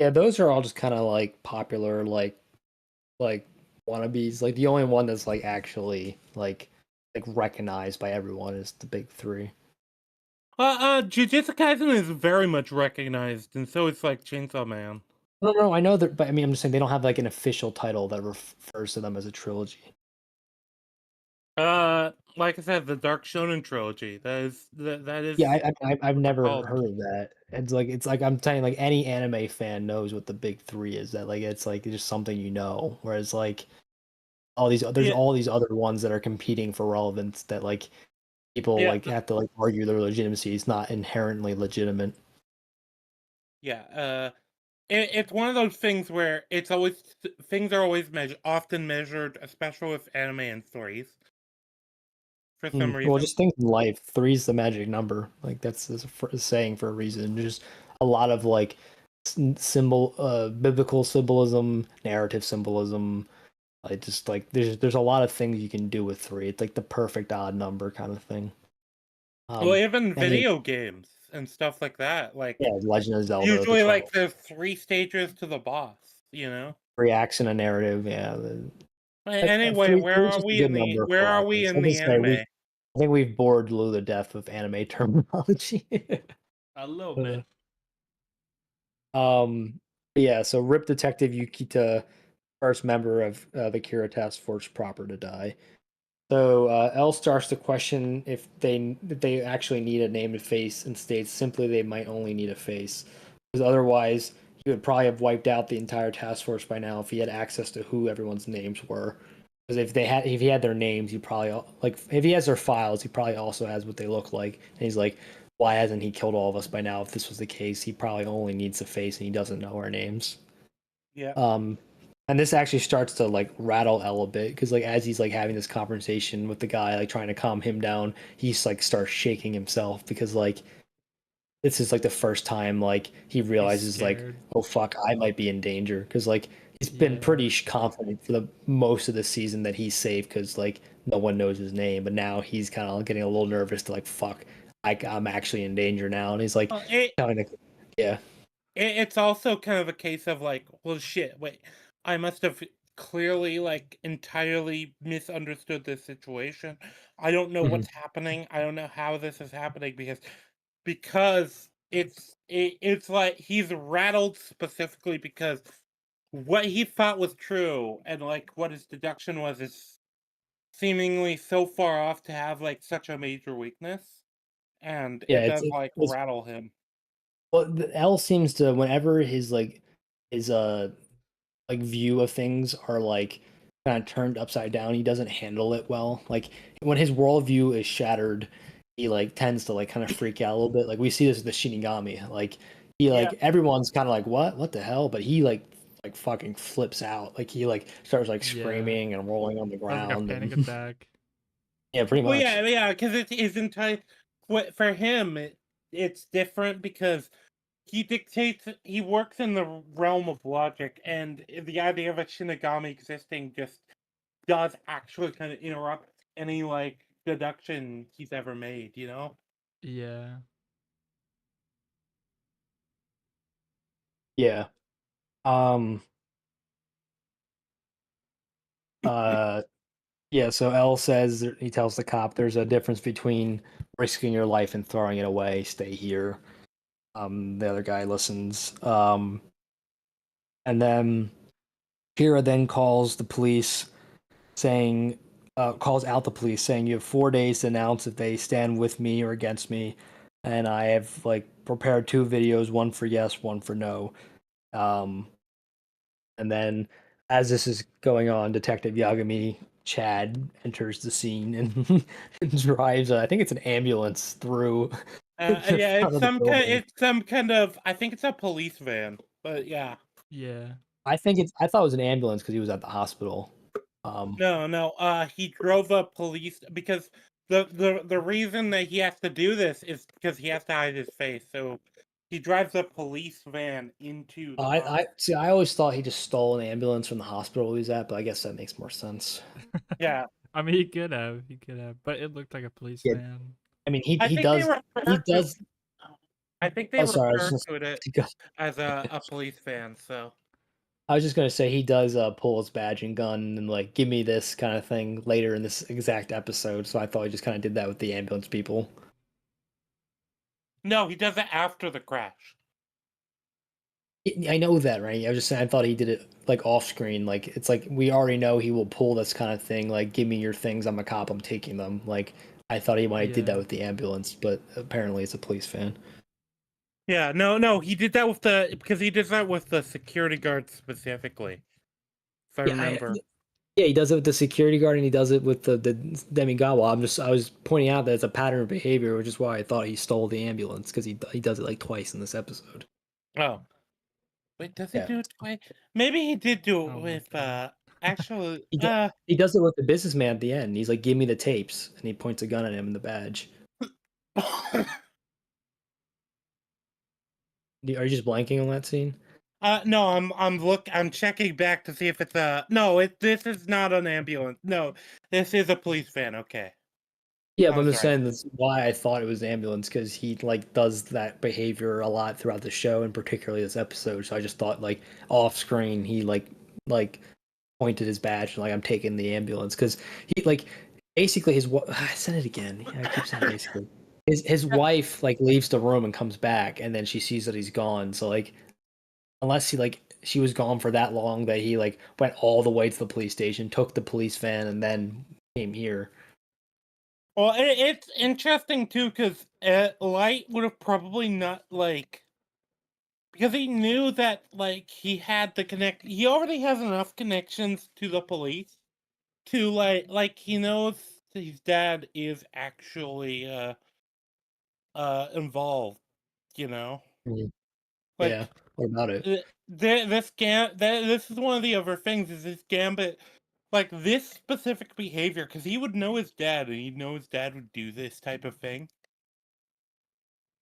C: yeah, those are all just kind of like popular, like wannabes. Like the only one that's like actually like recognized by everyone is the big three.
B: Jujutsu Kaisen is very much recognized, and so it's like Chainsaw Man.
C: No, no, I know that, but I mean, I'm just saying they don't have like an official title that refers to them as a trilogy.
B: Like I said, the Dark Shonen trilogy. That
C: Yeah,
B: is
C: I've
B: what they're
C: never
B: called.
C: heard of that. It's like I'm telling you, like any anime fan knows what the big three is. That like it's like just something you know. Whereas like there's
B: Yeah,
C: all these other ones that are competing for relevance that like people
B: yeah,
C: like have to like argue their legitimacy. It's not inherently legitimate.
B: yeah. It's one of those things where it's always things are always often measured, especially with anime and stories, for some
C: Well,
B: reason.
C: just things in life. Three's the magic number. Like that's a saying for a reason. There's a lot of like biblical symbolism, narrative symbolism. I just like there's a lot of things you can do with three. It's like the perfect odd number kind of thing.
B: Well, even
C: Any
B: video games and stuff like that.
C: Yeah,
B: Like
C: Legend of Zelda, the
B: usually, like
C: trial,
B: there's 3 stages to the boss. You know.
C: three acts in a narrative. Yeah,
B: Anyway,
C: three's just a good number for
B: where
C: a lot
B: are
C: of
B: we
C: things.
B: in
C: Like I
B: the
C: say,
B: anime?
C: I think we've bored Lou to death with anime terminology.
A: A little
C: Uh,
A: bit.
C: um, yeah. So Rip Detective Yukita, first member of the Kira Task Force, proper to die. So L starts to question if they actually need a name to face, and states simply they might only need a face, because otherwise he would probably have wiped out the entire task force by now if he had access to who everyone's names were. Because if he had their names, he probably like if he has their files, he probably also has what they look like. And he's like, why hasn't he killed all of us by now? If this was the case, he probably only needs a face and he doesn't know our names.
B: Yeah.
C: And this actually starts to like rattle L a bit because like as he's like having this conversation with the guy, like trying to calm him down, he's like starts shaking himself because like this is like the first time like he realizes like,
A: scared.
C: oh fuck, I might be in danger because like he's been
A: Yeah.
C: pretty confident for the most of the season that he's safe because like no one knows his name, but now he's kind of getting a little nervous to like fuck, I'm actually in danger now, and he's like
B: Uh, it,
C: kind of yeah.
B: it's also kind of a case of like, well, shit, wait, I must have clearly like entirely misunderstood this situation. I don't know
C: Mhm.
B: what's happening. I don't know how this is happening because it's like he's rattled specifically because what he thought was true and like what his deduction was is seemingly so far off to have like such a major weakness, and
C: Yeah,
B: it does like
C: it's
B: rattle him.
C: well, the L seems to whenever his like view of things are like kind of turned upside down, he doesn't handle it well. Like when his worldview is shattered, he like tends to like kind of freak out a little bit. Like we see this with the Shinigami. Like he
B: Yeah.
C: like everyone's kind of like what the hell, but he like fucking flips out. Like he like starts like
A: Yeah.
C: screaming and rolling on the
A: Has like a
C: ground
A: panic
C: and
A: attack.
C: yeah, pretty
B: Well,
C: much.
B: yeah, because it's his entire. For him, it's different because he dictates. He works in the realm of logic, and the idea of a Shinigami existing just does actually kind of interrupt any like deduction he's ever made. You know?
A: Yeah.
C: Yeah. Um uh Yeah, so L says he tells the cop there's a difference between risking your life and throwing it away. Stay here. The other guy listens. And then Kira then calls the police, saying, calls out the police, saying you have 4 days to announce if they stand with me or against me. And I have like prepared two videos, one for yes, one for no. Um, And then, as this is going on, Detective Yagami Chad enters the scene and, and drives. I think it's an ambulance through the
B: Yeah,
C: front
B: it's
C: of the
B: some kind.
C: building.
B: It's some kind of. I think it's a police van, but yeah.
A: Yeah.
C: I think it's. I thought it was an ambulance because he was at the hospital.
B: No, no. He drove a police because the reason that he has to do this is because he has to hide his face. So he drives a police van into the hospital.
C: I see. I always thought he just stole an ambulance from the hospital he was at, but I guess that makes more sense.
B: Yeah,
A: I mean, he could have. He could have. But it looked like a police
C: Yeah,
A: van.
C: I mean
B: I think they
C: he
B: refer to.
C: does.
B: I think they
C: Oh, sorry,
B: refer to it
C: go-
B: as a police van. So
C: I was just gonna say he does pull his badge and gun and like give me this kind of thing later in this exact episode. So I thought he just kind of did that with the ambulance people.
B: no, he does it after the crash.
C: I know that, right? I was just saying I thought he did it like off screen. Like it's like we already know he will pull this kind of thing. Like give me your things. I'm a cop. I'm taking them. Like I thought he might have did that
A: Yeah.
C: with the ambulance, but apparently it's a police fan.
B: Yeah, no, he did that with because he did that with the security guard specifically. If I
C: Yeah,
B: remember.
C: yeah, he does it with the security guard and he does it with the Demigawa. I was pointing out that it's a pattern of behavior, which is why I thought he stole the ambulance because he does it like twice in this episode.
B: Oh. Wait, does he
C: Yeah,
B: do it twice? Maybe he did do it
A: Oh my
B: with
A: god.
B: actually
C: he does. He does it with the businessman at the end. He's like, "Give me the tapes," and he points a gun at him in the badge. Are you just blanking on that scene?
B: no, I'm checking back to see if it's a no, this is not an ambulance. No, this is a police van, okay.
C: Yeah,
B: I
C: but I'm
B: was
C: just
B: right.
C: saying that's why I thought it was the ambulance because he like does that behavior a lot throughout the show and particularly this episode. So I just thought like off screen he like pointed his badge like I'm taking the ambulance because he like basically I said it again. Yeah, I keep saying basically his wife like leaves the room and comes back and then she sees that he's gone. So like unless he like she was gone for that long that he like went all the way to the police station, took the police van, and then came here.
B: Well, it's interesting too, because Light would have probably not because he knew that he had the connect. He already has enough connections to the police to he knows his dad is actually involved. You know,
C: Mhm. Yeah.
B: like
C: What about it?
B: this is one of the other things is this Gambit. Like this specific behavior, because he would know his dad, and he'd know his dad would do this type of thing.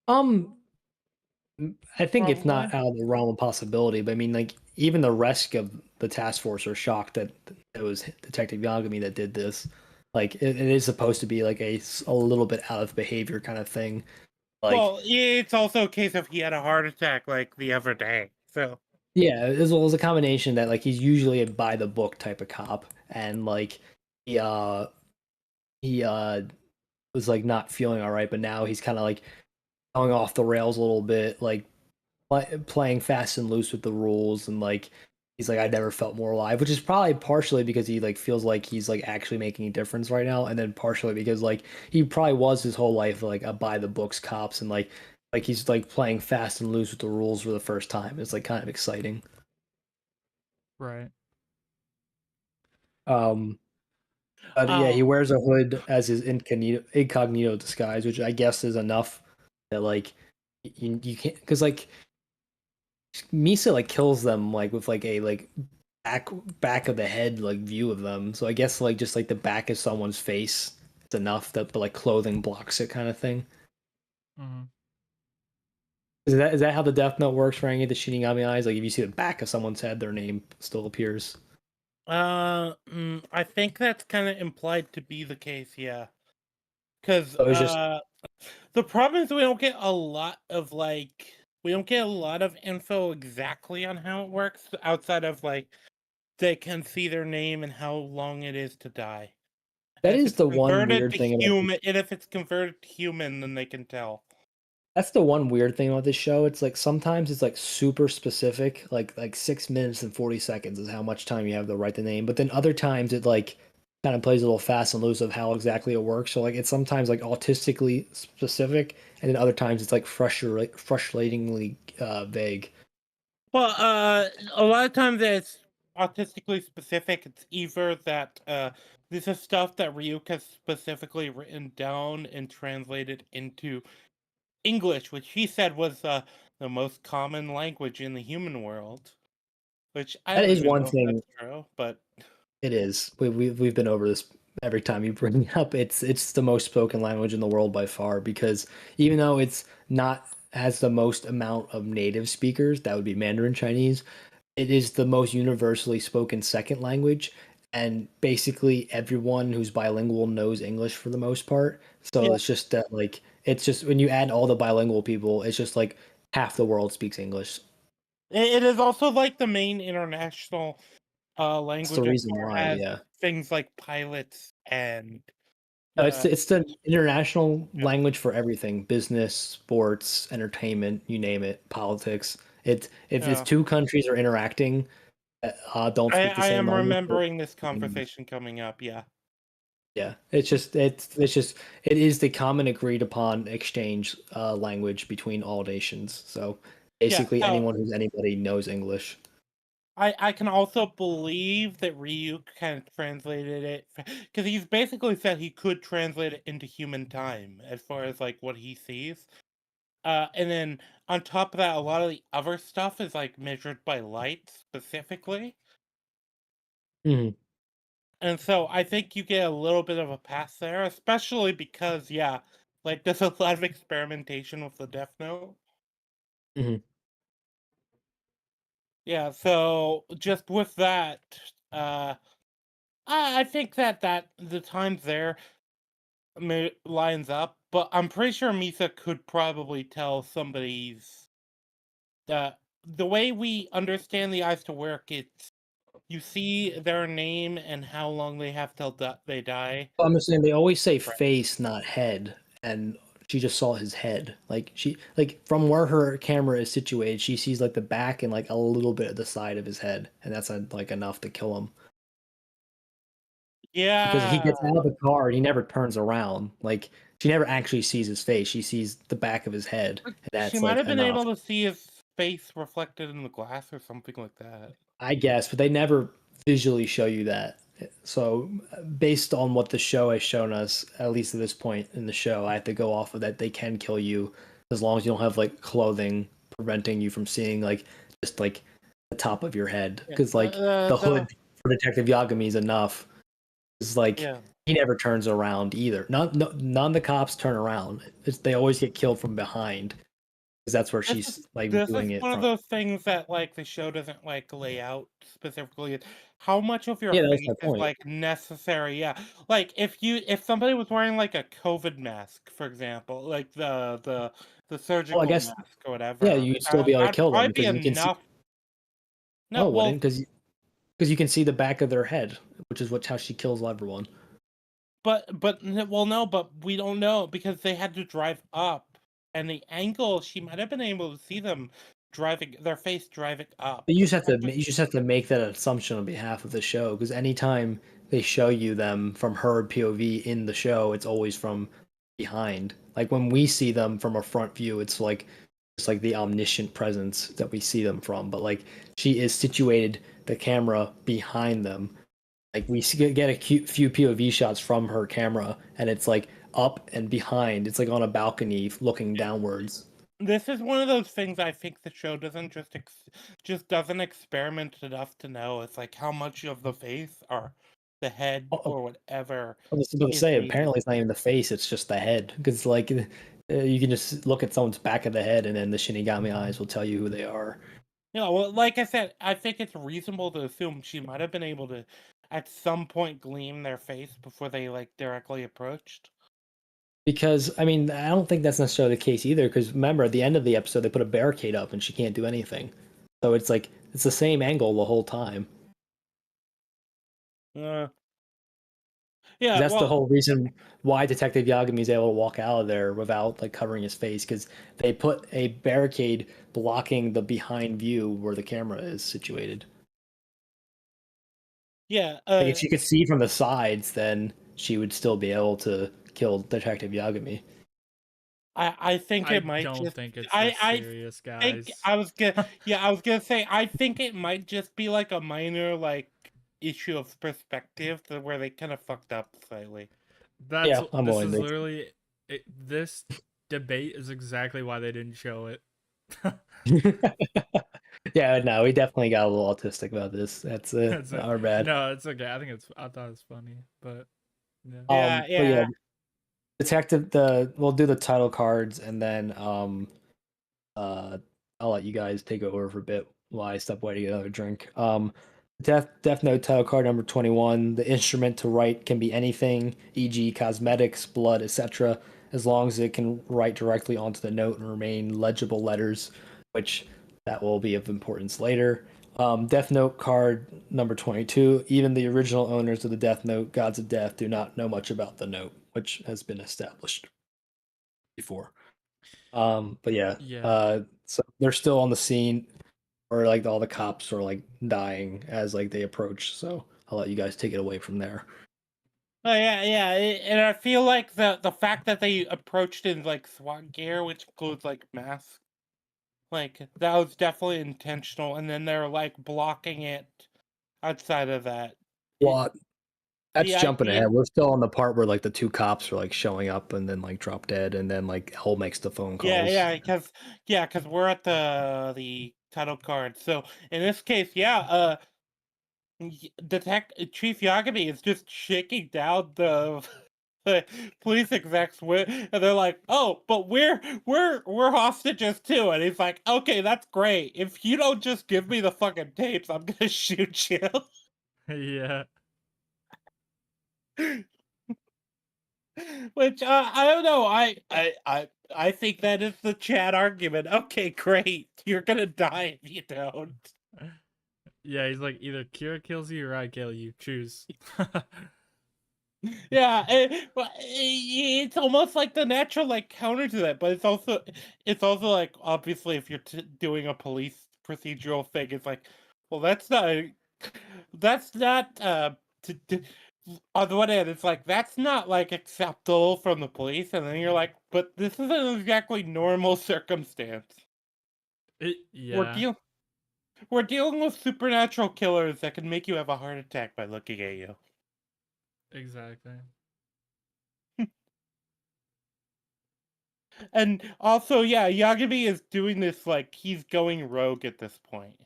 C: Um, I think it's
B: Probably.
C: not out of the realm of possibility, but I mean, like, even the rest of the task force are shocked that it was Detective Yagami that did this. Like, it is supposed to be like a little bit out of behavior kind of thing. Like,
B: Well, it's also a case of he had a heart attack like the other day. So
C: yeah, as well as a combination that like he's usually a by the book type of cop, and like he uh he was like not feeling all right, but now he's kind of like going off the rails a little bit, like playing fast and loose with the rules, and like he's like I never felt more alive, which is probably partially because he like feels like he's like actually making a difference right now, and then partially because like he probably was his whole life like a by the books cops, and like he's like playing fast and loose with the rules for the first time. It's like kind of exciting.
A: Right.
C: Um, but yeah, he
B: um
C: wears a hood as his incognito disguise, which I guess is enough that like you can't because like Misa like kills them like with like a like back of the head like view of them. So I guess like just like the back of someone's face is enough that but like clothing blocks it kind of thing.
A: Mm-hmm.
C: Is that how the Death Note works, Rangi? The Shinigami eyes? Like if you see the back of someone's head, their name still appears.
B: I think that's kind of implied to be the case, yeah. Because
C: So it's just
B: the problem is we don't get a lot of info exactly on how it works outside of they can see their name and how long it is to die.
C: that
B: And if
C: is
B: it's
C: the one
B: converted
C: weird
B: to
C: thing about
B: human, and if it's converted to human, then they can tell.
C: that's the one weird thing about this show. It's like sometimes it's like super specific, like 6 minutes and 40 seconds is how much time you have to write the name. But then other times it like kind of plays a little fast and loose of how exactly it works. So like it's sometimes like autistically specific, and then other times it's like frustratingly vague.
B: Well, a lot of times it's autistically specific. It's either that this is stuff that Ryuk has specifically written down and translated into English, which he said was the most common language in the human world. Which I
C: That
B: don't
C: is
B: even
C: one
B: know if
C: thing.
B: that's true, but
C: It is. We've been over this every time you bring it up. It's the most spoken language in the world by far because even though it's not has the most amount of native speakers, that would be Mandarin Chinese, it is the most universally spoken second language, and basically everyone who's bilingual knows English for the most part. So
B: yeah,
C: it's just that like it's just when you add all the bilingual people, it's just like half the world speaks English.
B: it is also like the main international
C: That's the
B: language as
C: reason
B: far
C: why,
B: as
C: yeah.
B: things like pilots and
C: It's
B: uh,
C: it's the international
B: yeah,
C: language for everything: business, sports, entertainment, you name it, politics. It if it's
B: yeah.
C: two countries are interacting, don't speak the
B: I
C: same
B: am
C: language.
B: remembering this
C: English.
B: conversation coming up. Yeah,
C: Yeah, it's just it is the common agreed upon exchange language between all nations. So
B: yeah.
C: basically,
B: So
C: anyone who's anybody knows English.
B: I can also believe that Ryuk kind of translated it because he's basically said he could translate it into human time as far as what he sees. And then on top of that, a lot of the other stuff is measured by light specifically.
C: Mhm,
B: And so I think you get a little bit of a pass there, especially because, yeah, there's a lot of experimentation with the Death Note.
C: mhm.
B: Yeah, so just with that, uh, I think that the times there lines up, but I'm pretty sure Misa could probably tell somebody's the way we understand the eyes to work. It's you see their name and how long they have till they die.
C: I'm just saying they always say
B: Right.
C: face, not head, and she just saw his head. Like she like from where her camera is situated, she sees like the back and like a little bit of the side of his head, and that's like enough to kill him. because he
B: Yeah.
C: gets out of the car and he never turns around. Like she never actually sees his face; she sees the back of his head, and
B: She
C: that's
B: might
C: like
B: have been
C: enough.
B: able to see his face reflected in the glass or something like that.
C: I guess, but they never visually show you that. So, based on what the show has shown us, at least at this point in the show, I have to go off of that. They can kill you as long as you don't have like clothing preventing you from seeing like just like the top of your head.
B: Yeah.
C: Because like the
B: The
C: hood for Detective Yagami is enough. It's like
B: yeah.
C: he never turns around either. None of the cops turn around. They always get killed from behind because that's where she's like
B: This is
C: doing it
B: one of
C: from.
B: those things that like the show doesn't like lay out specifically. How much of your
C: Yeah, that's
B: face
C: my
B: is
C: point.
B: like necessary? Yeah, like if somebody was wearing like a COVID mask, for example, like the
C: Well, I
B: surgical
C: guess
B: mask or
C: yeah,
B: whatever,
C: you'd still be able to
B: that'd
C: kill them
B: probably be
C: because you can see.
B: enough. No,
C: No, it
B: well,
C: wouldn't because you can see the back of their head, which is how she kills everyone.
B: well, no, but we don't know because they had to drive up, and the angle she might have been able to see them driving their face driving up.
C: But you just have to make that assumption on behalf of the show because anytime they show you them from her POV in the show, it's always from behind. Like when we see them from a front view, it's like the omniscient presence that we see them from. But like she is situated the camera behind them. Like we get a few POV shots from her camera, and it's like up and behind. It's like on a balcony looking downwards.
B: This is one of those things I think the show doesn't just doesn't experiment enough to know. It's like how much of the face or the head
C: Oh,
B: or whatever
C: I was about to
B: is
C: say,
B: needed.
C: apparently it's not even the face; it's just the head. Because like you can just look at someone's back of the head, and then the Shinigami eyes will tell you who they are.
B: Yeah, well, like I said, I think it's reasonable to assume she might have been able to, at some point, gleam their face before they like directly approached.
C: Because I mean, I don't think that's necessarily the case either. Because remember, at the end of the episode, they put a barricade up, and she can't do anything. So it's like it's the same angle the whole time.
B: Uh, yeah,
C: That's the
B: well,
C: whole reason why Detective Yagami is able to walk out of there without like covering his face because they put a barricade blocking the behind view where the camera is situated.
B: yeah.
C: Like if she could see from the sides, then she would still be able to kill Detective Yagami.
B: I think
A: I
B: it might
A: don't
B: just.
A: think it's this
B: I
A: serious,
B: think
A: guys.
B: I was gonna. Yeah, I was gonna say. I think it might just be like a minor like issue of perspective where they kind of fucked up slightly.
C: Yeah, I'm
A: This
C: willing
A: is
C: to.
A: literally this debate is exactly why they didn't show it.
C: Yeah, no, we definitely got a little autistic about this. That's
A: That's it.
C: our bad.
A: No, it's okay. I thought it was funny, but yeah.
B: Yeah,
C: But yeah,
B: yeah.
C: Detective we'll do the title cards and then uh I'll let you guys take over for a bit while I step away to get another drink. Death Note title card number 21. The instrument to write can be anything, e.g., cosmetics, blood, etc., as long as it can write directly onto the note and remain legible letters, which that will be of importance later. Death Note card number 22. Even the original owners of the Death Note, Gods of Death, do not know much about the note, which has been established before. But yeah,
A: Yeah.
C: so they're still on the scene, or like all the cops are like dying as like they approach. So I'll let you guys take it away from there.
B: Oh yeah, yeah, and I feel like the fact that they approached in like SWAT gear, which includes like masks, like that was definitely intentional. And then they're like blocking it outside of that.
C: Well, that's
B: The
C: jumping
B: idea,
C: ahead. We're still on the part where like the two cops are like showing up and then like drop dead, and then like Hell makes the phone
B: yeah,
C: calls.
B: because we're at the title card. So in this case, yeah, Chief Yagami is just shaking down the police execs with, and they're like, "Oh, but we're hostages too." And he's like, "Okay, that's great. If you don't just give me the fucking tapes, I'm gonna shoot you."
A: Yeah.
B: Which I don't know. I think that is the Chad argument. Okay, great. You're gonna die if you don't.
A: Yeah, he's like either Kira kills you or I kill you. Choose.
B: Yeah, it's almost like the natural like counter to that, but it's also like obviously if you're doing a police procedural thing, it's like, well, that's not on the one hand, it's like that's not like acceptable from the police, and then you're like, but this isn't exactly normal circumstance. We're
A: Yeah,
B: deal we're dealing with supernatural killers that can make you have a heart attack by looking at you.
A: exactly.
B: And also, yeah, Yagami is doing this like he's going rogue at this point.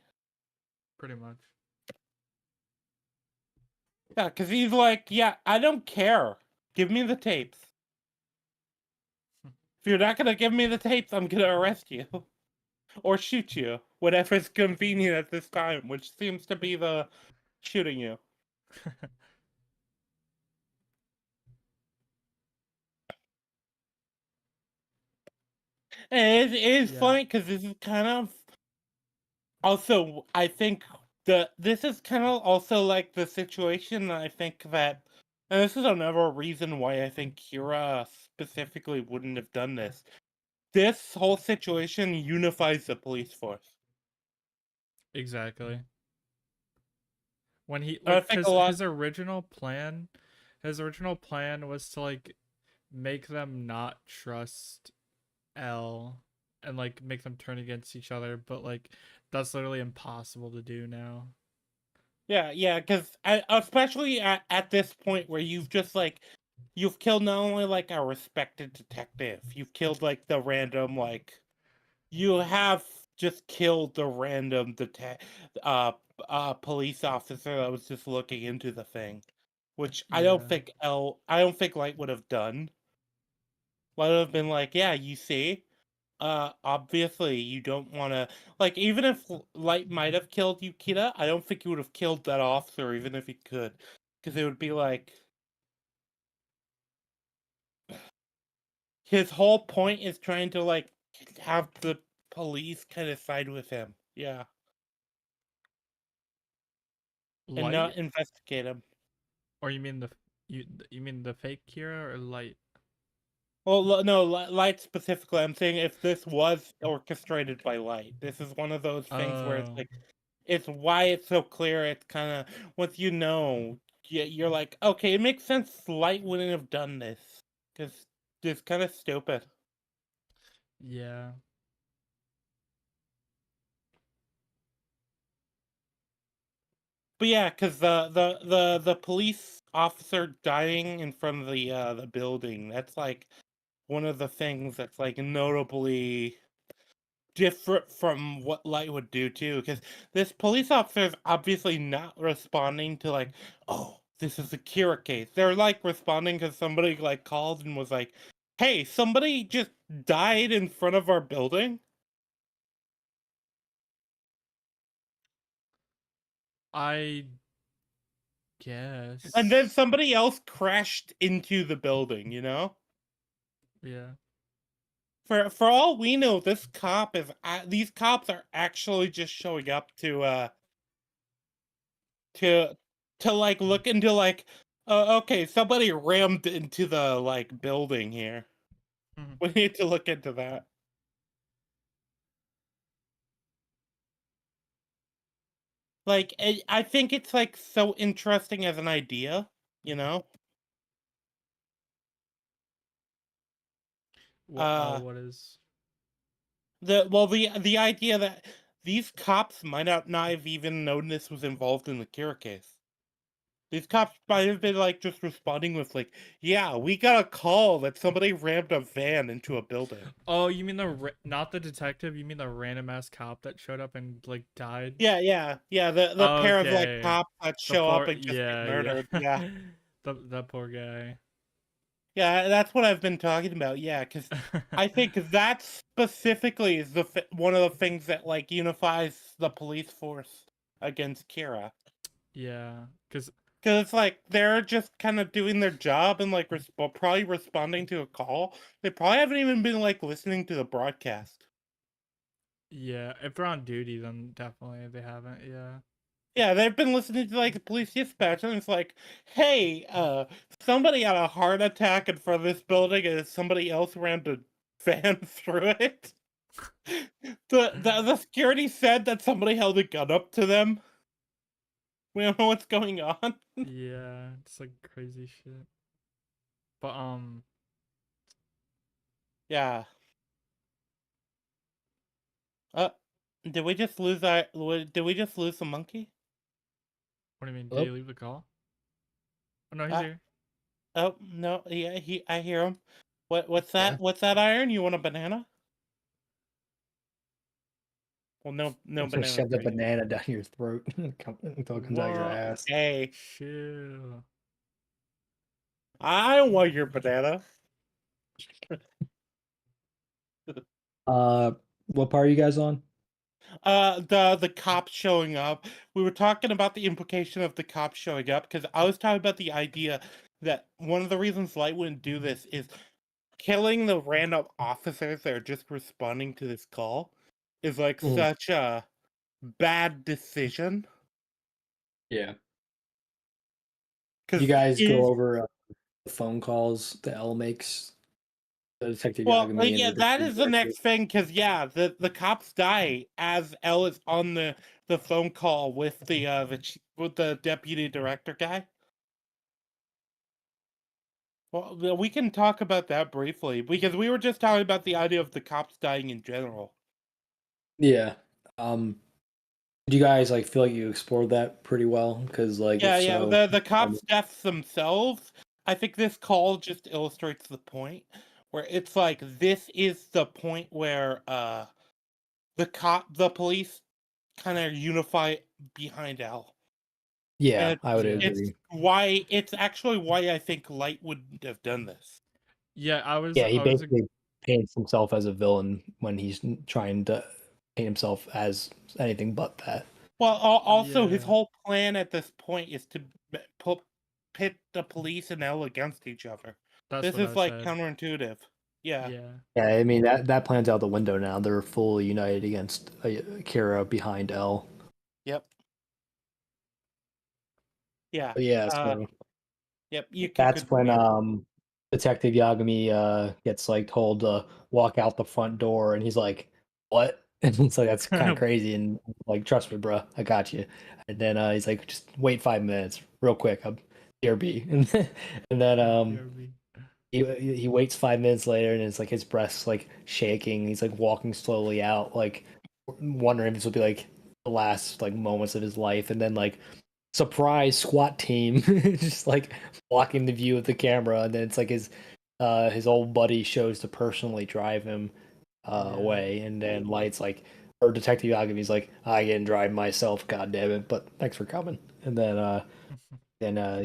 A: Pretty much.
B: Yeah, because he's like, yeah, I don't care. Give me the tapes. If you're not gonna give me the tapes, I'm gonna arrest you. Or shoot you. Whatever's convenient at this time, which seems to be the shooting you. And it is
A: Yeah,
B: funny because this is kind of also, I think this is kind of also like the situation that I think that, and this is another reason why I think Kira specifically wouldn't have done this. This whole situation unifies the police force.
A: exactly. When he
B: And I
A: like,
B: think a
A: cause
B: lot.
A: his original plan was to like make them not trust L and like make them turn against each other, but like that's literally impossible to do now.
B: Yeah, because especially at this point where you've just like you've killed not only like a respected detective, you've killed like the random like you have just killed the random uh police officer that was just looking into the thing, which
A: Yeah,
B: I don't think Light would have done. Light would have been like, yeah, you see, obviously you don't want to like even if Light might have killed Yukita, I don't think he would have killed that officer even if he could, because it would be like his whole point is trying to like have the police kind of side with him, yeah, and
A: light,
B: not investigate him.
A: or you mean you mean the fake Kira or light?
B: Well, no, Light specifically. I'm saying if this was orchestrated by Light, this is one of those things where it's
A: Oh,
B: like, it's why it's so clear. It's kind of once you know, you're like, okay, it makes sense. Light wouldn't have done this because it's kind of stupid.
A: yeah,
B: But yeah, because the police officer dying in front of the building, that's like one of the things that's like notably different from what Light would do too, because this police officer is obviously not responding to like, oh, this is a Kira case. They're like responding because somebody like called and was like, hey, somebody just died in front of our building.
A: I
B: And then
A: guess.
B: somebody else crashed into the building, you know?
A: Yeah,
B: For all we know, these cops are actually just showing up to like look into like okay, somebody rammed into the like building here.
A: Mhm.
B: We need to look into that. Like I think it's like so interesting as an idea, you know? Uh
A: what is?
B: the idea that these cops might not have even known this was involved in the Kira case. These cops might have been like just responding with like, yeah, we got a call that somebody rammed a van into a building.
A: Oh, you mean not the detective? You mean the random ass cop that showed up and like died?
B: Yeah. The pair of like
A: Okay,
B: cops that
A: the
B: show up
A: poor,
B: and just get
A: yeah, yeah,
B: murdered. Yeah,
A: that poor guy.
B: yeah. That's what I've been talking about. Yeah, because I think that specifically is one of the things that like unifies the police force against Kira.
A: Yeah, because
B: Because it's like they're just kind of doing their job and like probably responding to a call. They probably haven't even been like listening to the broadcast.
A: yeah, if they're on duty, then definitely they haven't. Yeah.
B: Yeah, they've been listening to like the police dispatch, and it's like, hey, somebody had a heart attack in front of this building, and somebody else ran the van through it. The security said that somebody held a gun up to them. We don't know what's going on.
A: Yeah, it's like crazy shit. But
B: Yeah. Did we just lose did we just lose the monkey?
A: what do you mean? Did
C: Hello?
A: you leave the call? Oh no, he's
B: Uh,
A: here.
B: oh no, yeah, I hear him. What's that?
C: Yeah.
B: What's that, Iron? You want a banana? Well, no
C: I'm gonna
B: banana
C: shove
B: for
C: the
B: you.
C: banana down your throat until it comes out your
A: What?
C: ass.
B: Hey,
A: Chill.
B: I don't want your banana.
C: What part are you guys on?
B: The cops showing up. We were talking about the implication of the cops showing up because I was talking about the idea that one of the reasons Light wouldn't do this is killing the random officers that are just responding to this call is like
C: Mhm.
B: such a bad decision.
C: Yeah.
B: Because
C: You guys go over the phone calls that L makes, the Detective
B: well,
C: Yagami and
B: yeah,
C: the
B: that
C: Detective
B: is the
C: Director.
B: next thing. Because yeah, the cops die as L is on the phone call with with the deputy director guy. Well, we can talk about that briefly because we were just talking about the idea of the cops dying in general.
C: Yeah. Do you guys like feel like you explored that pretty well? Because like if
B: Yeah.
C: so,
B: The cops' deaths themselves. I think this call just illustrates the point where it's like this is the point where the police kind of unify behind L.
C: yeah,
B: And
C: I would
B: it's
C: agree.
B: it's actually why I think Light wouldn't have done this.
A: Yeah,
C: Yeah, he
A: I was
C: basically paints himself as a villain when he's trying to paint himself as anything but that.
B: Well, also his
A: yeah,
B: whole plan at this point is to pit the police and L against each other.
A: that's
B: This
A: what I
B: is like
A: said.
B: counterintuitive. Yeah.
A: Yeah.
C: Yeah, I mean that plan's out the window now. They're fully united against Kira behind L.
B: Yep. Yeah.
C: But yeah,
B: Uh.
C: so
B: Yep. You could
C: that's when
B: continue.
C: Detective Yagami gets like told to walk out the front door, and he's like, "What?" And so that's kind of crazy. And like, trust me, bro, I got you. And then he's like, "Just wait 5 minutes, real quick. I'm BRB." And then
A: BRB.
C: he waits 5 minutes later, and it's like his breath's like shaking. He's like walking slowly out, like wondering if this will be like the last like moments of his life. And then like surprise SWAT team just like blocking the view of the camera, and then it's like his old buddy shows to personally drive him
A: Yeah.
C: away, and then Light's like, or Detective Yagami's like, I can drive myself, god damn it, but thanks for coming. And then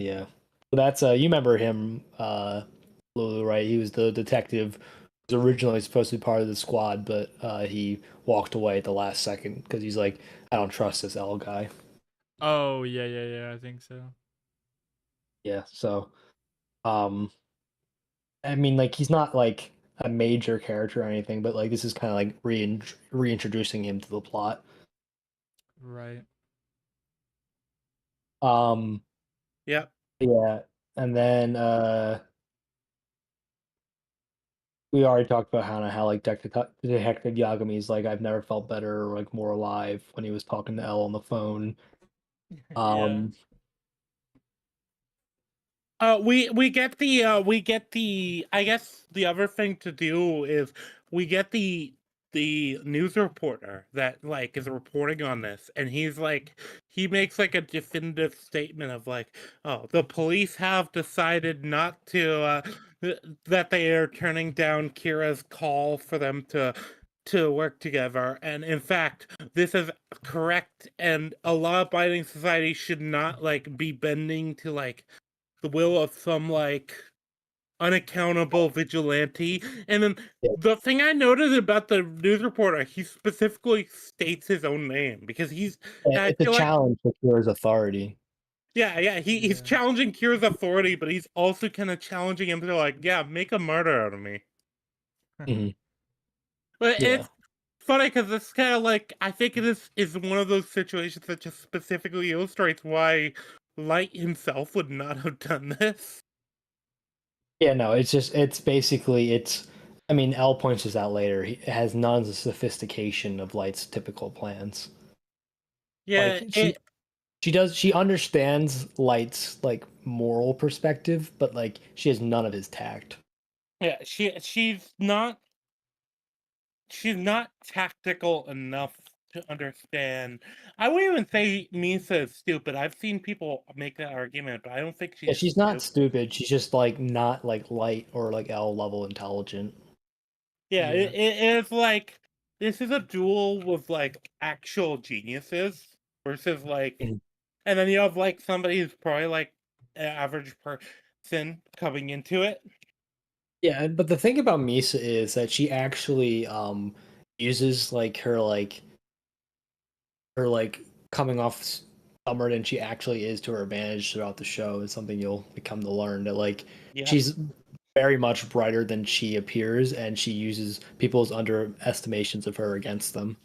C: yeah, so that's you remember him, Lulu, right? He was the detective who was originally supposed to be part of the squad, but he walked away at the last second because he's like, I don't trust this L guy.
A: Oh, yeah, I think so.
C: Yeah, so um I mean, like he's not like a major character or anything, but like this is kind of like reintroducing him to the plot.
A: Right.
C: Um,
B: Yep.
C: yeah, and then we already talked about how like Detective Yagami's like I've never felt better or like more alive when he was talking to Elle on the phone.
A: Yeah.
C: Um,
B: We get the I guess the other thing to do is we get the news reporter that like is reporting on this, and he's like he makes like a definitive statement of like, oh, the police have decided not to that they are turning down Kira's call for them to work together, and in fact this is correct, and a law-abiding society should not like be bending to like the will of some like unaccountable vigilante. And then
C: yeah,
B: the thing I noted about the news reporter, he specifically states his own name because and I
C: it's a
B: feel like
C: challenge for Kira's authority.
B: yeah, he's
A: Yeah.
B: challenging Kira's authority, but he's also kind of challenging him to like, yeah, make a martyr out of me.
C: Mhm.
B: But
C: Yeah,
B: it's funny because it's kind of like I think it is one of those situations that just specifically illustrates why Light himself would not have done this.
C: yeah, no, it's just it's basically it's. I mean, Elle points this out later. He has none of the sophistication of Light's typical plans.
B: Yeah,
C: Like she She understands Light's like moral perspective, but like she has none of his tact.
B: Yeah, she's not tactical enough to understand. I wouldn't even say Misa is stupid. I've seen people make that argument, but I don't think
C: Yeah,
B: she's
C: she's not
B: stupid.
C: stupid. She's just like not like Light or like L level intelligent.
B: Yeah,
A: Yeah.
B: it is like this is a duel with like actual geniuses versus like,
C: Mhm.
B: and then you have like somebody who's probably like an average person coming into it.
C: Yeah, but the thing about Misa is that she actually uses like her like coming off dumber than she actually is to her advantage throughout the show. Is something you'll become to learn that like
B: Yeah.
C: she's very much brighter than she appears, and she uses people's underestimations of her against them.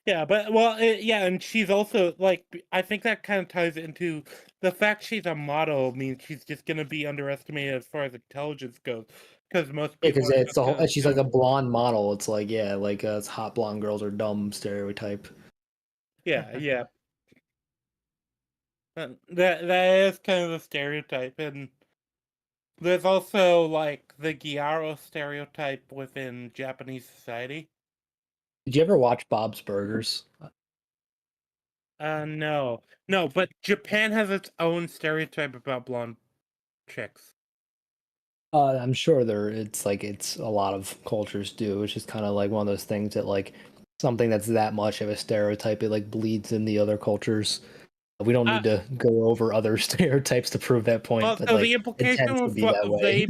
B: Yeah, but well, yeah, and she's also like I think that kind of ties into the fact she's a model means she's just gonna be underestimated as far as intelligence goes, because most
C: Yeah,
B: people
C: because
B: are
C: it's
B: just
C: the whole.
B: gonna
C: She's like a
B: assume.
C: blonde model. It's like yeah, like it's hot blonde girls are dumb stereotype.
B: Yeah, yeah, that is kind of the stereotype, and there's also like the Gyaro stereotype within Japanese society.
C: Did you ever watch Bob's Burgers?
B: No, no, but Japan has its own stereotype about blonde chicks.
C: I'm sure it's like it's a lot of cultures do. It's just kind of like one of those things that like something that's that much of a stereotype, it like bleeds in the other cultures. We don't
B: Uh,
C: need to go over other stereotypes to prove that point,
B: Well,
C: but
B: so the
C: like it
B: implication
C: tends to
B: with
C: be that way.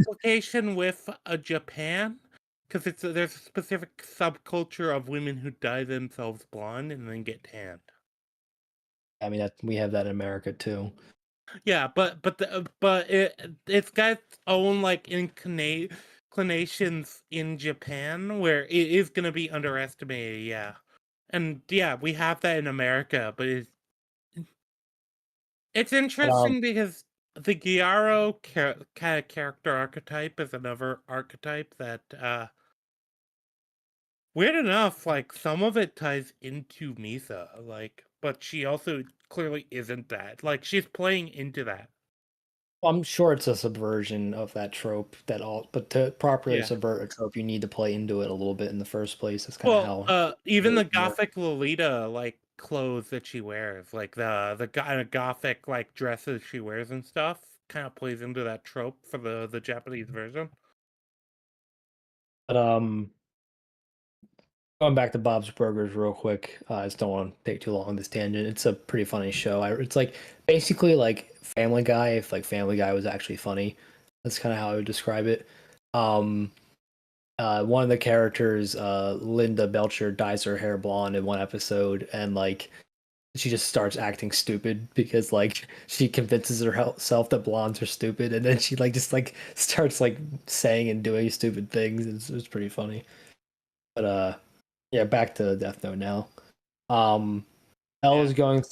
B: Japan, because there's a specific subculture of women who dye themselves blonde and then get tanned.
C: I mean, we have that in America too.
B: Yeah, but it's got its own like inclinations in Japan where it is gonna be underestimated. Yeah, and yeah, we have that in America, but it's
C: But
B: interesting because the Gyaro kind of character archetype is another archetype that weird enough, like some of it ties into Misa, like, but she also clearly isn't that. Like she's playing into that.
C: I'm sure it's a subversion of that trope that all, but to properly
B: Yeah.
C: subvert a trope, you need to play into it a little bit in the first place. That's kind of
B: Well,
C: how
B: even the
C: it works.
B: gothic Lolita like clothes that she wears, like the kind of gothic like dresses she wears and stuff, kind of plays into that trope for the Japanese version.
C: But going back to Bob's Burgers real quick, I just don't want to take too long on this tangent. It's a pretty funny show. It's like basically like Family Guy if like Family Guy was actually funny. That's kind of how I would describe it. Um, one of the characters, Linda Belcher, dyes her hair blonde in one episode, and like she just starts acting stupid because like she convinces herself that blondes are stupid, and then she like just like starts like saying and doing stupid things. It's pretty funny. But yeah, back to Death Note now. Elle
B: Yeah.
C: is going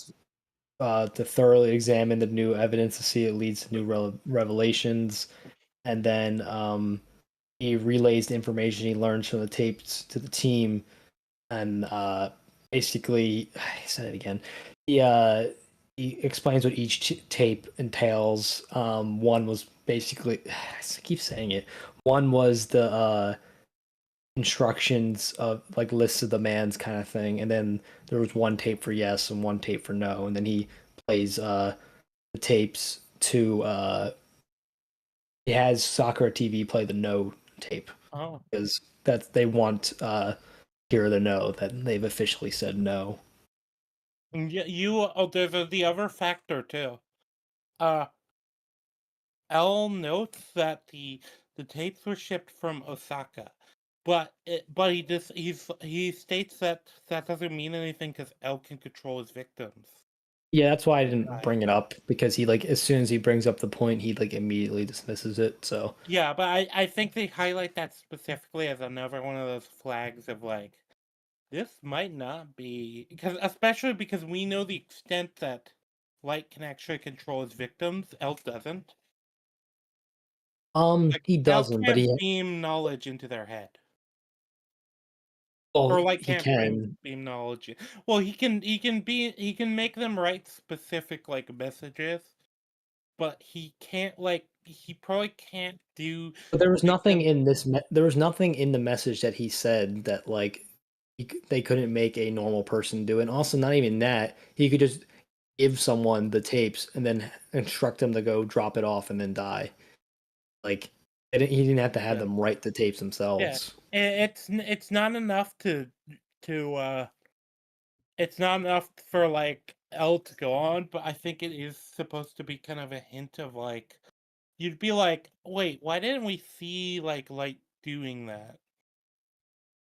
C: to thoroughly examine the new evidence to see it leads to new revelations, and then he relays the information he learns from the tapes to the team, and basically, I said it again. He explains what each tape entails. One was basically, I keep saying it. One was the instructions of like lists of demands kind of thing, and then there was one tape for yes and one tape for no, and then he plays the tapes to he has Sakura TV play the no tape
B: Oh.
C: because that's they want Kira to know that they've officially said no.
B: And there's the other factor too. Uh, L notes that the tapes were shipped from Osaka, but he states that that doesn't mean anything because L can control his victims.
C: Yeah, that's why I didn't
B: Right.
C: bring it up because he like as soon as he brings up the point, he like immediately dismisses it. So
B: Yeah, but I think they highlight that specifically as another one of those flags of like this might not be because especially because we know the extent that Light can actually control his victims. L doesn't. Like
C: he
B: L
C: doesn't, but
B: can't
C: he
B: beam knowledge into their head.
C: Well,
B: Or like
C: he
B: can't
C: can.
B: beam knowledge. Well, he can make them write specific like messages, but he can't like he probably can't do
C: But there was
B: make
C: nothing
B: them
C: in there was nothing in the message that he said that like they couldn't make a normal person do it. And also, not even that, he could just give someone the tapes and then instruct them to go drop it off and then die. Like he didn't have to have
B: yeah.
C: them write the tapes
B: Yeah.
C: themselves.
B: It's not enough it's not enough for like L to go on, but I think it is supposed to be kind of a hint of like you'd be like, wait, why didn't we see like Light doing that?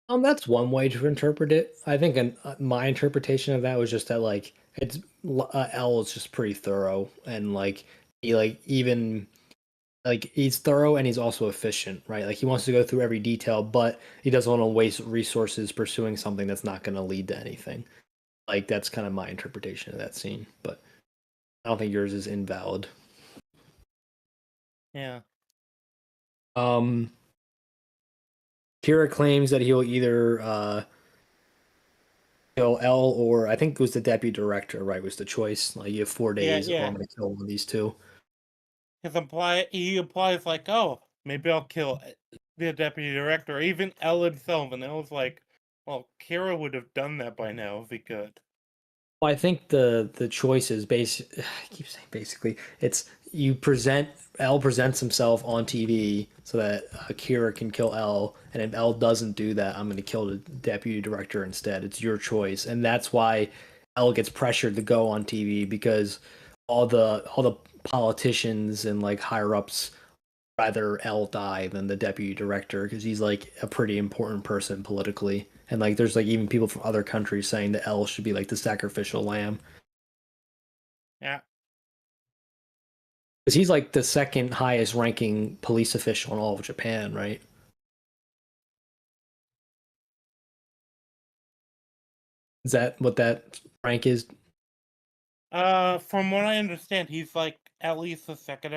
C: That's one way to interpret it. I think my interpretation of that was just that like L is just pretty thorough and like he like even like he's thorough and he's also efficient, right? Like he wants to go through every detail, but he doesn't want to waste resources pursuing something that's not going to lead to anything. Like that's kind of my interpretation of that scene, but I don't think yours is invalid.
B: Yeah.
C: Um, Kira claims that he'll either kill L or I think it was the deputy director, right? Was the choice like you have 4 days, or I'm
B: Yeah.
C: going to kill one of these two.
B: He implies like, oh, maybe I'll kill the deputy director, or even L himself, and I was like, well, Kira would have done that by now if he could.
C: Well, I think the choice is I keep saying basically it's you present L presents himself on TV so that Akira can kill L, and if L doesn't do that, I'm going to kill the deputy director instead. It's your choice, and that's why L gets pressured to go on TV because all the politicians and like higher ups rather L die than the deputy director because he's like a pretty important person politically. And like there's like even people from other countries saying that L should be like the sacrificial lamb.
B: Yeah.
C: Because he's like the second highest ranking police official in all of Japan, right? Is that what that rank is?
B: From what I understand, he's like at least the second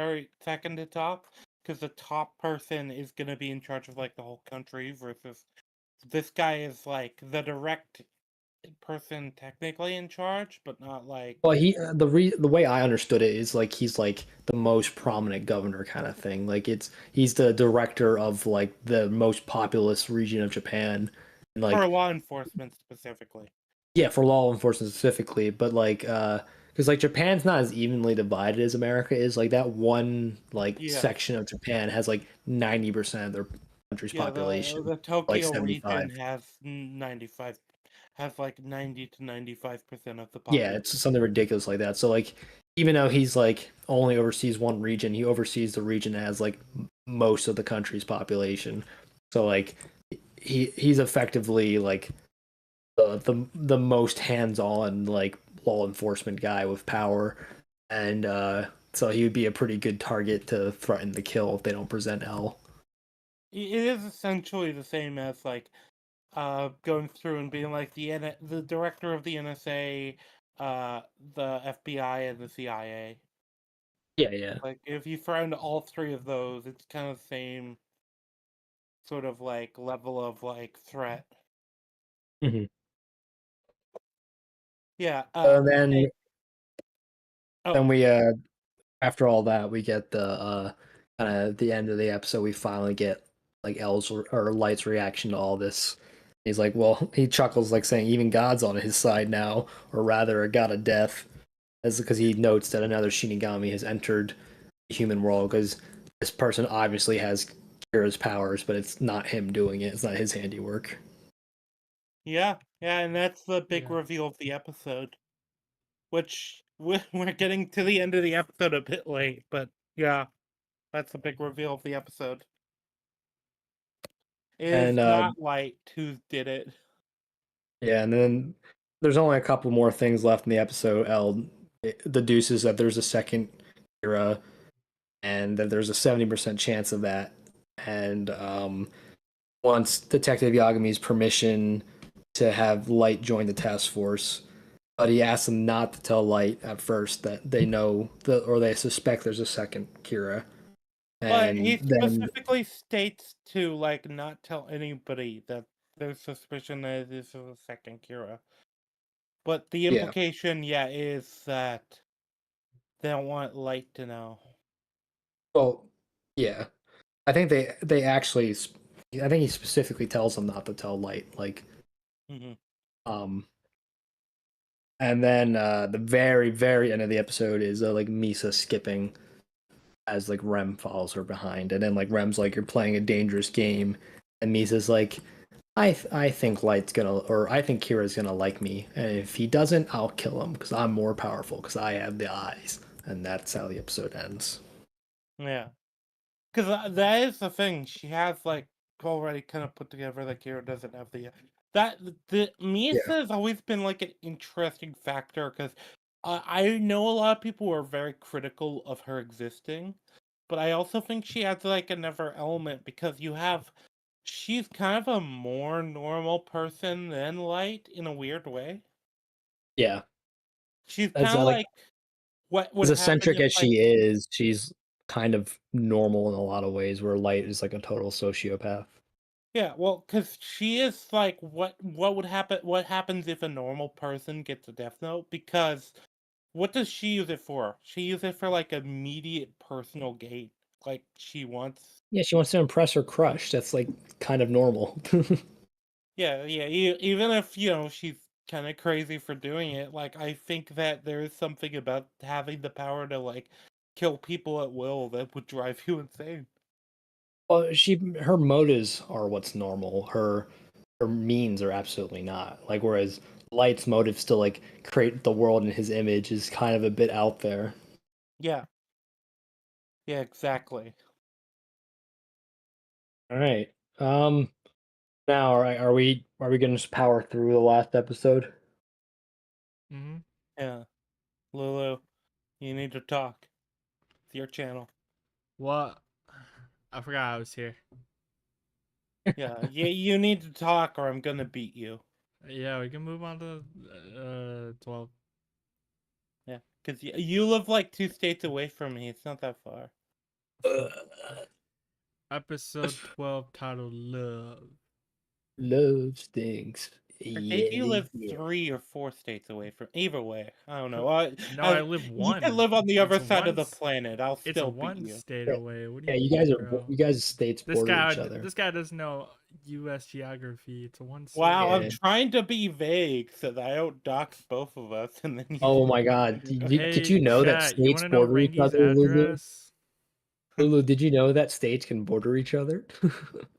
B: to top, because the top person is gonna be in charge of like the whole country versus this guy is like the direct person technically in charge, but not like
C: Well, the way I understood it is like he's like the most prominent governor kind of thing. Like he's the director of like the most populous region of Japan, and
B: for
C: like
B: law enforcement specifically.
C: yeah, for law enforcement specifically, but like because like Japan's not as evenly divided as America is. Like that one like
B: Yeah.
C: section of Japan has like 90% of their country's
B: Yeah,
C: population,
B: the
C: like
B: Tokyo
C: 75.
B: region has like 90 to 95% of the
C: Yeah,
B: population.
C: it's something ridiculous like that. So like even though he's like only oversees one region, he oversees the region that has like most of the country's population. So like he's effectively like the most hands-on like law enforcement guy with power, and so he would be a pretty good target to threaten to kill if they don't present L.
B: It is essentially the same as like going through and being like the director of the NSA, the FBI, and the CIA.
C: Yeah, yeah.
B: Like if you throw into all three of those, it's kind of the same sort of like level of like threat.
C: Mm-hmm.
B: Yeah.
C: And then
B: Oh,
C: we after all that we get the kind of the end of the episode. We finally get like L's or Light's reaction to all this. He's like, well, he chuckles like saying even God's on his side now, or rather a god of death, as because he notes that another Shinigami has entered the human world because this person obviously has Kira's powers, but it's not him doing it. It's not his handiwork.
B: yeah, and that's the big
A: Yeah.
B: reveal of the episode, which we're getting to the end of the episode a bit late, but yeah, that's the big reveal of the episode. It is
C: And
B: not Light who did it.
C: yeah, and then there's only a couple more things left in the episode. L deduces that there's a second Kira, and that there's a 70% chance of that. And wants Detective Yagami's permission to have Light join the task force, but he asks him not to tell Light at first that they know or they suspect there's a second Kira.
B: But he
C: And then
B: specifically states to like not tell anybody that there's suspicion that this is a second Kira. But the
C: Yeah.
B: implication, is that they don't want Light to know.
C: Well, yeah. I think they actually. I think he specifically tells them not to tell Light. Like,
B: Hmm.
C: and then the very very end of the episode is like Misa skipping as like Rem follows her behind, and then like Rem's like, "You're playing a dangerous game," and Misa's like, I think Light's gonna, or I think Kira's gonna like me, and if he doesn't, I'll kill him because I'm more powerful because I have the eyes." And that's how the episode ends.
B: Yeah. Because that is the thing. She has like already kind of put together that Kira doesn't have the the
C: Yeah.
B: Misa has always been like an interesting factor because I know a lot of people are very critical of her existing, but I also think she adds like another element because she's kind of a more normal person than Light in a weird way.
C: Yeah.
B: She's
C: As
B: kind of
C: like
B: like what would
C: as
B: happen
C: eccentric
B: if
C: as
B: like
C: she is, she's kind of normal in a lot of ways, where Light is like a total sociopath.
B: yeah, well, because she is like what would happen? What happens if a normal person gets a death note? Because what does she use it for? She uses it for like immediate personal gain. Like she wants.
C: Yeah, she wants to impress her crush. That's like kind of normal.
B: Yeah, yeah. Even if she's kind of crazy for doing it, like I think that there is something about having the power to like kill people at will that would drive you insane.
C: Well, her motives are what's normal. Her means are absolutely not. Like whereas Light's motives to like create the world in his image is kind of a bit out there.
B: Yeah, yeah, exactly.
C: All right. Now, are we gonna just power through the last episode?
A: Mm-hmm.
B: Yeah, Lulu, you need to talk. It's your channel.
A: What? I forgot I was here.
B: Yeah, you need to talk or I'm gonna beat you.
A: Yeah, we can move on to 12.
B: Yeah, because you live like 2 states away from me. It's not that far.
A: Episode 12 titled Love.
C: Love stinks.
B: Or did you
C: Yeah,
B: live
C: yeah.
B: 3 or 4 states away from? Either way, I don't know.
A: No, I live
B: You can
A: one.
B: live on the other
A: It's
B: side of
A: one.
B: the planet. I'll
A: It's
B: still beat
A: one
B: you.
A: state away. What do
C: Yeah,
A: you
C: you
A: mean,
C: guys are
A: bro?
C: you guys' states
A: This
C: border
A: guy,
C: each other.
A: this guy doesn't know U.S. geography. It's a one state.
B: Wow, I'm
C: Yeah.
B: trying to be vague so that I don't dox both of us, and then you.
C: Oh my God!
A: Hey,
C: Did you know that
A: chat, you want
C: states
A: to know
C: border each
A: Rangi's
C: other, Lulu?
A: address?
C: Lulu, did you know that states can border each other?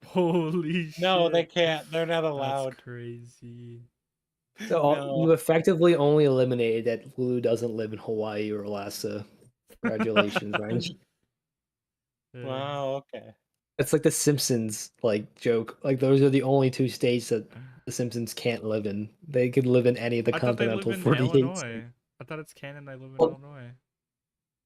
A: Holy
B: No, they
A: shit.
B: can't. They're not
A: That's
B: allowed.
A: crazy.
C: So
B: No.
C: you effectively only eliminated that Lulu doesn't live in Hawaii or Alaska. Congratulations, right?
A: Yeah.
B: Wow. Okay.
C: It's like the Simpsons like joke. Like those are the only two states that the Simpsons can't live in. They could live in any of the
A: I thought they live
C: continental
A: in
C: 48 states.
A: Illinois. I thought it's canon they live in
C: Well,
A: Illinois.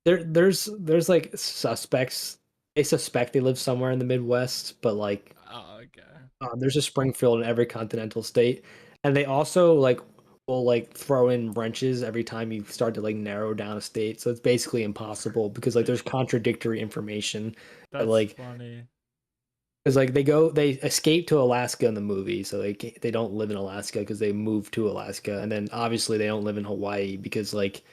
C: there's like suspects. They suspect they live somewhere in the Midwest, but like
A: Oh, okay.
C: there's a Springfield in every continental state, and they also like will like throw in wrenches every time you start to like narrow down a state. So it's basically impossible because like there's contradictory information. That,
A: That's
C: like
A: funny.
C: because like they escape to Alaska in the movie, so they don't live in Alaska because they moved to Alaska, and then obviously they don't live in Hawaii because like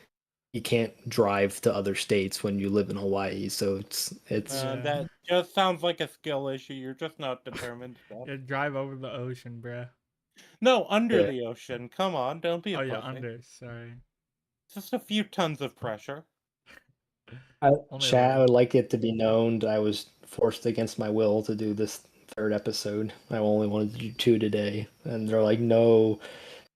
C: you can't drive to other states when you live in Hawaii. So it's
A: Yeah.
B: That just sounds like a skill issue. You're just not determined enough.
A: Yeah, drive over the ocean, bruh.
B: No, under
C: yeah.
B: the ocean. Come on, don't be a
A: Oh, yeah,
B: pussy.
A: under. Sorry.
B: Just a few tons of pressure.
A: Only a
C: Chat, I
A: little.
C: would like it to be known that I was forced against my will to do this third episode. I only wanted to do two today, and they're like, "No,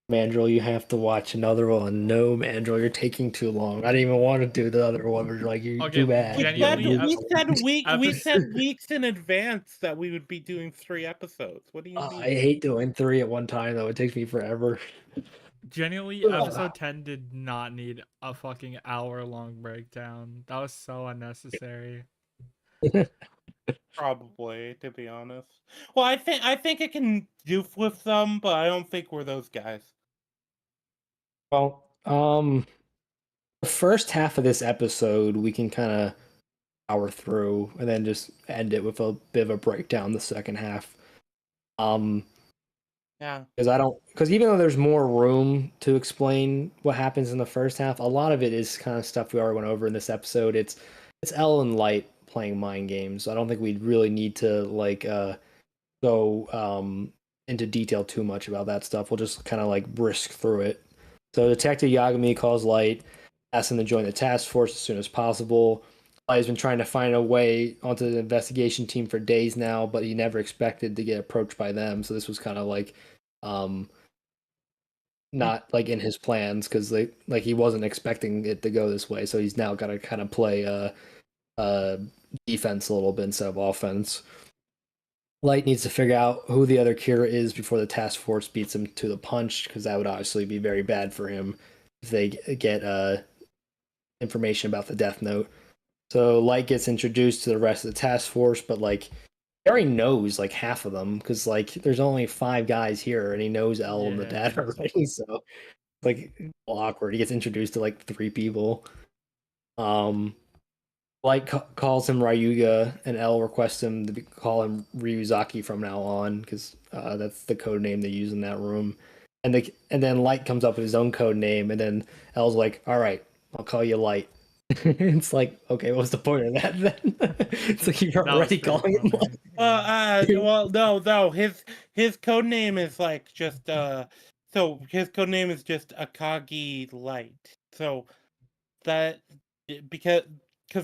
C: Mandrill, you have to watch another one. No, Mandrill, you're taking too long. I didn't even want to do the other one. They're like, you're
A: Okay,
C: too bad.
B: We
A: genuinely,
B: said we said we said
A: episode,
B: weeks in advance that we would be doing 3 episodes. What do you
C: I
B: mean?
C: hate doing three at one time though. It takes me forever.
A: genuinely, episode 10 did not need a fucking hour-long breakdown. That was so unnecessary.
B: Probably, to be honest. Well, I think it can goof with them, but I don't think we're those guys.
C: Well, the first half of this episode we can kind of power through, and then just end it with a bit of a breakdown. The second half, um,
B: Yeah.
C: Because even though there's more room to explain what happens in the first half, a lot of it is kind of stuff we already went over in this episode. It's Elle and Light playing mind games. I don't think we really need to like go into detail too much about that stuff. We'll just kind of like brisk through it. So Detective Yagami calls Light, asks him to join the task force as soon as possible. Light has been trying to find a way onto the investigation team for days now, but he never expected to get approached by them. So this was kind of like um not like in his plans because like he wasn't expecting it to go this way. So he's now got to kind of play uh defense a little bit instead of offense. Light needs to figure out who the other Kira is before the task force beats him to the punch, because that would obviously be very bad for him if they get information about the Death Note. So Light gets introduced to the rest of the task force, but like he already knows like half of them because like there's only 5 guys here, and he knows Elle and the dad already. So like awkward. He gets introduced to like 3 people. Um, Light calls him Ryuga, and L requests him to call him Ryuzaki from now on because that's the code name they use in that room. And then Light comes up with his own code name, and then L's like, "All right, I'll call you Light." It's like, okay, what's the point of that then? It's like you're already calling him Light.
B: Well, no. His code name is like just so his code name is just Akagi Light. So that because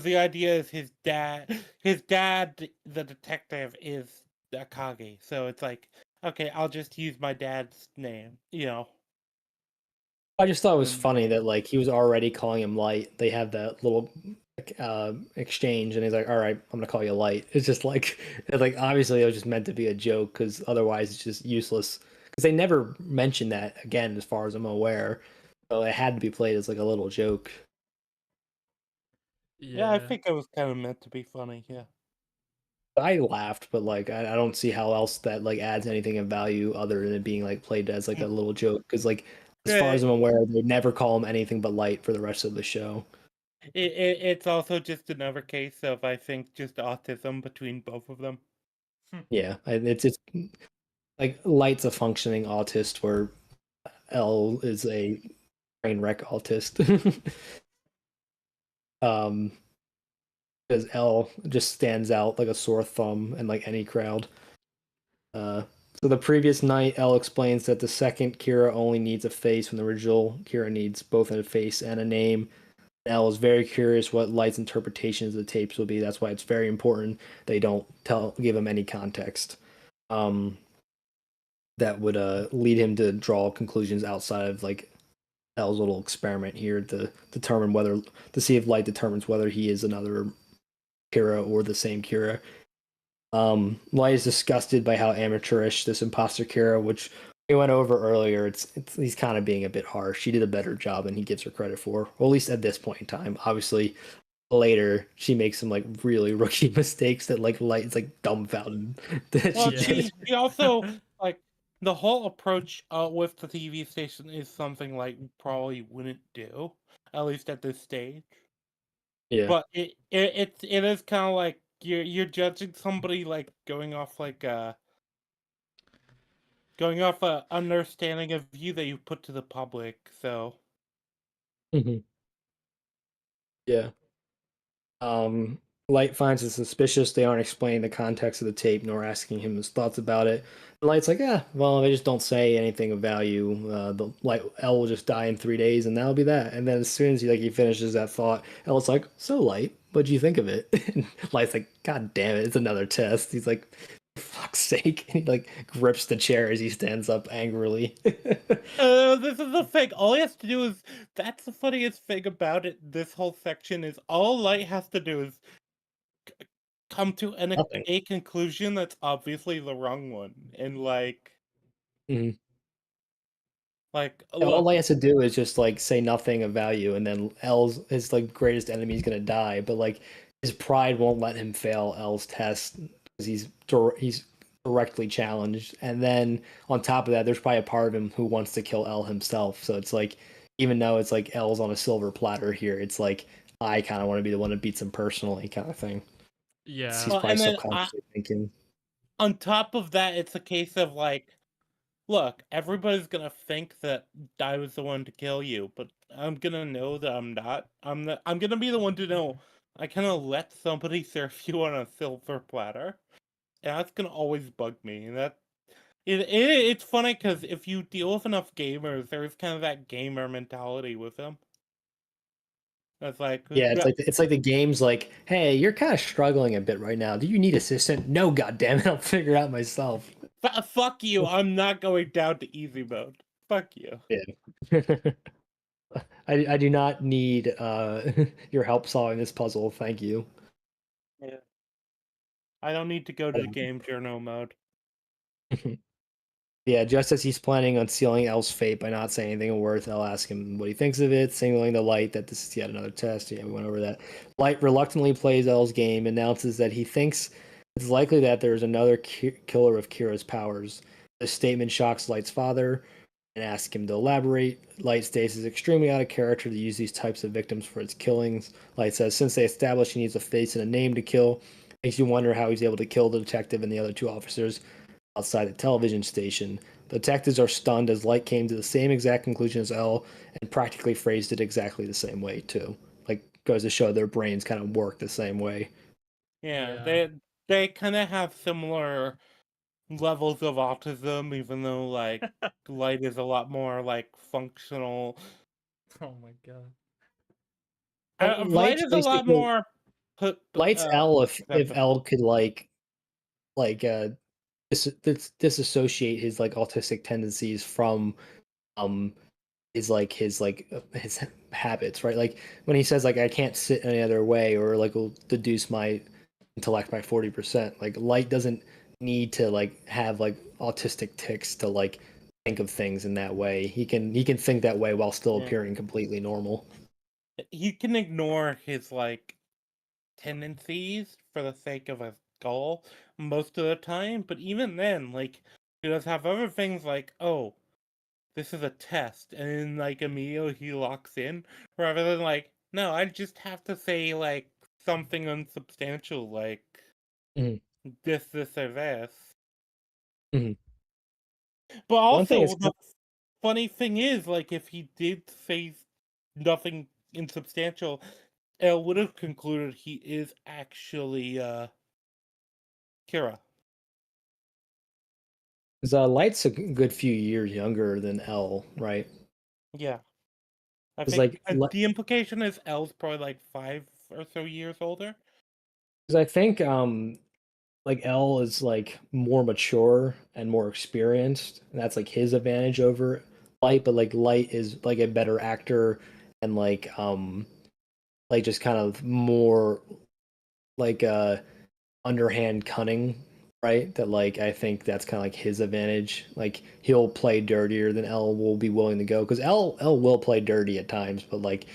B: the idea is his dad, the detective, is Akagi. So it's like, okay, I'll just use my dad's name.
C: I just thought it was funny that like he was already calling him Light. They have that little exchange, and he's like, "All right, I'm gonna call you Light." It's just like, obviously it was just meant to be a joke because otherwise it's just useless. Because they never mentioned that again, as far as I'm aware. So it had to be played as like a little joke.
B: Yeah, I think it was kind of meant to be funny. Yeah.
C: I laughed, but like I don't see how else that like adds anything of value other than it being like played as like a little joke. Because like as far as I'm aware, they never call him anything but Light for the rest of the show.
B: It's also just another case of, I think, just autism between both of them.
C: Yeah, it's like Light's a functioning autist, where L is a train wreck autist. um, because L just stands out like a sore thumb in like any crowd. So the previous night, L explains that the second Kira only needs a face when the original Kira needs both a face and a name. L is very curious what Light's interpretations of the tapes will be. That's why it's very important they don't give him any context. That would lead him to draw conclusions outside of like L's little experiment here to see if Light determines whether he is another Kira or the same Kira. Light is disgusted by how amateurish this imposter Kira, which we went over earlier. He's kind of being a bit harsh. She did a better job than he gives her credit for, or at least at this point in time. Obviously, later she makes some like really rookie mistakes that like Light's like dumbfounded that
B: Well,
C: she did.
B: she also like the whole approach with the TV station is something like we probably wouldn't do, at least at this stage.
C: Yeah.
B: But it is kind of like you're judging somebody like going off a understanding of you that you put to the public. So
C: Mhm. Yeah. Um, Light finds it suspicious they aren't explaining the context of the tape nor asking him his thoughts about it. And Light's like, yeah, well, they just don't say anything of value. The Light L will just die in 3 days, and that'll be that. And then as soon as he finishes that thought, L's like, so Light, what'd you think of it? And Light's like, God damn it, it's another test. He's like, for fuck's sake. And he like grips the chair as he stands up angrily.
B: this is the thing. All he has to do is, that's the funniest thing about it. This whole section is all Light has to do is come to
C: Nothing.
B: a conclusion that's obviously the wrong one, and
C: Mhm. Yeah, all
B: look.
C: he has to do is just like say nothing of value, and then L's his like greatest enemy is gonna die. But like his pride won't let him fail L's test because he's directly challenged. And then on top of that, there's probably a part of him who wants to kill L himself. So it's like even though it's like L's on a silver platter here, it's like I kind of want to be the one that beats him personally, kind of thing.
A: Yeah.
C: He's
B: Well,
C: probably
B: and then
C: subconsciously thinking.
B: on top of that, it's a case of like look, everybody's gonna think that I was the one to kill you, but I'm gonna know that I'm not. I'm gonna be the one to know. I kind of let somebody serve you on a silver platter, and that's gonna always bug me. And it's funny because if you deal with enough gamers, there's kind of that gamer mentality with them. It's like,
C: Yeah, it's like the game's like, hey, you're kind of struggling a bit right now. Do you need assistance? No, goddammit, I'll figure it out myself.
B: fuck you. I'm not going down to easy mode. Fuck you.
C: Yeah. I do not need your help solving this puzzle. Thank you.
B: Yeah. I don't need to go to the game journal mode.
C: Yeah, just as he's planning on sealing L's fate by not saying anything worth, I'll ask him what he thinks of it, signaling to Light that this is yet another test. Yeah, we went over that. Light reluctantly plays L's game, announces that he thinks it's likely that there's another killer of Kira's powers. The statement shocks Light's father and asks him to elaborate. Light states it's extremely out of character to use these types of victims for its killings. Light says since they established he needs a face and a name to kill, makes you wonder how he's able to kill the detective and the other two officers outside the television station. The detectives are stunned as Light came to the same exact conclusion as L and practically phrased it exactly the same way too. Like goes to show their brains kind of work the same way.
B: Yeah,
A: Yeah.
B: they kind of have similar levels of autism, even though like Light is a lot more like functional.
A: Oh my god.
C: Well,
B: Light
C: Light's
B: is a lot
C: basically
B: more put
C: Light's L if L
B: acceptable.
C: could like disassociate his like autistic tendencies from um his habits, right? Like when he says like I can't sit any other way or like will deduce my intellect by 40%. Like Light doesn't need to like have like autistic tics to like think of things in that way. He can think that way while still
B: Yeah.
C: appearing completely normal.
B: He can ignore his like tendencies for the sake of a goal most of the time, but even then, like he does have other things like, oh, this is a test, and then like immediately he locks in, rather than like, no, I just have to say like something unsubstantial like
C: Mhm.
B: this, or this.
C: Mhm.
B: But
C: One thing is
B: also, the funny thing is, like, if he did say nothing insubstantial, it would have concluded he is actually Kira.
C: Light's a good few years younger than L, right?
B: Yeah, I
C: Because
B: think
C: like
B: the implication is L's probably like 5 or so years older.
C: because I think like L is like more mature and more experienced, and that's like his advantage over Light. But like Light is like a better actor and like just kind of more like underhand cunning, right? That like I think that's kind of like his advantage. Like he'll play dirtier than L will be willing to go because L will play dirty at times, but like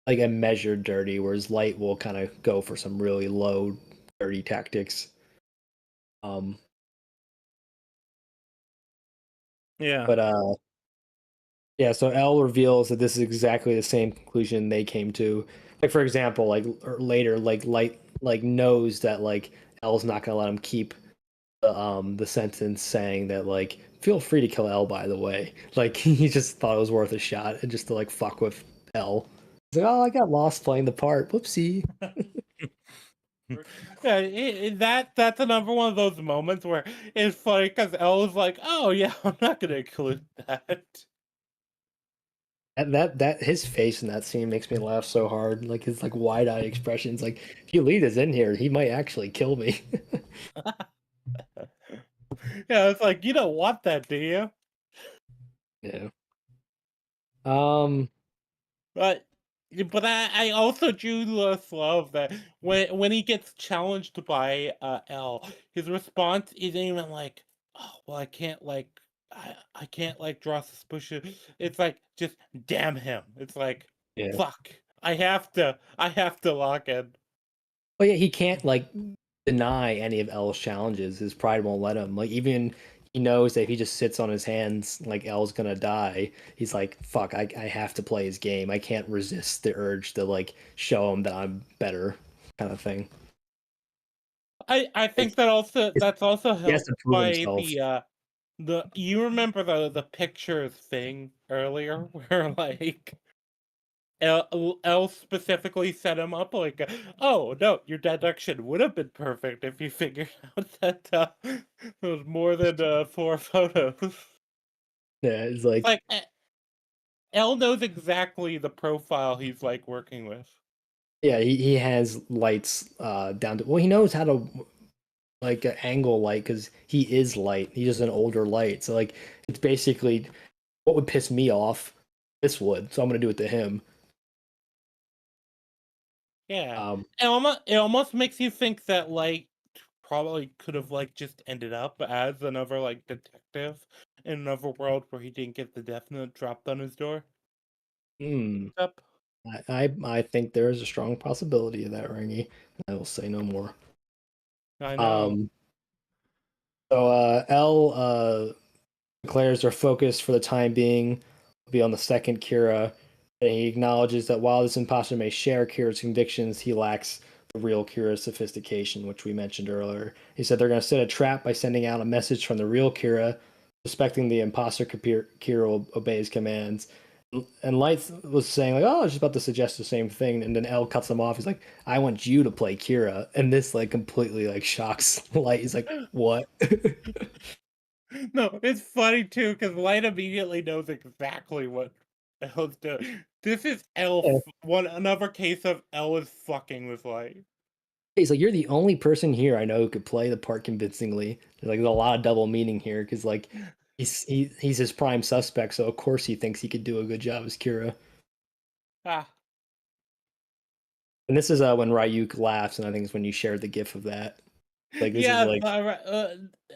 C: a measured dirty, whereas Light will kind of go for some really low dirty tactics. Um,
B: Yeah.
C: but yeah, so L reveals that this is exactly the same conclusion they came to. Like for example, like or later, like Light like knows that like L's not gonna let him keep the sentence saying that like feel free to kill L by the way. Like he just thought it was worth a shot and just to like fuck with L. He's like, oh, I got lost playing the part. Whoopsie.
B: Yeah, that's another one of those moments where it's funny because L is like, "Oh yeah, I'm not gonna include that."
C: That his face in that scene makes me laugh so hard. Like his like wide-eyed expressions. Like if you lead us in here, he might actually kill me.
B: Yeah, it's like you don't want that, do you?
C: Yeah. Um.
B: But I also do love that when he gets challenged by L, his response isn't even like, "Oh well, I can't like draw suspicion." It's like just damn him. It's like
C: Yeah.
B: fuck. I have to lock in.
C: But yeah, he can't like deny any of L's challenges. His pride won't let him. Like even he knows that if he just sits on his hands, like L's gonna die. He's like, fuck, I have to play his game. I can't resist the urge to like show him that I'm better, kind of thing.
B: I
C: Like
B: think that's also
C: he has
B: helped
C: to prove
B: by
C: himself.
B: the You remember the pictures thing earlier where like L specifically set him up like, oh no, your deduction would have been perfect if you figured out that there was more than 4 photos.
C: Yeah, it's like
B: Like L knows exactly the profile he's like working with.
C: yeah, he has lights down to well, he knows how to like angle light because he is light. He's just an older light, so like it's basically what would piss me off. This would, so I'm gonna do it to him.
B: Yeah,
C: Um,
B: it almost makes you think that like probably could have like just ended up as another like detective in another world where he didn't get the death note dropped on his door.
C: hmm,
B: Up.
C: I think there is a strong possibility of that, Rangy. I will say no more.
B: I know.
C: Um, so L declares their focus for the time being will be on the second Kira, and he acknowledges that while this imposter may share Kira's convictions, he lacks the real Kira's sophistication, which we mentioned earlier. He said they're going to set a trap by sending out a message from the real Kira, suspecting the imposter Kira will obey his commands. And Light was saying like, "Oh, I was just about to suggest the same thing," and then L cuts him off. He's like, "I want you to play Kira," and this like completely like shocks Light. He's like, "What?"
B: No, it's funny too because Light immediately knows exactly what L's doing. This is one another case of L is fucking with Light.
C: He's like, you're the only person here I know who could play the part convincingly. There's a lot of double meaning here because like he's his prime suspect, so of course he thinks he could do a good job as Kira.
B: Ah,
C: And this is when Ryuk laughs, and I think it's when you shared the gif of that. Like this is
B: yeah.
C: like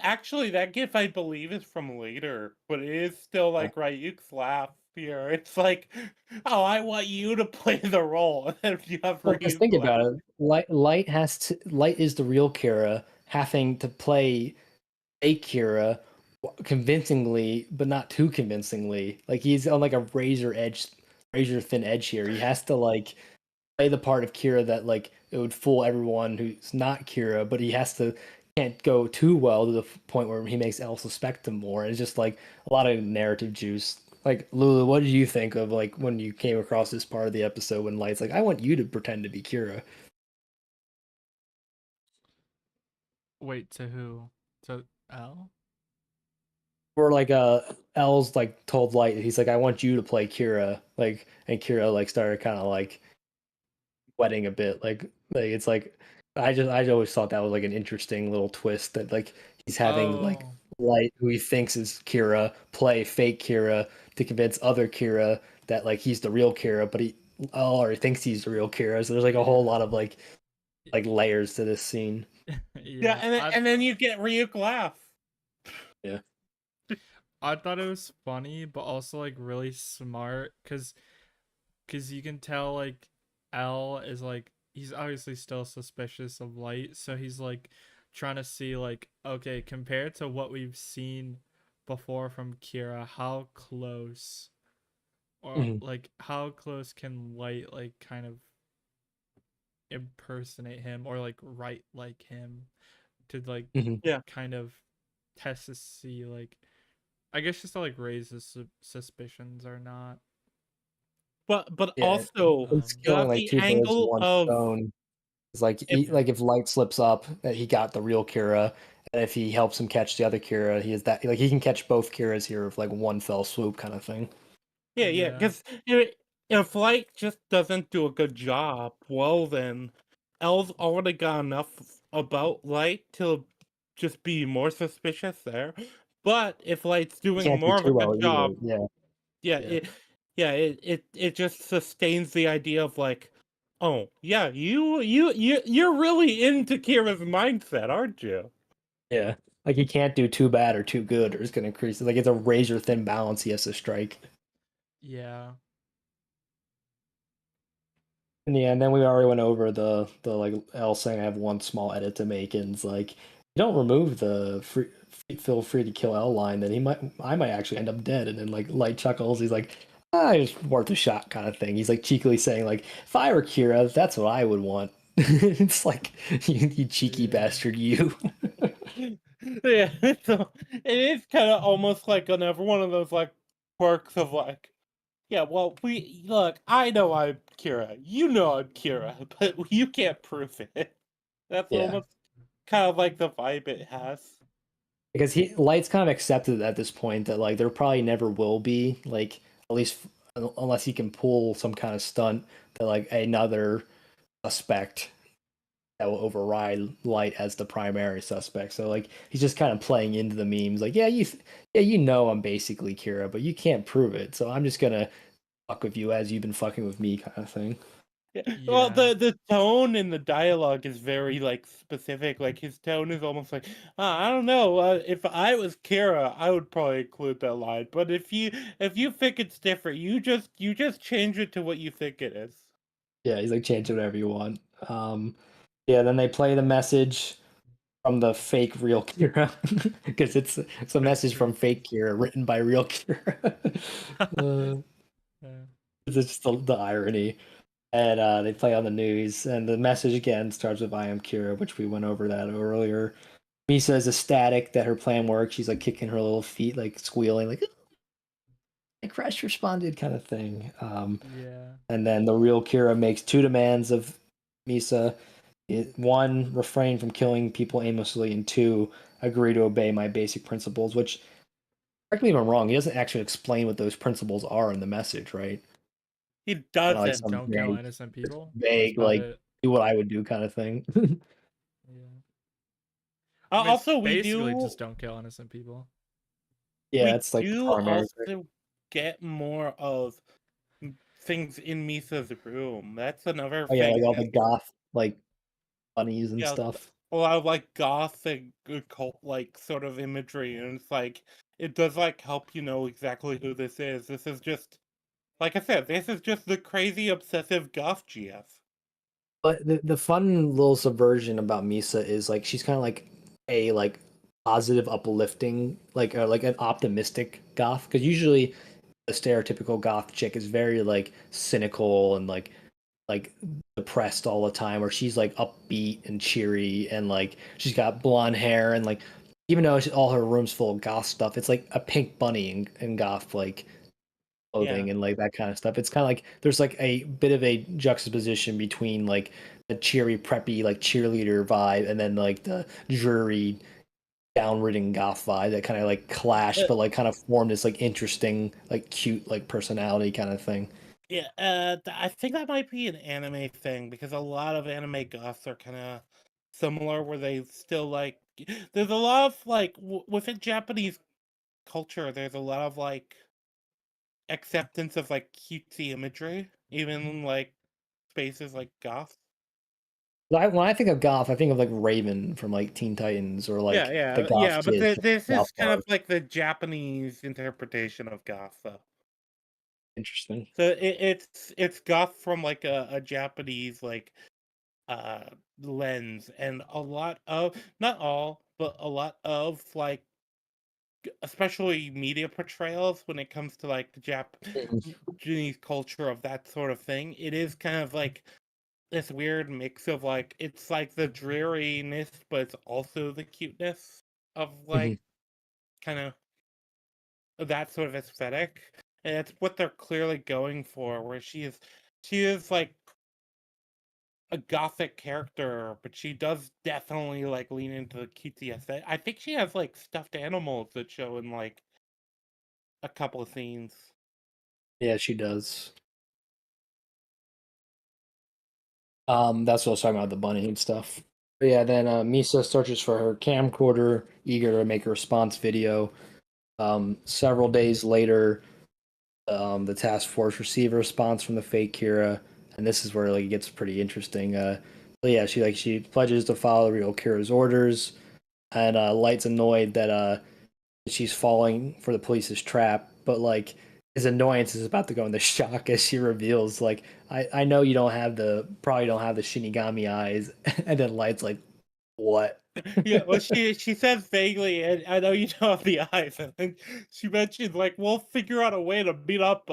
B: Actually, that gif I believe is from later, but it is still like Ryuk's laugh here. It's like, oh, I want you to play the role, and then you have
C: well, just
B: Ryuk
C: think
B: laugh.
C: about it. Light is the real Kira having to play fake Kira convincingly, but not too convincingly. Like he's on like a razor thin edge here. He has to like play the part of Kira that like it would fool everyone who's not Kira, but he has to can't go too well to the point where he makes El suspect him more. It's just like a lot of narrative juice. Like Lulu, what did you think of like when you came across this part of the episode when Light's like, I want you to pretend to be Kira?
A: Wait, to who? To L?
C: Or like L's like told Light, he's like, I want you to play Kira, like, and Kira like started kind of like sweating a bit. Like it's like I always thought that was like an interesting little twist that like he's having like
A: Oh,
C: Light, who he thinks is Kira, play fake Kira to convince other Kira that like he's the real Kira, but he thinks he's the real Kira. So there's like a whole
A: yeah.
C: lot of like layers to this scene.
B: Yeah,
A: Yeah,
B: and then you get Ryuk laugh.
C: Yeah.
A: I thought it was funny, but also like really smart, cause you can tell like L is like he's obviously still suspicious of Light, so he's like trying to see like, okay, compared to what we've seen before from Kira, how close, or
C: Mhm.
A: like how close can Light like kind of impersonate him or like write like him, to like
C: Mhm.
B: Yeah,
A: kind of test to see like, I guess just to like raise his suspicions or not.
B: but
C: Yeah.
B: also
C: It's
A: Um,
B: you
C: killing
B: have
C: like
B: the
C: two birds with
B: angle
C: one
B: of
C: stone. It's like
B: if
A: yeah,
C: like if Light slips up, that he got the real Kira, and if he helps him catch the other Kira, he is that like he can catch both Kiras here with like one fell swoop kind of thing.
B: yeah,
A: yeah,
B: because if Light just doesn't do a good job, well then L's already got enough about Light to just be more suspicious there. But if Light's
C: He
B: doing
C: can't do
B: more of a
C: too well
B: good
C: either.
B: job,
C: Yeah,
B: yeah,
A: yeah,
B: it just sustains the idea of like, oh yeah, you're really into Kira's mindset, aren't you?
C: yeah. Like he can't do too bad or too good, or it's gonna increase. Like it's a razor thin balance he has to strike.
A: yeah.
C: And yeah, and then we already went over the like L saying I have one small edit to make, and it's like you don't remove the feel free to kill L line, then I might actually end up dead. And then like Light chuckles, he's like, ah, it's worth a shot kind of thing. He's like cheekily saying like, if I were Kira, that's what I would want. It's like you cheeky
A: Yeah.
C: bastard, you.
B: Yeah, so it is kind of almost like another one of those like quirks of like, yeah, well, we look. I know I'm Kira. You know I'm Kira, but you can't prove it. That's
C: Yeah.
B: almost kind of like the vibe it has.
C: Because Light's kind of accepted at this point that like there probably never will be like at least unless he can pull some kind of stunt that like another suspect that will override Light as the primary suspect. So like he's just kind of playing into the memes like yeah you know I'm basically Kira but you can't prove it. So I'm just gonna fuck with you as you've been fucking with me kind of thing.
B: Yeah. Well,
A: Yeah.
B: the tone in the dialogue is very like specific. Like his tone is almost like, I don't know. If I was Kira, I would probably include that line. But if you think it's different, you just change it to what you think it is.
C: Yeah, he's like change it whatever you want. Yeah, then they play the message from the fake real Kira because it's a message from fake Kira written by real Kira. uh,
A: Yeah.
C: it's just the irony. And they play on the news, and the message again starts with "I am Kira," which we went over that earlier. Misa is ecstatic that her plan worked. She's like kicking her little feet, like squealing, like Crash responded, kind of thing.
A: Yeah.
C: And then the real Kira makes two demands of Misa: one, refrain from killing people aimlessly, and two, agree to obey my basic principles. Which, correct me if I'm wrong, he doesn't actually explain what those principles are in the message, right?
B: He
C: Kind of like
B: doesn't.
C: some
A: Don't kill innocent people. That's
C: vague,
A: about
C: like
A: it.
C: do what I would do kind of thing.
A: Yeah. I mean, it's
B: Also,
A: basically just don't kill innocent people.
C: Yeah,
B: we
C: it's like the
B: do
C: primary thing.
B: also get more of things in Misa's room. That's another
C: Oh yeah,
B: thing.
C: like all the goth like bunnies and
B: Yeah,
C: stuff.
B: a lot of like gothic occult like sort of imagery, and it's like it does like help you know exactly who this is. This is just like I said, this is just the crazy obsessive goth GF.
C: But the fun little subversion about Misa is like she's kind of like a like positive, uplifting, like an optimistic goth. Because usually the stereotypical goth chick is very like cynical and like depressed all the time, where she's like upbeat and cheery and like she's got blonde hair and like even though all her room's full of goth stuff, it's like a pink bunny and goth like
B: Yeah,
C: clothing and like that kind of stuff. It's kind of like there's like a bit of a juxtaposition between like the cheery, preppy, like cheerleader vibe and then like the dreary, downridden goth vibe that kind of like clash,
B: uh,
C: but like kind of form this like interesting, like cute, like personality kind of thing.
B: yeah. I think that might be an anime thing because a lot of anime goths are kind of similar, where they still like. There's a lot of like within Japanese culture. There's a lot of like acceptance of like cutesy imagery, even in, like spaces like goth.
C: When I think of goth, I think of like Raven from like Teen Titans or
B: Yeah,
C: like the
B: yeah,
C: goth
B: yeah. But
C: kid from
B: this
C: South
B: is kind of
C: Park.
B: like the Japanese interpretation of goth, though.
C: Interesting.
B: So it's goth from like a Japanese like uh lens, and a lot of, not all, but a lot of like especially media portrayals when it comes to like the
C: Mhm.
B: Japanese culture of that sort of thing. It is kind of like this weird mix of like it's like the dreariness, but it's also the cuteness of
C: Mhm.
B: like kind of that sort of aesthetic, and it's what they're clearly going for. Where she is like a gothic character, but she does definitely like lean into the cutesy aesthetic. I think she has like stuffed animals that show in like a couple of scenes.
C: Yeah, she does. That's what I was talking about, the bunny and stuff. But yeah, then Misa searches for her camcorder, eager to make a response video. Several days later, the task force receive a response from the fake Kira, and this is where like it gets pretty interesting. But yeah, she pledges to follow the real Kira's orders, and Light's annoyed that she's falling for the police's trap, but like his annoyance is about to go into shock as she reveals like I know you don't have the probably don't have the Shinigami eyes, and then Light's like what?
B: Yeah, well, she says vaguely, and I know you don't have the eyes. I think she mentioned like we'll figure out a way to meet up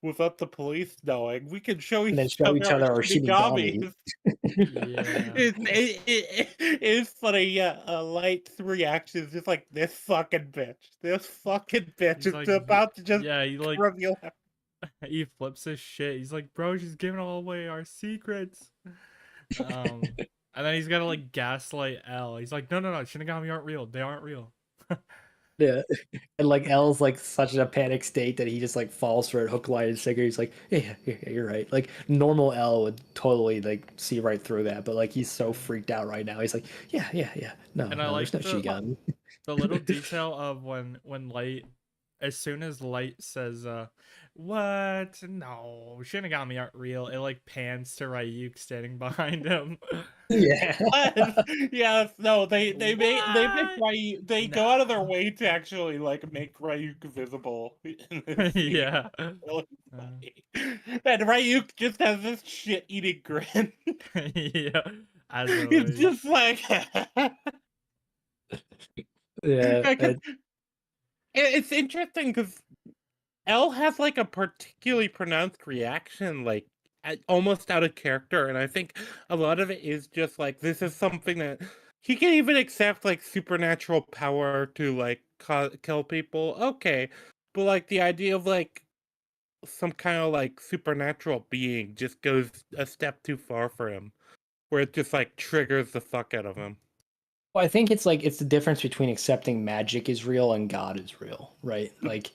B: without the police knowing. We can show
C: And then
B: each
C: show
B: other
C: each
B: our
C: other our Shinigami.
B: shinigamis.
A: Yeah.
B: It is funny, yeah. Light's reaction is just like this fucking bitch. This fucking bitch
A: He's
B: is
A: like,
B: about to just
A: yeah, he like
B: reveal.
A: he flips his shit. He's like, bro, she's giving all away our secrets. And then he's gotta like gaslight L. He's like, no, Shinigami aren't real. They aren't real.
C: Yeah. And like L's like such in a panic state that he just like falls for it hook, line, and sinker. He's like, yeah, you're right. Like normal L would totally like see right through that, but like he's so freaked out right now. He's like, yeah. No,
A: And I
C: there's
A: like
C: no Shinigami.
A: the little detail of when Light, as soon as Light says what, no, Shinigami aren't real, it like pans to Ryuk standing behind him.
C: Yeah.
B: Yes, no, they make
A: What?
B: Ryuk, they go out of their
A: No.
B: way to actually like make Ryuk visible in this scene.
A: Yeah.
B: Really funny. And Ryuk just has this shit eating grin.
A: Yeah, as
B: It's
A: always.
B: just like
C: Yeah.
B: like, it's interesting because L has like a particularly pronounced reaction, like almost out of character, and I think a lot of it is just like this is something that he can even accept like supernatural power to like kill people. Okay, but like the idea of like some kind of like supernatural being just goes a step too far for him, where it just like triggers the fuck out of him.
C: Well, I think it's like it's the difference between accepting magic is real and God is real, right? Like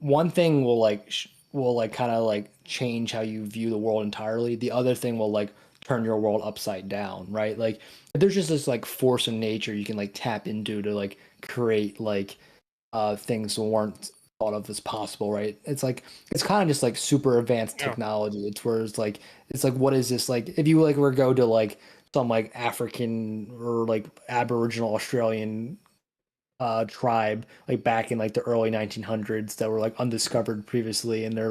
C: one thing will like will like kind of like change how you view the world entirely. The other thing will like turn your world upside down, right? Like there's just this like force in nature you can like tap into to like create like things that weren't thought of as possible, right? It's like it's kind of just like super advanced
B: Yeah.
C: technology. It's like what is this like if you like were to go to like some like African or like Aboriginal Australian tribe like back in like the early 1900s that were like undiscovered previously, and they're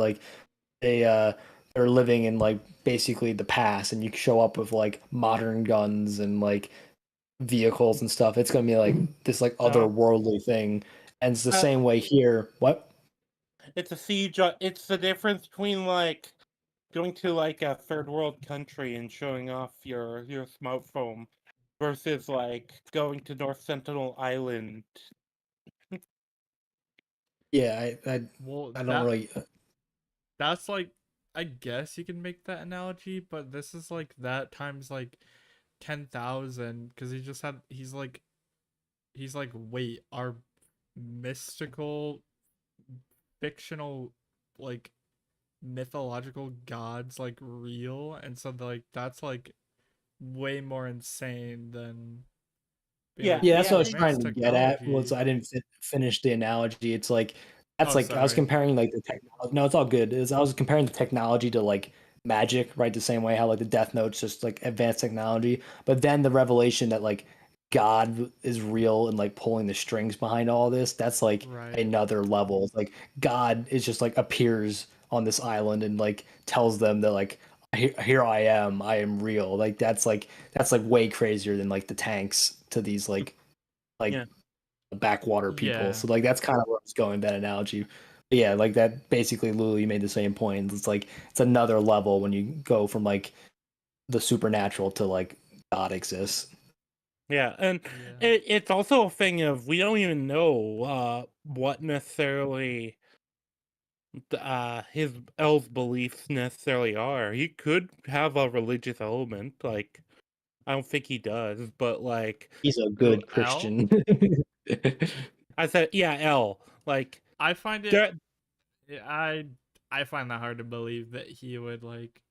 C: living in like basically the past, and you show up with like modern guns and like vehicles and stuff. It's gonna be like this like
B: No.
C: otherworldly thing, and it's the
B: Uh,
C: same way here. What?
B: It's a siege. It's the difference between like going to like a third world country and showing off your smartphone versus like going to North Sentinel Island.
C: Yeah,
A: Well,
C: I don't really.
A: that's like, I guess you can make that analogy, but this is like that times like 10,000, because he's like, wait, are mystical, fictional, like mythological gods like real? And so like that's like way more insane than being
B: Yeah,
A: like,
C: Yeah, that's
A: oh,
C: what I
B: yeah,
C: was trying
A: advanced
C: to get at. Was
A: technology.
C: I didn't finish the analogy. It's like that's
A: Oh,
C: like I was
A: sorry.
C: comparing like the technology. No, it's all good. I was comparing the technology to like magic, right? The same way how like the Death Note's just like advanced technology, but then the revelation that like God is real and like pulling the strings behind all this. That's like
A: Right.
C: another level. It's like God is just like appears on this island and like tells them that like here I am real. Like that's like way crazier than like the tanks to these like
B: yeah.
C: backwater people.
A: Yeah.
C: So like that's kind of where I was going with that analogy. But yeah, like that basically Lulu, you made the same point. It's like it's another level when you go from like the supernatural to like God exists.
B: Yeah, and
A: Yeah.
B: it's also a thing of we don't even know what necessarily his L's beliefs necessarily are. He could have a religious element, like I don't think he does, but like
C: He's a
A: Who,
C: good
A: L?
C: Christian.
B: I said, yeah, L. Like
A: I find it
B: there,
A: I find that hard to believe that he would like.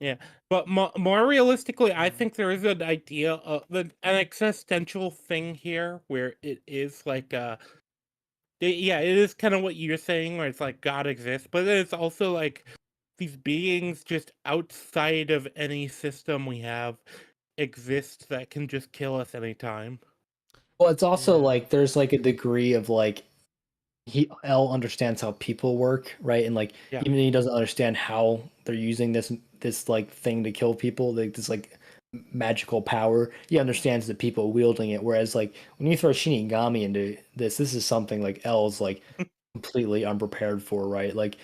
B: yeah, but more realistically, I
A: Yeah.
B: think there is an idea of an existential thing here where it is like yeah, it is kind of what you're saying, where it's like God exists, but it's also like these beings just outside of any system we have exist that can just kill us anytime.
C: Well, it's also
A: Yeah.
C: like there's like a degree of like L understands how people work, right? And like
B: Yeah.
C: even though he doesn't understand how they're using this like thing to kill people, like this like magical power, he understands the people wielding it. Whereas like when you throw Shinigami into this is something like L's like completely unprepared for, right? Like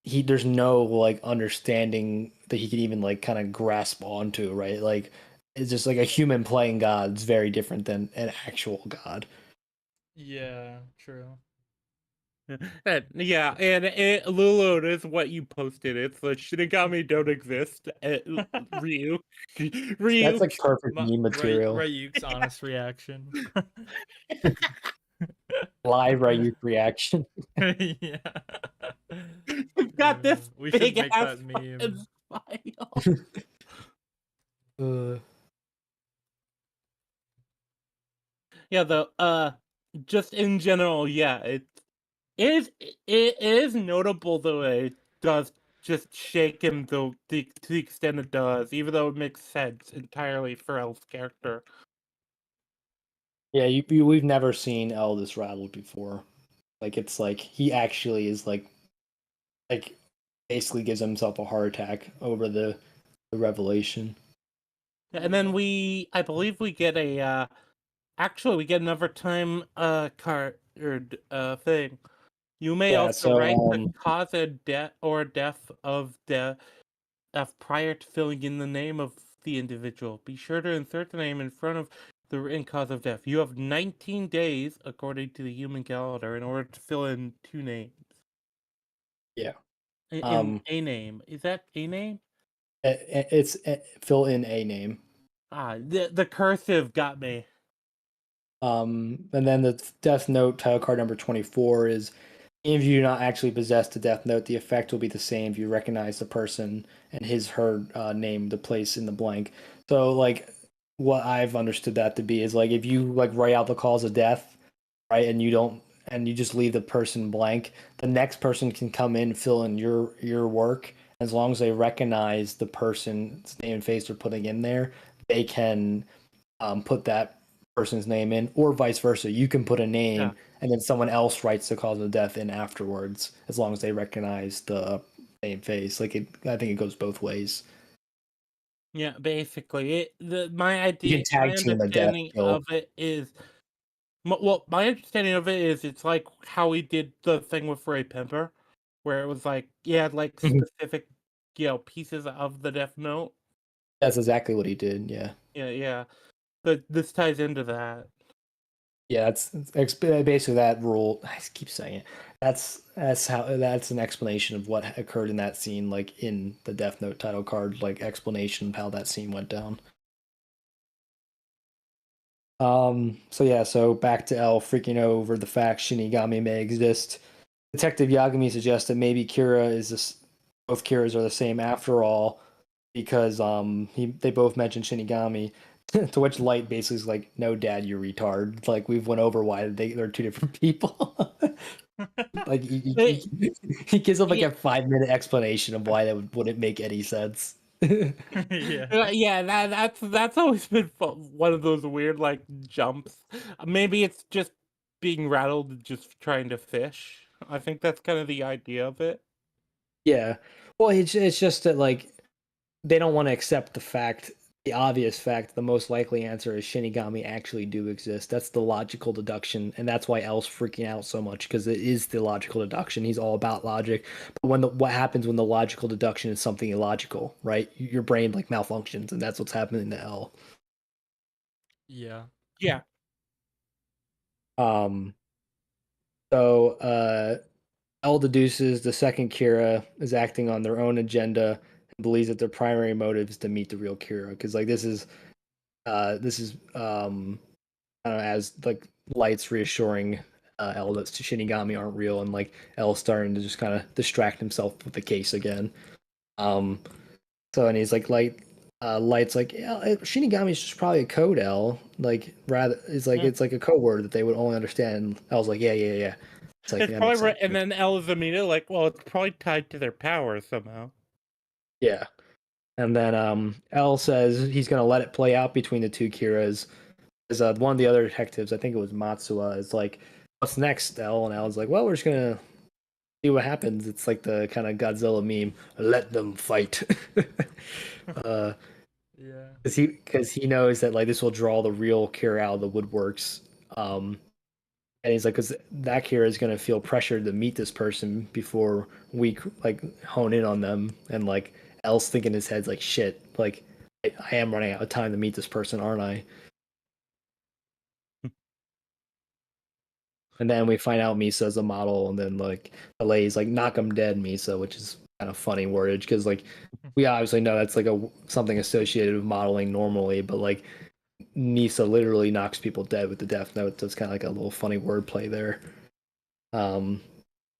C: there's no like understanding that he can even like kind of grasp onto, right? Like it's just like a human playing God is very different than an actual God.
A: Yeah, true.
B: Yeah, and Lulu is what you posted. It's the Shinigami don't exist. Ryu,
C: That's
B: Ryu.
C: like perfect meme material.
A: Ryuk's honest reaction.
C: Live Ryuk reaction.
A: Yeah.
B: We've got this
A: We should
B: big
A: make
B: ass
A: that meme.
B: smile.
C: Uh,
B: Yeah, just in general, yeah, it is notable the way it does just shake him to the extent it does, even though it makes sense entirely for El's character.
C: yeah, we've never seen L this rattled before. Like it's like he actually is like basically gives himself a heart attack over the revelation.
B: And then I believe we get actually we get another time card or thing. You may
C: Yeah,
B: also
C: so
B: write the cause of death or death of death prior to filling in the name of the individual. Be sure to insert the name in front of the written cause of death. You have 19 days, according to the human calendar, in order to fill in 2 names.
C: yeah.
B: In a name. Is that a name?
C: It's fill in a name.
B: The cursive got me.
C: And then the Death Note title card number 24 is if you do not actually possess the Death Note, the effect will be the same if you recognize the person and her name, the place in the blank. So like what I've understood that to be is like if you like write out the cause of death, right, and you just leave the person blank, the next person can come in, fill in your work. As long as they recognize the person's name and face they're putting in there, they can put that person's name in, or vice versa. You can put a name,
B: Yeah.
C: and then someone else writes the cause of death in afterwards, as long as they recognize the name face. Like I think it goes both ways.
B: Yeah, basically, my
C: You can tag team a death
B: understanding
C: kill.
B: of it is, well, my understanding of it is it's like how we did the thing with Ray Pember, where it was like he had like
C: Mhm.
B: specific, pieces of the Death Note.
C: That's exactly what he did. Yeah,
B: Yeah. But this ties into that.
C: yeah. That's basically that rule. I keep saying it. That's an explanation of what occurred in that scene, like in the Death Note title card, like explanation of how that scene went down. So yeah, so back to L freaking over the fact Shinigami may exist. Detective Yagami suggests that maybe both Kiras are the same after all, because they both mention Shinigami. To which Light basically is like, "No, Dad, you retard. Like we've went over why they're two different people." Like
B: They-
C: he gives up like
B: yeah,
C: a 5 minute explanation of why that wouldn't make any sense.
A: Yeah.
B: yeah, that's always been one of those weird like jumps. Maybe it's just being rattled, and just trying to fish. I think that's kind of the idea of it.
C: Yeah. Well, it's just that like they don't want to accept the obvious fact, the most likely answer is Shinigami actually do exist. That's the logical deduction, and that's why L's freaking out so much because it is the logical deduction. He's all about logic. But what happens when the logical deduction is something illogical, right? Your brain like malfunctions, and that's what's happening to L.
A: Yeah.
B: Yeah.
C: Um. So L deduces the second Kira is acting on their own agenda and believes that their primary motive is to meet the real Kira because like this is I don't know, as like Light's reassuring L that Shinigami aren't real, and like L starting to just kind of distract himself with the case again. Um, so and he's Light's like, yeah, Shinigami is just probably a code, L. Like rather,
B: Yeah.
C: it's like a code word that they would only understand. And L's like, yeah. It's like
B: It's
C: that
B: probably
C: makes sense.
B: right, and then L is immediately like, well, it's probably tied to their power somehow.
C: Yeah. And then L says he's gonna let it play out between the two Kiras. As one of the other detectives, I think it was Matsua, is like, what's next, L? And I was like, well, we're just gonna see what happens. It's like the kind of Godzilla meme, let them fight. uh,
A: Yeah.
C: because he knows that like this will draw the real Kira out of the woodworks. And he's like, because that Kira is gonna feel pressured to meet this person before we like hone in on them, and like L's thinking in his head's like, shit, like I am running out of time to meet this person, aren't I? And then we find out Misa's a model, and then like Alay's like, knock him dead, Misa, which is kind of funny wordage because like we obviously know that's like a something associated with modeling normally, but like Nisa literally knocks people dead with the death note, so it's kind of like a little funny wordplay there. And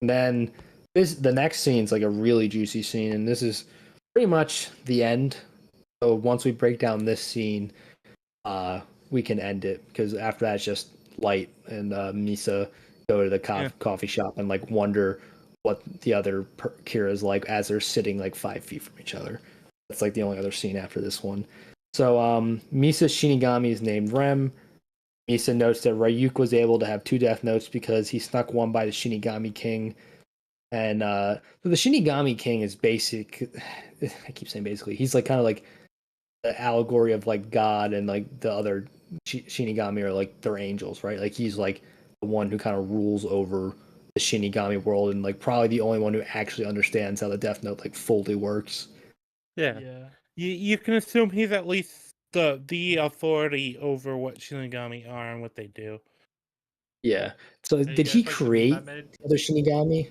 C: then the next scene's like a really juicy scene, and this is pretty much the end. So once we break down this scene, we can end it because after that it's just Light and Misa go to the coffee shop and like wonder what the other Kira's like as they're sitting like 5 feet from each other. That's like the only other scene after this one. So Misa's Shinigami is named Rem. Misa notes that Ryuk was able to have 2 death notes because he snuck one by the Shinigami King. And so the Shinigami King is basic. I keep saying basically. He's like kind of like the allegory of like God, and like the other Shinigami are like their angels, right? Like he's like the one who kind of rules over the Shinigami world, and like probably the only one who actually understands how the Death Note like fully works.
B: Yeah.
A: Yeah.
B: You can assume he's at least the authority over what Shinigami are and what they do.
C: Yeah. So
A: Hey,
C: did
A: you
C: he
A: guys like the meme I
C: create
A: made?
C: the other Shinigami?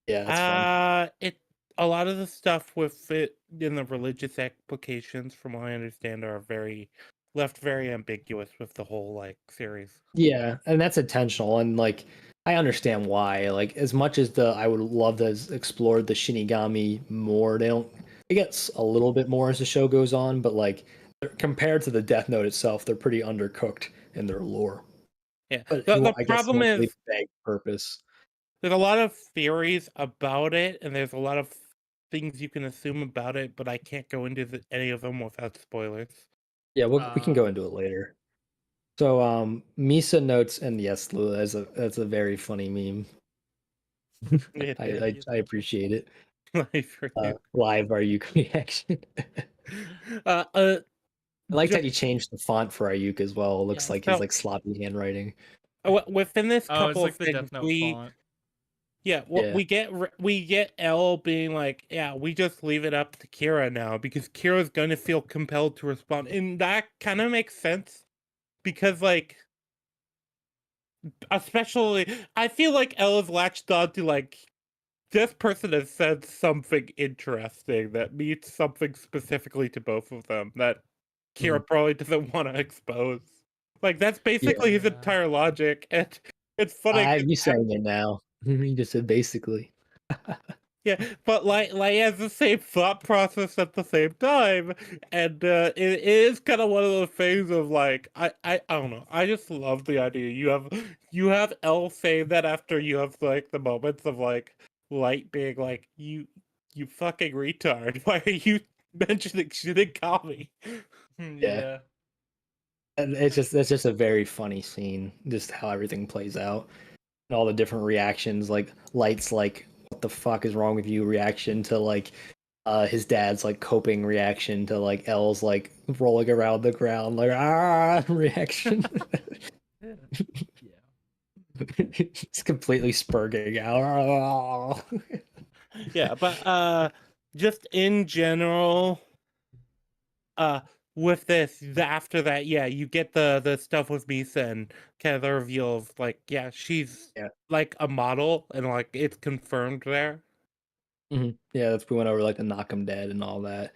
C: Yeah, that's fun.
B: A lot of the stuff with it in the religious applications, from what I understand, are left very ambiguous with the whole like series.
C: Yeah, and that's intentional, and like I understand why. Like as much as I would love to explore the Shinigami more, it gets a little bit more as the show goes on, but like compared to the Death Note itself, they're pretty undercooked in their lore.
B: Yeah,
C: But
B: the
C: I guess
B: problem
C: you want
B: is
C: beg purpose.
B: there's a lot of theories about it, and there's a lot of things you can assume about it, but I can't go into any of them without spoilers.
C: Yeah, we can go into it later. So Misa notes, and yes, Lula, that's a very funny meme. I appreciate it. Live are you reaction. I like that you changed the font for Ayuk as well. It looks like his like sloppy handwriting.
B: Within this
A: Oh,
B: couple
A: it's like
B: of
A: the
B: things,
A: Death Note font.
B: we get L being like, yeah, we just leave it up to Kira now because Kira's gonna feel compelled to respond, and that kind of makes sense because like, especially I feel like L is latched on to like this person has said something interesting that means something specifically to both of them that Kira probably doesn't want to expose. Like that's basically his entire logic, and it's funny.
C: I have you saying it now. You just said basically.
B: Yeah, but like has the same thought process at the same time, and it is kind of one of those things of like I don't know. I just love the idea you have L say that after you have like the moments of like Light being like you fucking retard. Why are you mentioning Shinigami?
C: Yeah. And it's just a very funny scene, just how everything plays out. And all the different reactions, like Light's like, what the fuck is wrong with you reaction to like his dad's like coping reaction to like L's like rolling around the ground like reaction. It's completely spurging out.
B: Yeah, but just in general, with this after that, yeah, you get the stuff with Misa and kind of the reveal of like, yeah, she's like a model and like it's confirmed there.
C: Yeah, we went over like the knock 'em dead and all that.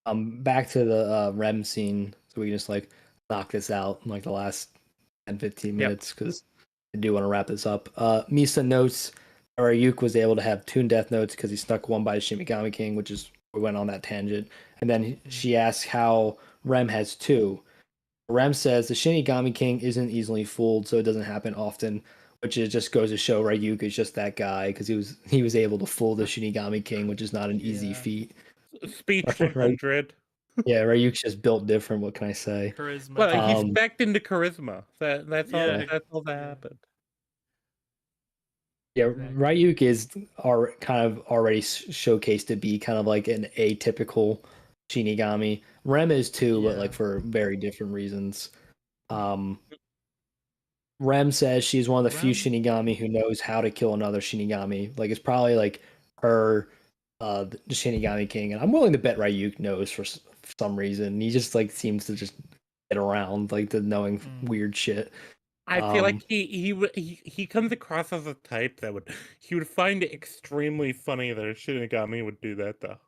C: Back to the REM scene, so we can just like knock this out in like the last 10-15 minutes because I do want to wrap this up. Misa notes Ryuk was able to have 2 death notes because he snuck one by the Shimigami King, which is we went on that tangent. And then she asks how Rem has 2. Rem says the Shinigami King isn't easily fooled, so it doesn't happen often, which is just goes to show Ryuk is just that guy because he was able to fool the Shinigami King, which is not an easy feat.
B: Speech 100.
C: Yeah, Ryuk's just built different. What can I say?
A: Charisma.
B: Well, he's backed into charisma. That's all.
A: Yeah.
B: That's all that happened.
C: Yeah,
A: exactly.
C: Ryuk is are kind of already showcased to be kind of like an atypical Shinigami. Rem is too, but
A: Yeah.
C: like for very different reasons. Um, Rem says she's one of the few
A: Rem.
C: Shinigami who knows how to kill another Shinigami. Like it's probably like her, the Shinigami King, and I'm willing to bet Ryuk knows for some reason. He just like seems to just get around like the knowing
A: Mm,
C: weird shit.
B: I feel like
C: Um,
B: he comes across as a type that he would find it extremely funny that a Shinigami would do that though.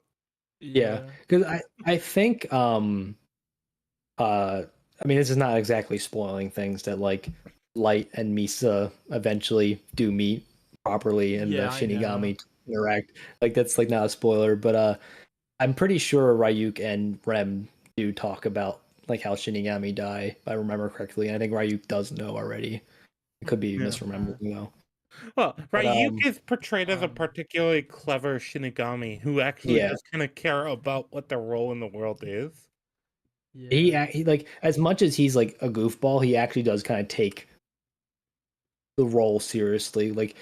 C: yeah,
A: yeah.
C: because I think I mean this is not exactly spoiling things that like Light and Misa eventually do meet properly and the
A: Yeah, I know.
C: Shinigami interact. Like that's like not a spoiler, but I'm pretty sure Ryuk and Rem do talk about like how Shinigami die, if I remember correctly. And I think Ryuk does know already. It could be
B: Yeah.
C: misremembering though.
B: Well,
C: But
B: Ryuk is portrayed as a
A: Um.
B: particularly clever Shinigami who actually
C: yeah,
B: does kind of care about what their role in the world is.
A: Yeah.
C: he like as much as he's like a goofball, he actually does kind of take the role seriously. Like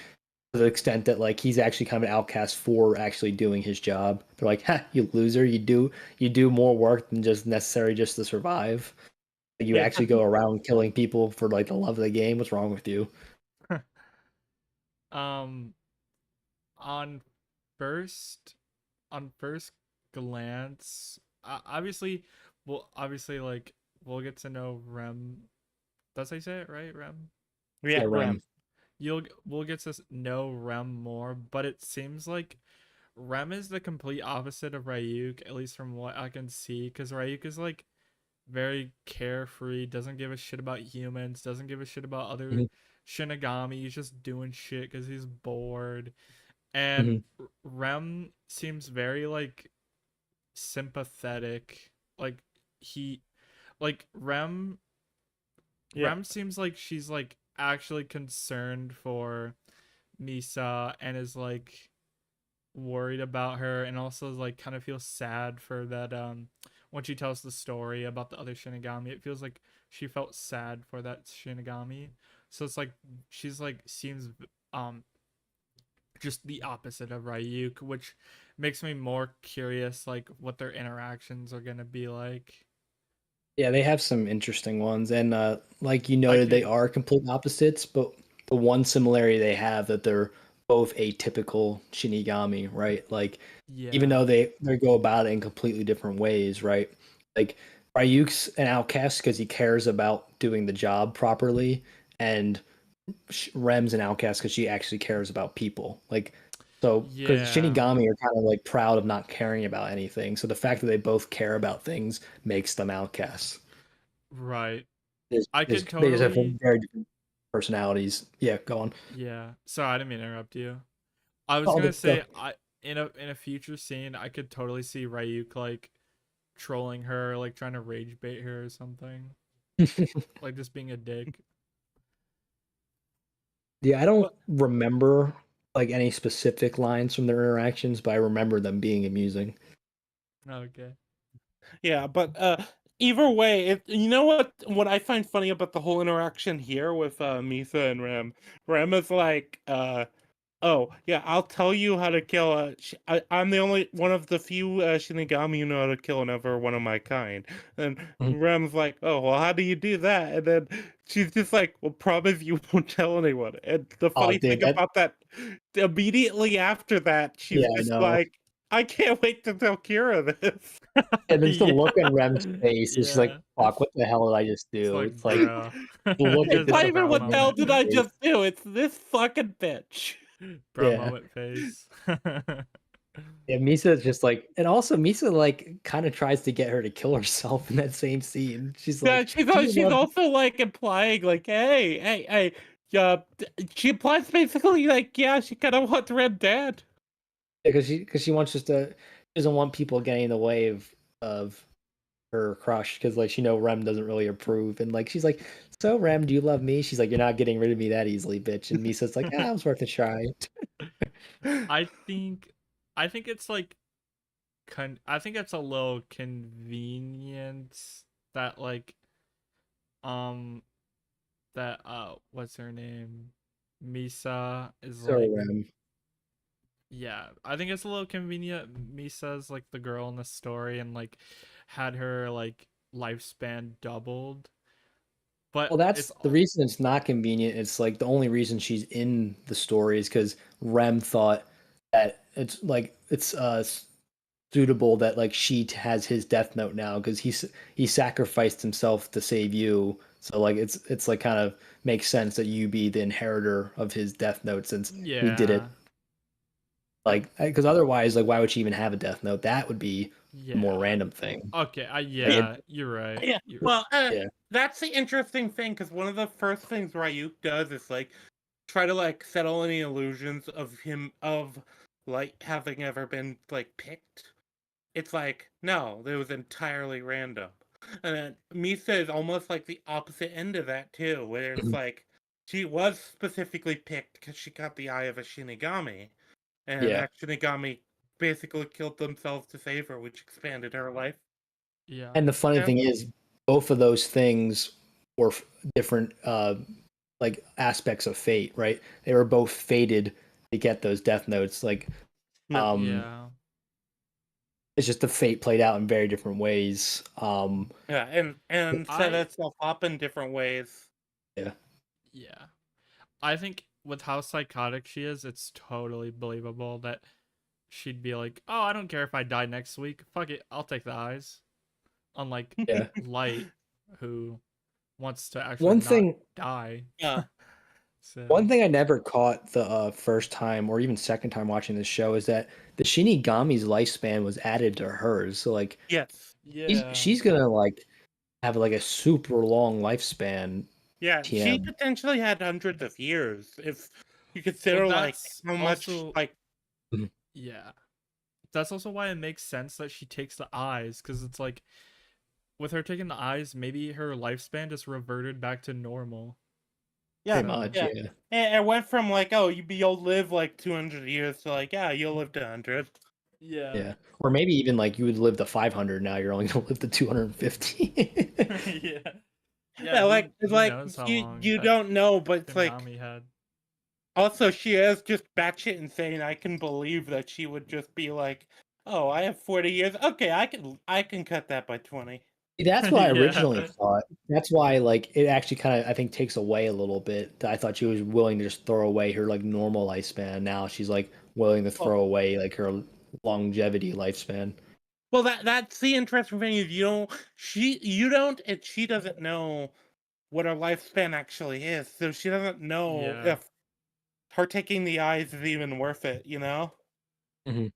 C: to the extent that like he's actually kind of an outcast for actually doing his job. They're like, "Ha, you loser! You do more work than just necessary just to survive. You
B: Yeah.
C: actually go around killing people for like the love of the game. What's wrong with you?"
A: um. On first, on first glance, obviously, like we'll get to know Rem. Does I say it right, Rem?
B: Yeah,
C: Yeah,
B: Rem.
C: Rem.
A: We'll get to know Rem more, but it seems like Rem is the complete opposite of Ryuk, at least from what I can see, because Ryuk is like very carefree, doesn't give a shit about humans, doesn't give a shit about other
C: Mhm,
A: Shinigami. He's just doing shit because he's bored. And
C: mhm.
A: Rem seems very like sympathetic. Like he like
B: Yeah.
A: Rem seems like she's like actually concerned for Misa and is like worried about her and also like kind of feels sad for that when she tells the story about the other Shinigami, it feels like she felt sad for that Shinigami. So it's like she's like seems um just the opposite of Ryuk, which makes me more curious like what their interactions are going to be like.
C: Yeah, they have some interesting ones, and like you
A: I
C: noted, they
A: could
C: are complete opposites. But the one similarity they have that they're both atypical Shinigami, right? Like even
A: yeah.
C: though they go about it in completely different ways, right? Like Ryuk's an outcast because he cares about doing the job properly, and Rem's an outcast because she actually cares about people. Like so, because
A: Yeah.
C: Shinigami are kind of like proud of not caring about anything. So the fact that they both care about things makes them outcasts.
A: Right.
C: There's,
A: I
C: there's,
A: could
C: they just have
A: totally
C: very different personalities. Yeah, go on.
A: yeah. Sorry, I didn't mean to interrupt you. I was
C: All
A: gonna
C: good. Go.
A: say I in a future scene I could totally see Ryuk like trolling her, like trying to rage bait her or something. Like just being a dick.
C: Yeah, I don't
B: But
C: remember like any specific lines from their interactions, but I remember them being amusing.
A: Okay.
B: yeah, but either way, you know what I find funny about the whole interaction here with Misa and Rem. Rem is like oh, yeah, I'll tell you how to kill I'm the only one of the few Shinigami who know how to kill another one of my kind. And
C: Mhm.
B: Rem's like, oh, well, how do you do that? And then she's just like, well, promise you won't tell anyone. And the
C: Oh,
B: funny
C: dude,
B: thing
C: that
B: about that, immediately after that,
C: yeah,
B: she's
C: I
B: just
C: know.
B: like, I can't wait to tell Kira this.
C: And then just the
A: Yeah.
C: look on Rem's face, it's just like,
A: Yeah.
C: fuck, what the hell did I just
A: It's
C: do?
A: like,
C: It's like
A: bro.
C: the look of
A: Just
B: It's not even
A: bro
B: what the
C: disappointment
B: hell
A: moment.
C: on
B: did
C: his
B: I
C: face.
B: just do? It's this fucking bitch.
A: Bro
C: Yeah.
A: moment face.
C: Yeah, Misa's just like, and also Misa like kind of tries to get her to kill herself in that same scene. She's
B: Yeah,
C: like, "Do you
B: she's
C: love?"
B: also like implying like, hey, yeah. She implies basically like, yeah, she kind of wants Red dead.
C: Because she wants just to, she doesn't want people getting in the way of her crush because like she know Rem doesn't really approve, and like she's like, "So Rem, do you love me?" She's like, "You're not getting rid of me that easily, bitch." And Misa's like, "Ah, it was worth a try."
A: I think I think it's like I think it's a little convenient that um that what's her name? Misa is
C: So
A: like, yeah, I think it's a little convenient. Misa's like the girl in the story and like had her like lifespan doubled.
C: Well,
A: But
C: that's
A: it's
C: the reason it's not convenient. It's like the only reason she's in the story is because Rem thought that it's suitable that like has his death note now because he sacrificed himself to save you. So like it's like kind of makes sense that you be the inheritor of his death note since he did it.
A: yeah.
C: Like because otherwise, like why would she even have a death note? That would be a more
A: Yeah.
C: random thing.
A: Okay,
C: Like
A: yeah, you're right.
B: Yeah.
A: You're
B: Well,
C: yeah.
B: that's the interesting thing because one of the first things Ryuk does is like try to like settle any illusions of him of like having ever been like picked. It's like no, it was entirely random. And then Misa is almost like the opposite end of that too, where it's like she was specifically picked because she got the eye of a Shinigami, and
C: Yeah.
B: that Shinigami basically killed themselves to save her, which expanded her life.
A: yeah.
C: And the funny
B: Yeah.
C: thing is, both of those things were different, like aspects of fate, right? They were both fated to get those death notes. Like,
B: Yeah.
C: um,
A: Yeah.
C: it's just the fate played out in very different ways.
B: Yeah, and set
A: I
B: itself up in different ways.
C: Yeah,
A: yeah. I think with how psychotic she is, it's totally believable that she'd be like, "Oh, I don't care if I die next week. Fuck it, I'll take the eyes." Unlike
C: yeah.
A: Light, who wants to actually
C: One
A: not
C: thing,
A: die.
B: Yeah.
A: So
C: one thing I never caught the first time or even second time watching this show is that the Shinigami's lifespan was added to hers. So like,
B: Yes.
A: yeah,
C: she's gonna like have like a super long lifespan.
B: Yeah, she
C: TM.
B: potentially had hundreds of years if you
A: well,
B: consider like
A: that's
B: how much
A: also
B: like
A: yeah. That's also why it makes sense that she takes the eyes, because it's like with her taking the eyes, maybe her lifespan just reverted back to normal.
B: yeah,
C: Pretty much,
A: So
B: yeah.
C: yeah.
B: And it went from like, oh, you'll live like 200 years to like, yeah, you'll live to 100.
A: yeah,
C: Yeah. Or maybe even like you would live to 500 now, you're only going to live to 250.
A: yeah, yeah.
B: Yeah, like it's
A: Who
B: like
A: knows how long
B: you
A: that
B: don't know, but it's like
A: Konami had?
B: also she is just batshit insane. I can believe that she would just be like, oh, I have 40 years. Okay, I can cut that by 20.
C: That's what I
A: Yeah,
C: originally thought. That's why like it actually kind of I think takes away a little bit. I thought she was willing to just throw away her like normal lifespan. Now she's like willing to
B: Well,
C: throw away like her longevity lifespan.
B: well, that's the interesting thing is you don't and she doesn't know what her lifespan actually is, so she doesn't know
A: yeah.
B: if her taking the eyes is even worth it, you know?
C: Hmm.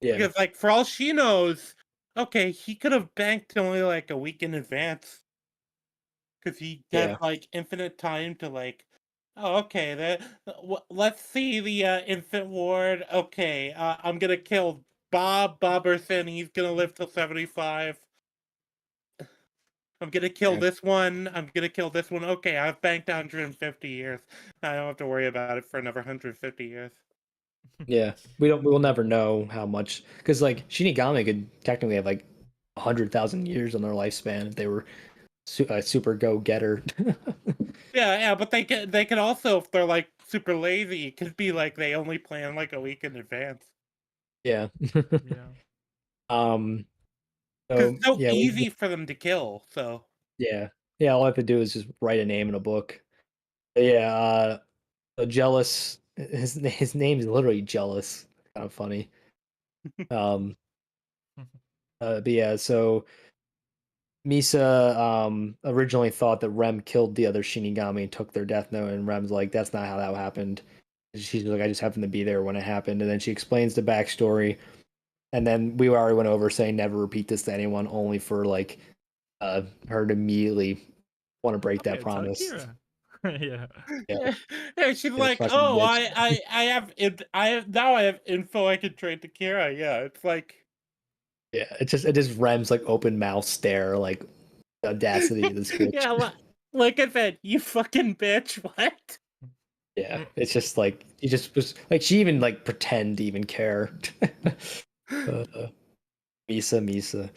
C: Yeah.
B: Because like for all she knows, okay, he could have banked only like a week in advance because he had
C: Yeah.
B: like infinite time to like. Oh, okay. Let's see the infant ward. Okay, I'm gonna kill Bob Boberson. He's gonna live till 75. I'm gonna kill
C: Yeah.
B: this one. I'm gonna kill this one. Okay, I've banked 150 years. I don't have to worry about it for another 150 years.
C: Yeah. We'll never know how much because like Shinigami could technically have like 100,000 years on their lifespan if they were super go getter.
B: Yeah, yeah, but they could also, if they're like super lazy, it could be like they only plan like a week in advance.
C: Yeah.
A: Yeah.
C: um.
B: Because
C: So
B: it's so
C: yeah,
B: easy for them to kill. So
C: yeah, yeah. All I have to do is just write a name in a book. But yeah. So jealous. His name is literally jealous. Kind of funny. Um. But yeah. So Misa originally thought that Rem killed the other Shinigami and took their death note, and Rem's like, "That's not how that happened." She's like, "I just happened to be there when it happened," and then she explains the backstory. And then we already went over saying never repeat this to anyone, only for like her to immediately want to break that
A: Okay, tell
C: promise.
A: Kira. Yeah.
C: Yeah,
B: yeah, yeah, she's
C: get a
B: like,
C: fucking
B: oh,
C: bitch.
B: I have now I have info I can trade to Kira. Yeah, it's like
C: Yeah, it just Rem's like open mouth stare, like the audacity of this bitch.
B: yeah, like I said, you fucking bitch. What?
C: Yeah, it's just like he just was like she even like pretend to even care. uh, Misa.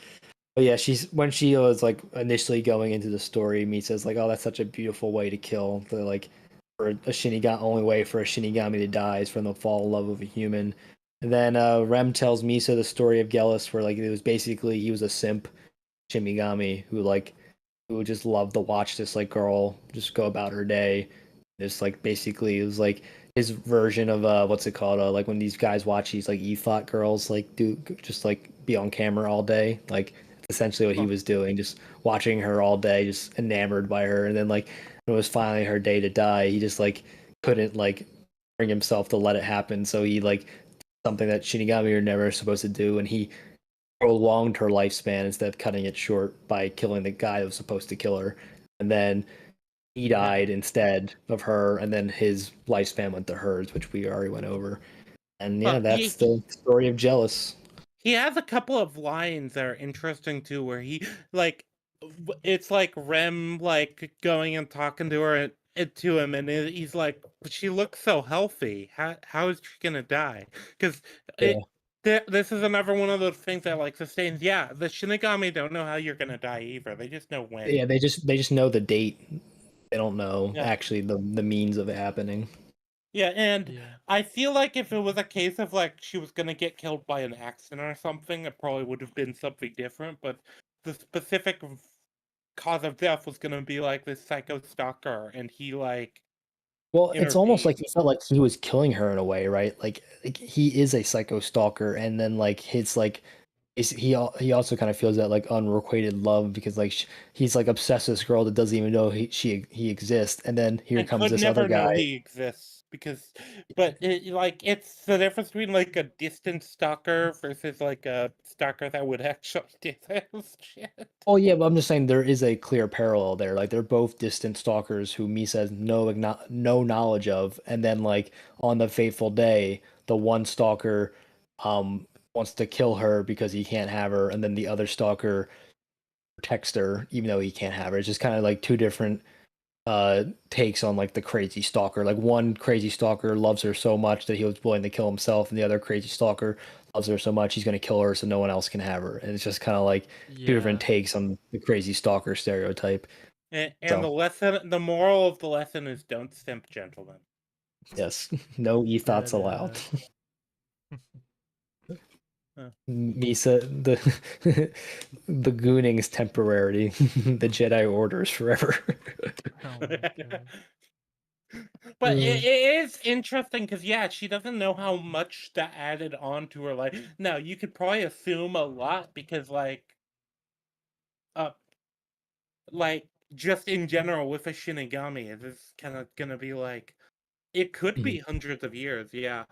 C: But yeah, she's when she was like initially going into the story, Misa's like, "Oh, that's such a beautiful way to kill." The like for a Shinigami, only way for a Shinigami to die is from the fall in love of a human. And then Rem tells Misa the story of Geller, where like it was basically he was a simp Shinigami who would just love to watch this like girl just go about her day. Just like basically it was like his version of what's it called? Like when these guys watch these like EFOT girls like do just like be on camera all day. Like essentially what he was doing, just watching her all day, just enamored by her. And then like when it was finally her day to die, he just like couldn't like bring himself to let it happen. So he like something that Shinigami are never supposed to do, and he prolonged her lifespan instead of cutting it short by killing the guy that was supposed to kill her. And then he died instead of her, and then his lifespan went to hers, which we already went over. And yeah, that's the story of Jealous.
B: He has a couple of lines that are interesting too, where he like it's like Rem like going and talking to her and to him, and he's like, "But she looks so healthy. How is she gonna die?" Because this is another one of those things that like sustains. Yeah, the Shinigami don't know how you're gonna die either. They just know when.
C: Yeah, they just know the date. They don't know actually the means of it happening.
B: Yeah, and I feel like if it was a case of like she was gonna get killed by an accident or something, it probably would have been something different. But the specific cause of death was gonna be like this psycho stalker, and he like.
C: Well, it's almost like he felt like he was killing her in a way, right? Like he is a psycho stalker, and then like his like he also kind of feels that like unrequited love because like he's like obsessed with this girl that doesn't even know he exists, and then here comes this other guy.
B: Know he exists because, but it's the difference between like a distant stalker versus like a stalker that would actually do this shit.
C: Oh yeah, but I'm just saying there is a clear parallel there. Like they're both distant stalkers who Misa has no knowledge of, and then like on the fateful day, the one stalker wants to kill her because he can't have her, and then the other stalker protects her even though he can't have her. It's just kind of like two different takes on like the crazy stalker. Like one crazy stalker loves her so much that he was willing to kill himself, and the other crazy stalker loves her so much he's going to kill her so no one else can have her. And it's just kind of like two different takes on the crazy stalker stereotype.
B: And the moral of the lesson is don't simp, gentlemen.
C: Yes, no e-thoughts allowed. Misa, the gooning is temporary. The Jedi order is forever.
B: But it is interesting because she doesn't know how much that added on to her life. Now you could probably assume a lot because like just in general with a Shinigami, it's kind of gonna be like it could be hundreds of years. Yeah.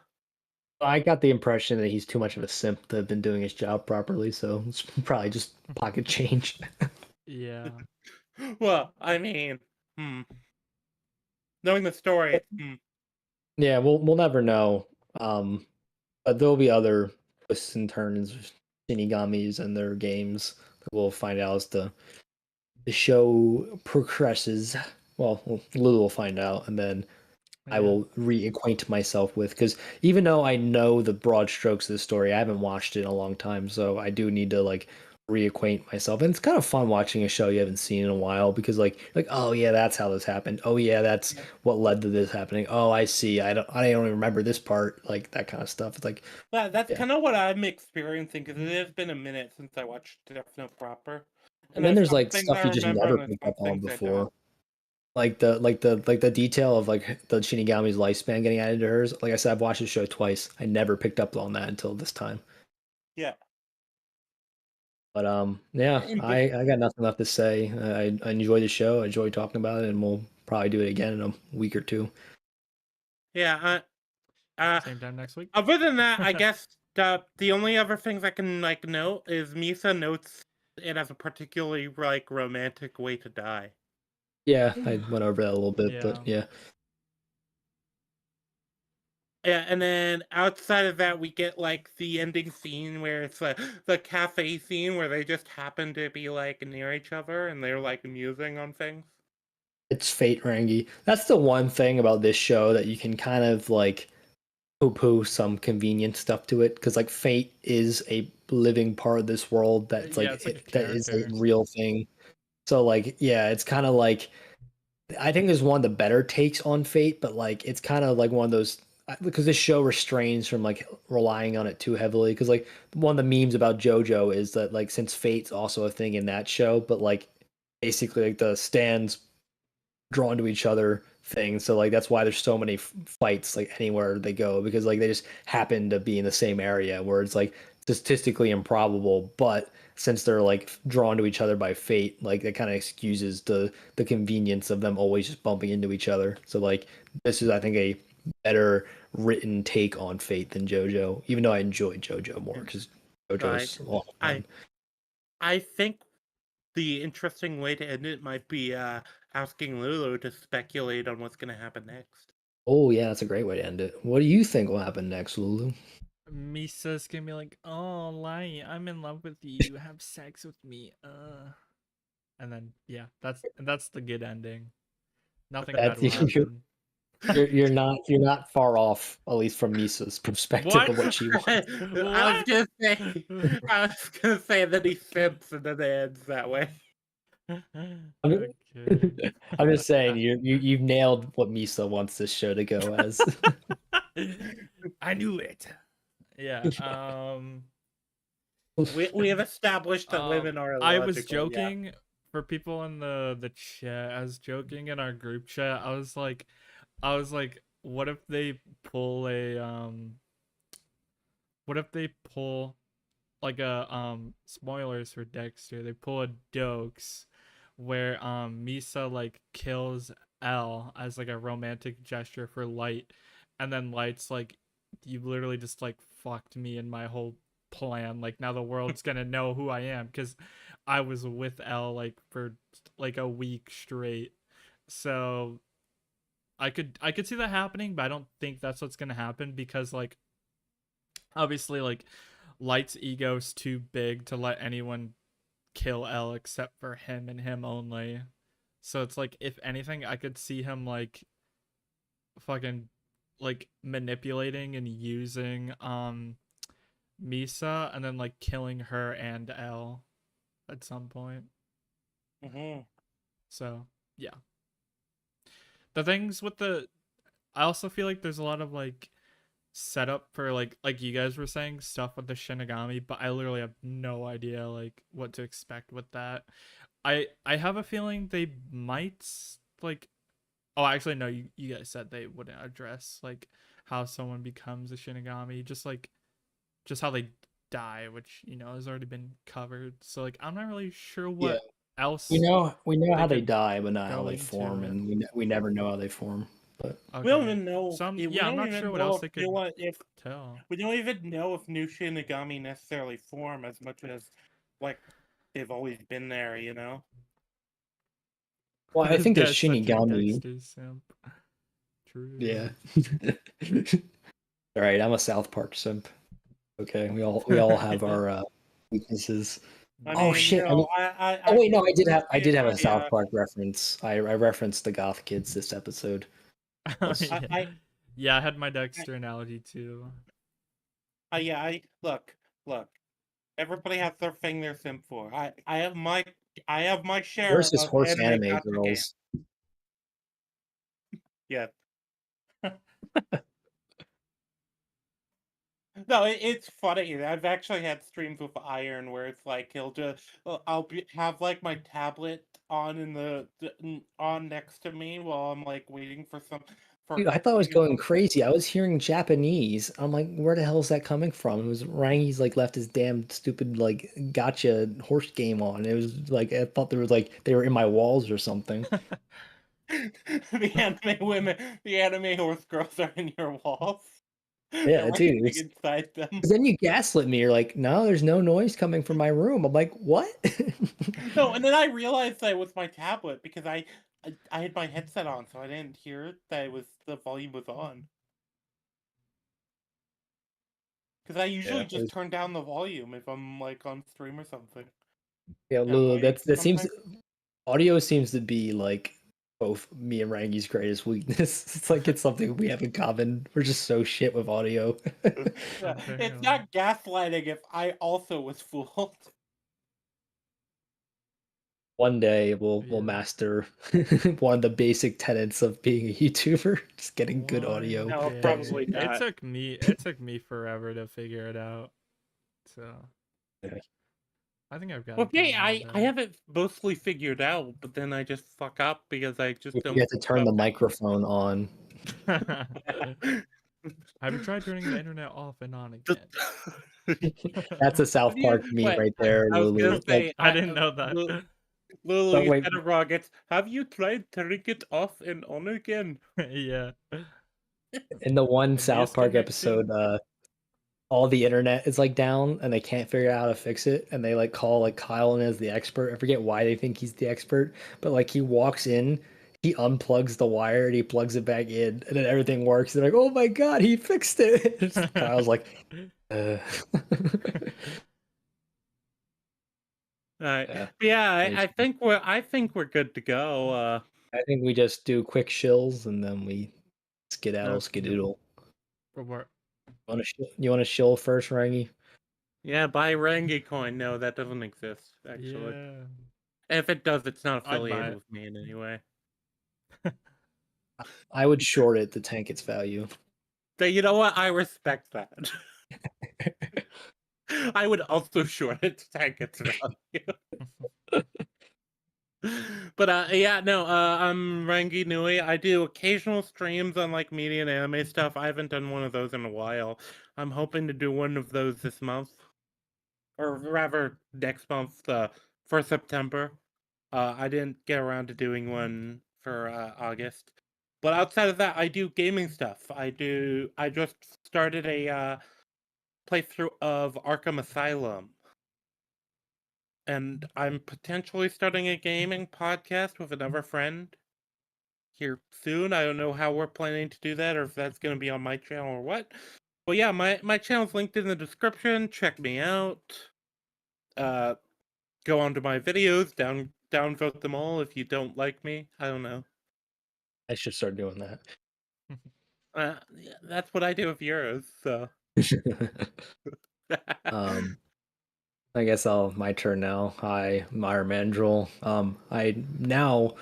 C: I got the impression that he's too much of a simp to have been doing his job properly, so it's probably just pocket change.
A: Yeah.
B: Well, I mean, knowing the story,
C: yeah, we'll never know. But there'll be other twists and turns of Shinigamis and their games that we'll find out as the show progresses. Well, Lulu will find out, and then I will reacquaint myself with, because even though I know the broad strokes of the story, I haven't watched it in a long time, so I do need to like reacquaint myself. And it's kind of fun watching a show you haven't seen in a while because like oh yeah, that's how this happened. Oh yeah, that's what led to this happening. Oh, I see. I don't even remember this part. Like that kind of stuff. It's like
B: that's kind of what I'm experiencing because it has been a minute since I watched Death Note proper.
C: And then there's like stuff you just never picked up on before. Like the detail of like the Shinigami's lifespan getting added to hers. Like I said, I've watched the show twice. I never picked up on that until this time.
B: Yeah.
C: But yeah, I got nothing left to say. I enjoyed the show. I enjoyed talking about it, and we'll probably do it again in a week or two.
B: Yeah.
A: Same time next week.
B: Other than that, I guess the only other things I can like note is Misa notes it as a particularly like romantic way to die.
C: Yeah, I went over that a little bit, but yeah.
B: Yeah, and then outside of that, we get like the ending scene where it's the cafe scene where they just happen to be like near each other and they're like musing on things.
C: It's fate, Rangi. That's the one thing about this show that you can kind of like poo-poo some convenient stuff to it, because like fate is a living part of this world that's like, that is a real thing. So like yeah, it's kind of like I think is one of the better takes on Fate, but like it's kind of like one of those because this show restrains from like relying on it too heavily. Because like one of the memes about JoJo is that like since Fate's also a thing in that show, but like basically like the stands drawn to each other thing. So like that's why there's so many fights like anywhere they go because like they just happen to be in the same area where it's like statistically improbable, but since they're like drawn to each other by fate, like that kind of excuses the convenience of them always just bumping into each other. So like this is I think a better written take on fate than JoJo, even though I enjoyed JoJo more because JoJo's a lot of fun.
B: I think the interesting way to end it might be asking Lulu to speculate on what's going to happen next.
C: Oh yeah, that's a great way to end it. What do you think will happen next, Lulu?
A: Misa's gonna be like, "Oh, Light, I'm in love with you. Have sex with me." And then yeah, that's the good ending. Nothing bad will happen.
C: You're not far off, at least from Misa's perspective of what she wants.
B: I was gonna say that he simps and then it ends that way.
A: Okay.
C: I'm just saying you've nailed what Misa wants this show to go as.
A: I knew it. Yeah.
B: We have established that women are illogical.
A: I was joking for people in the chat. I was joking in our group chat. I was like, what if they pull like a spoilers for Dexter? They pull a Dokes where Misa like kills L as like a romantic gesture for Light, and then Light's like, you literally just like fucked me and my whole plan. Like now the world's gonna know who I am because I was with L like for like a week straight. So I could see that happening, but I don't think that's what's gonna happen because like obviously like Light's ego's too big to let anyone kill L except for him and him only. So it's like if anything, I could see him like fucking like manipulating and using Misa and then like killing her and L at some point. So yeah. The things with I also feel like there's a lot of like setup for like you guys were saying stuff with the Shinigami, but I literally have no idea like what to expect with that. I have a feeling they might like oh actually no, you guys said they wouldn't address like how someone becomes a Shinigami, just how they die, which you know has already been covered. So like I'm not really sure what else
C: we know how they
A: could
C: die, but not how
A: go
C: they
A: into
C: form,
A: it.
C: and we never know how they form. But
B: We don't
A: Okay.
B: even know.
A: Yeah, I'm not sure what else they could tell.
B: We don't even know if new Shinigami necessarily form as much as like they've always been there, you know?
C: well, I think the
A: That's such a
C: Shinigami.
A: Dexter simp. True.
C: Yeah. All right, I'm a South Park simp. Okay, we all have our weaknesses.
B: I
C: Oh
B: mean,
C: shit!
B: you know,
C: oh wait, no, I did have a
B: yeah.
C: South Park reference. I referenced the Goth Kids this episode.
A: Yeah. Yeah, I had my Dexter analogy too.
B: Look. Everybody has their thing they're simp for. I have my share
C: Versus
B: of
C: horse
B: anime
C: anime
B: gacha
C: girls.
B: games. Yeah. No, it's funny. I've actually had streams with Iron where it's like have like my tablet on on next to me while I'm like waiting for
C: Dude, I thought I was
B: cooking or
C: going
B: something.
C: crazy. I was hearing Japanese. I'm like, where the hell is that coming from? It was Rangi's like left his damn stupid like gotcha horse game on. It was like I thought there was like they were in my walls or something.
B: The anime horse girls are in your walls.
C: Yeah,
B: You're
C: dude.
B: waiting inside them.
C: Because then you gaslit me. You're like, no, there's no noise coming from my room. I'm like, what?
B: No, and then I realized that it was my tablet because I had my headset on, so I didn't hear that the volume was on. Because I usually just turn down the volume if I'm like on stream or something.
C: Yeah, Lulu, that seems audio seems to be like both me and Rangi's greatest weakness. It's like it's something we have in common. We're just so shit with audio.
B: It's not gaslighting if I also was fooled.
C: One day we'll
A: Yeah.
C: master one of the basic tenets of being a YouTuber, just getting good audio.
B: No,
A: day.
B: probably
A: It
B: not.
A: took me forever to figure it out. So
C: Yeah.
A: I think I've got it
B: Okay,
A: down
B: I
A: now.
B: have it mostly figured out, but then I just fuck up because I just
C: You
B: don't
C: have to
B: think
C: turn the
B: about
C: microphone on.
B: it.
A: Have you tried turning the internet off and on
B: Just-
A: again?
C: That's a South
B: Yeah,
C: Park meme
B: wait,
C: right there,
B: I was
C: Lulu.
B: gonna say,
A: I didn't know that.
B: Lulu,
C: But
B: you
C: wait,
B: said it wrong. It's, have you tried turning it off and on again?
A: Yeah.
C: in the one South Park
A: Disconnecting.
C: episode, all the internet is like down and they can't figure out how to fix it, and they like call like Kyle in as the expert. I forget why they think he's the expert, but like he walks in, he unplugs the wire and he plugs it back in, and then everything works. They're like, "Oh my god, he fixed it!" Kyle's like, uh.
B: Alright.
C: Yeah,
B: Yeah,
C: crazy.
B: I think we're good to go.
C: I think we just do quick shills and then we skedaddle,
A: Okay.
C: skedoodle.
A: But we're-
C: You want to shill first, Rangi?
B: Yeah, buy Rangi coin. No, that doesn't exist, actually.
A: Yeah.
B: If it does, it's not
A: I'd buy
B: affiliated
A: it.
B: with me in any way.
C: I would short it to tank its value.
B: So you know what? I respect that. I would also short it to tank its value. But yeah, no, I'm Rangi Nui. I do occasional streams on like media and anime stuff. I haven't done one of those in a while. I'm hoping to do one of those this month. Or rather next month, for September. I didn't get around to doing one for August. But outside of that, I do gaming stuff. I just started a playthrough of Arkham Asylum. And I'm potentially starting a gaming podcast with another friend here soon. I don't know how we're planning to do that or if that's going to be on my channel or what. But yeah, my channel's linked in the description. Check me out. Go onto my videos, downvote them all if you don't like me. I don't know.
C: I should start doing that.
B: Yeah, that's what I do with yours. So.
C: um, I guess my turn now. Hi, Meyer Mandrill. I now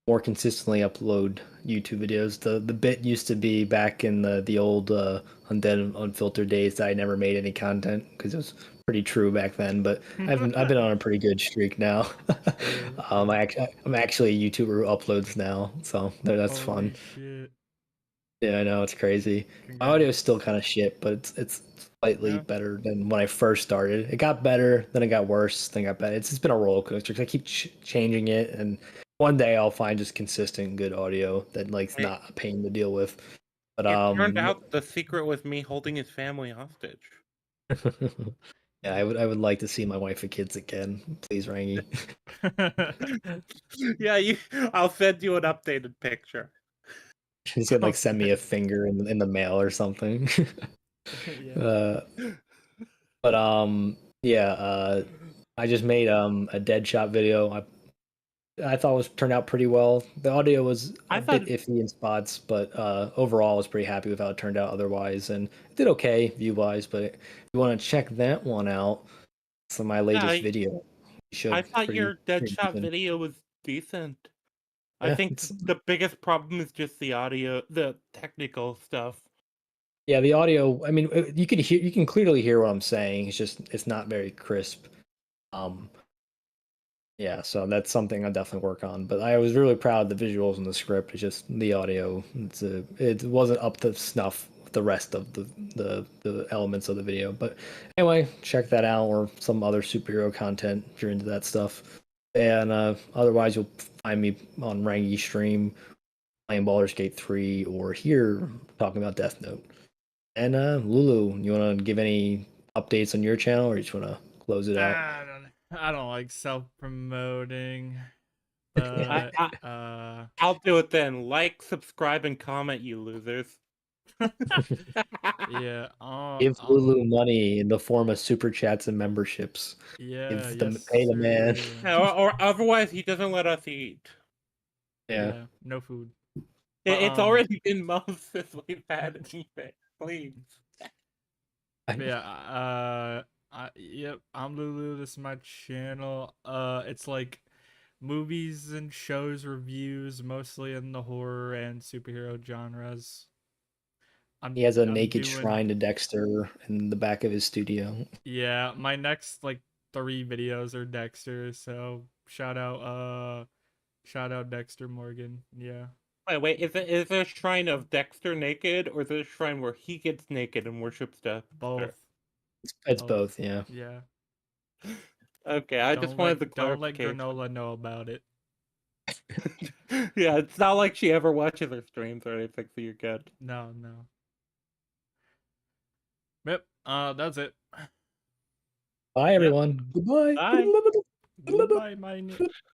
C: more consistently upload YouTube videos. The bit used to be back in the old Undead Unfiltered days that I never made any content because it was pretty true back then. But I've been on a pretty good streak now. I'm actually a YouTuber who uploads now, so that's fun.
A: Holy shit.
C: Yeah, I know it's crazy. My audio is
A: Congrats.
C: still kind of shit, but it's slightly
B: Yeah.
C: better than when I first started. It got better, then it got worse, then it got better. It's been a roller coaster 'cause I keep changing it, and one day I'll find just consistent good audio that like's
B: It,
C: not a pain to deal with. But
B: it turned out the secret was me holding his family hostage.
C: yeah, I would like to see my wife and kids again, please, Rangi.
B: Yeah, I'll send you an updated picture.
C: She's gonna like send me a finger in the mail or something.
A: Yeah.
C: But yeah, I just made a Deadshot video. I thought it was turned out pretty well. The audio was
B: I
C: a
B: thought
C: bit iffy in spots, but overall I was pretty happy with how it turned out otherwise, and it did okay view wise. But if you want to check that one out, it's my latest
B: I,
C: video. You should.
B: I thought
C: Pretty
B: your Deadshot
C: decent.
B: video was decent. I
C: Yeah,
B: think the biggest problem is just the audio, the technical stuff.
C: yeah. The audio. I mean, you can clearly hear what I'm saying. It's not very crisp. Um, Yeah, so that's something I definitely work on. But I was really proud of the visuals and the script. It's just the audio. It wasn't up to snuff with the rest of the elements of the video. But anyway, check that out or some other superhero content if you're into that stuff. And otherwise, you'll find me on Rangi stream playing Baldur's Gate 3 or here talking about Death Note. And Lulu, you want to give any updates on your channel or you just want to close it out?
A: I don't like self promoting, but
B: I'll do it then. Like, subscribe, and comment, you losers.
A: yeah,
C: Give Lulu money in the form of super chats and memberships.
A: yeah,
C: Pay the man.
A: sir.
B: Or otherwise, he doesn't let us eat.
C: Yeah.
A: No food. But,
B: It's already been months since we've had anything. Please.
A: Yeah, yep, I'm Lulu. This is my channel. It's like movies and shows reviews, mostly in the horror and superhero genres.
C: He has a
A: I'm
C: naked
A: doing
C: shrine to Dexter in the back of his studio.
A: yeah. My next like 3 videos are Dexter, so shout out Dexter Morgan. Yeah,
B: Wait, is there a shrine of Dexter naked, or is it a shrine where he gets naked and worships Dexter?
A: both.
C: It's
A: Both.
C: both, yeah.
A: Yeah.
B: Okay, I just wanted the
A: Don't let
B: clarification.
A: Granola know about it.
B: Yeah, it's not like she ever watches her streams or anything, so you're good.
A: No, no. Yep. That's it.
C: Bye, everyone. Goodbye.
B: Bye.
A: Goodbye, my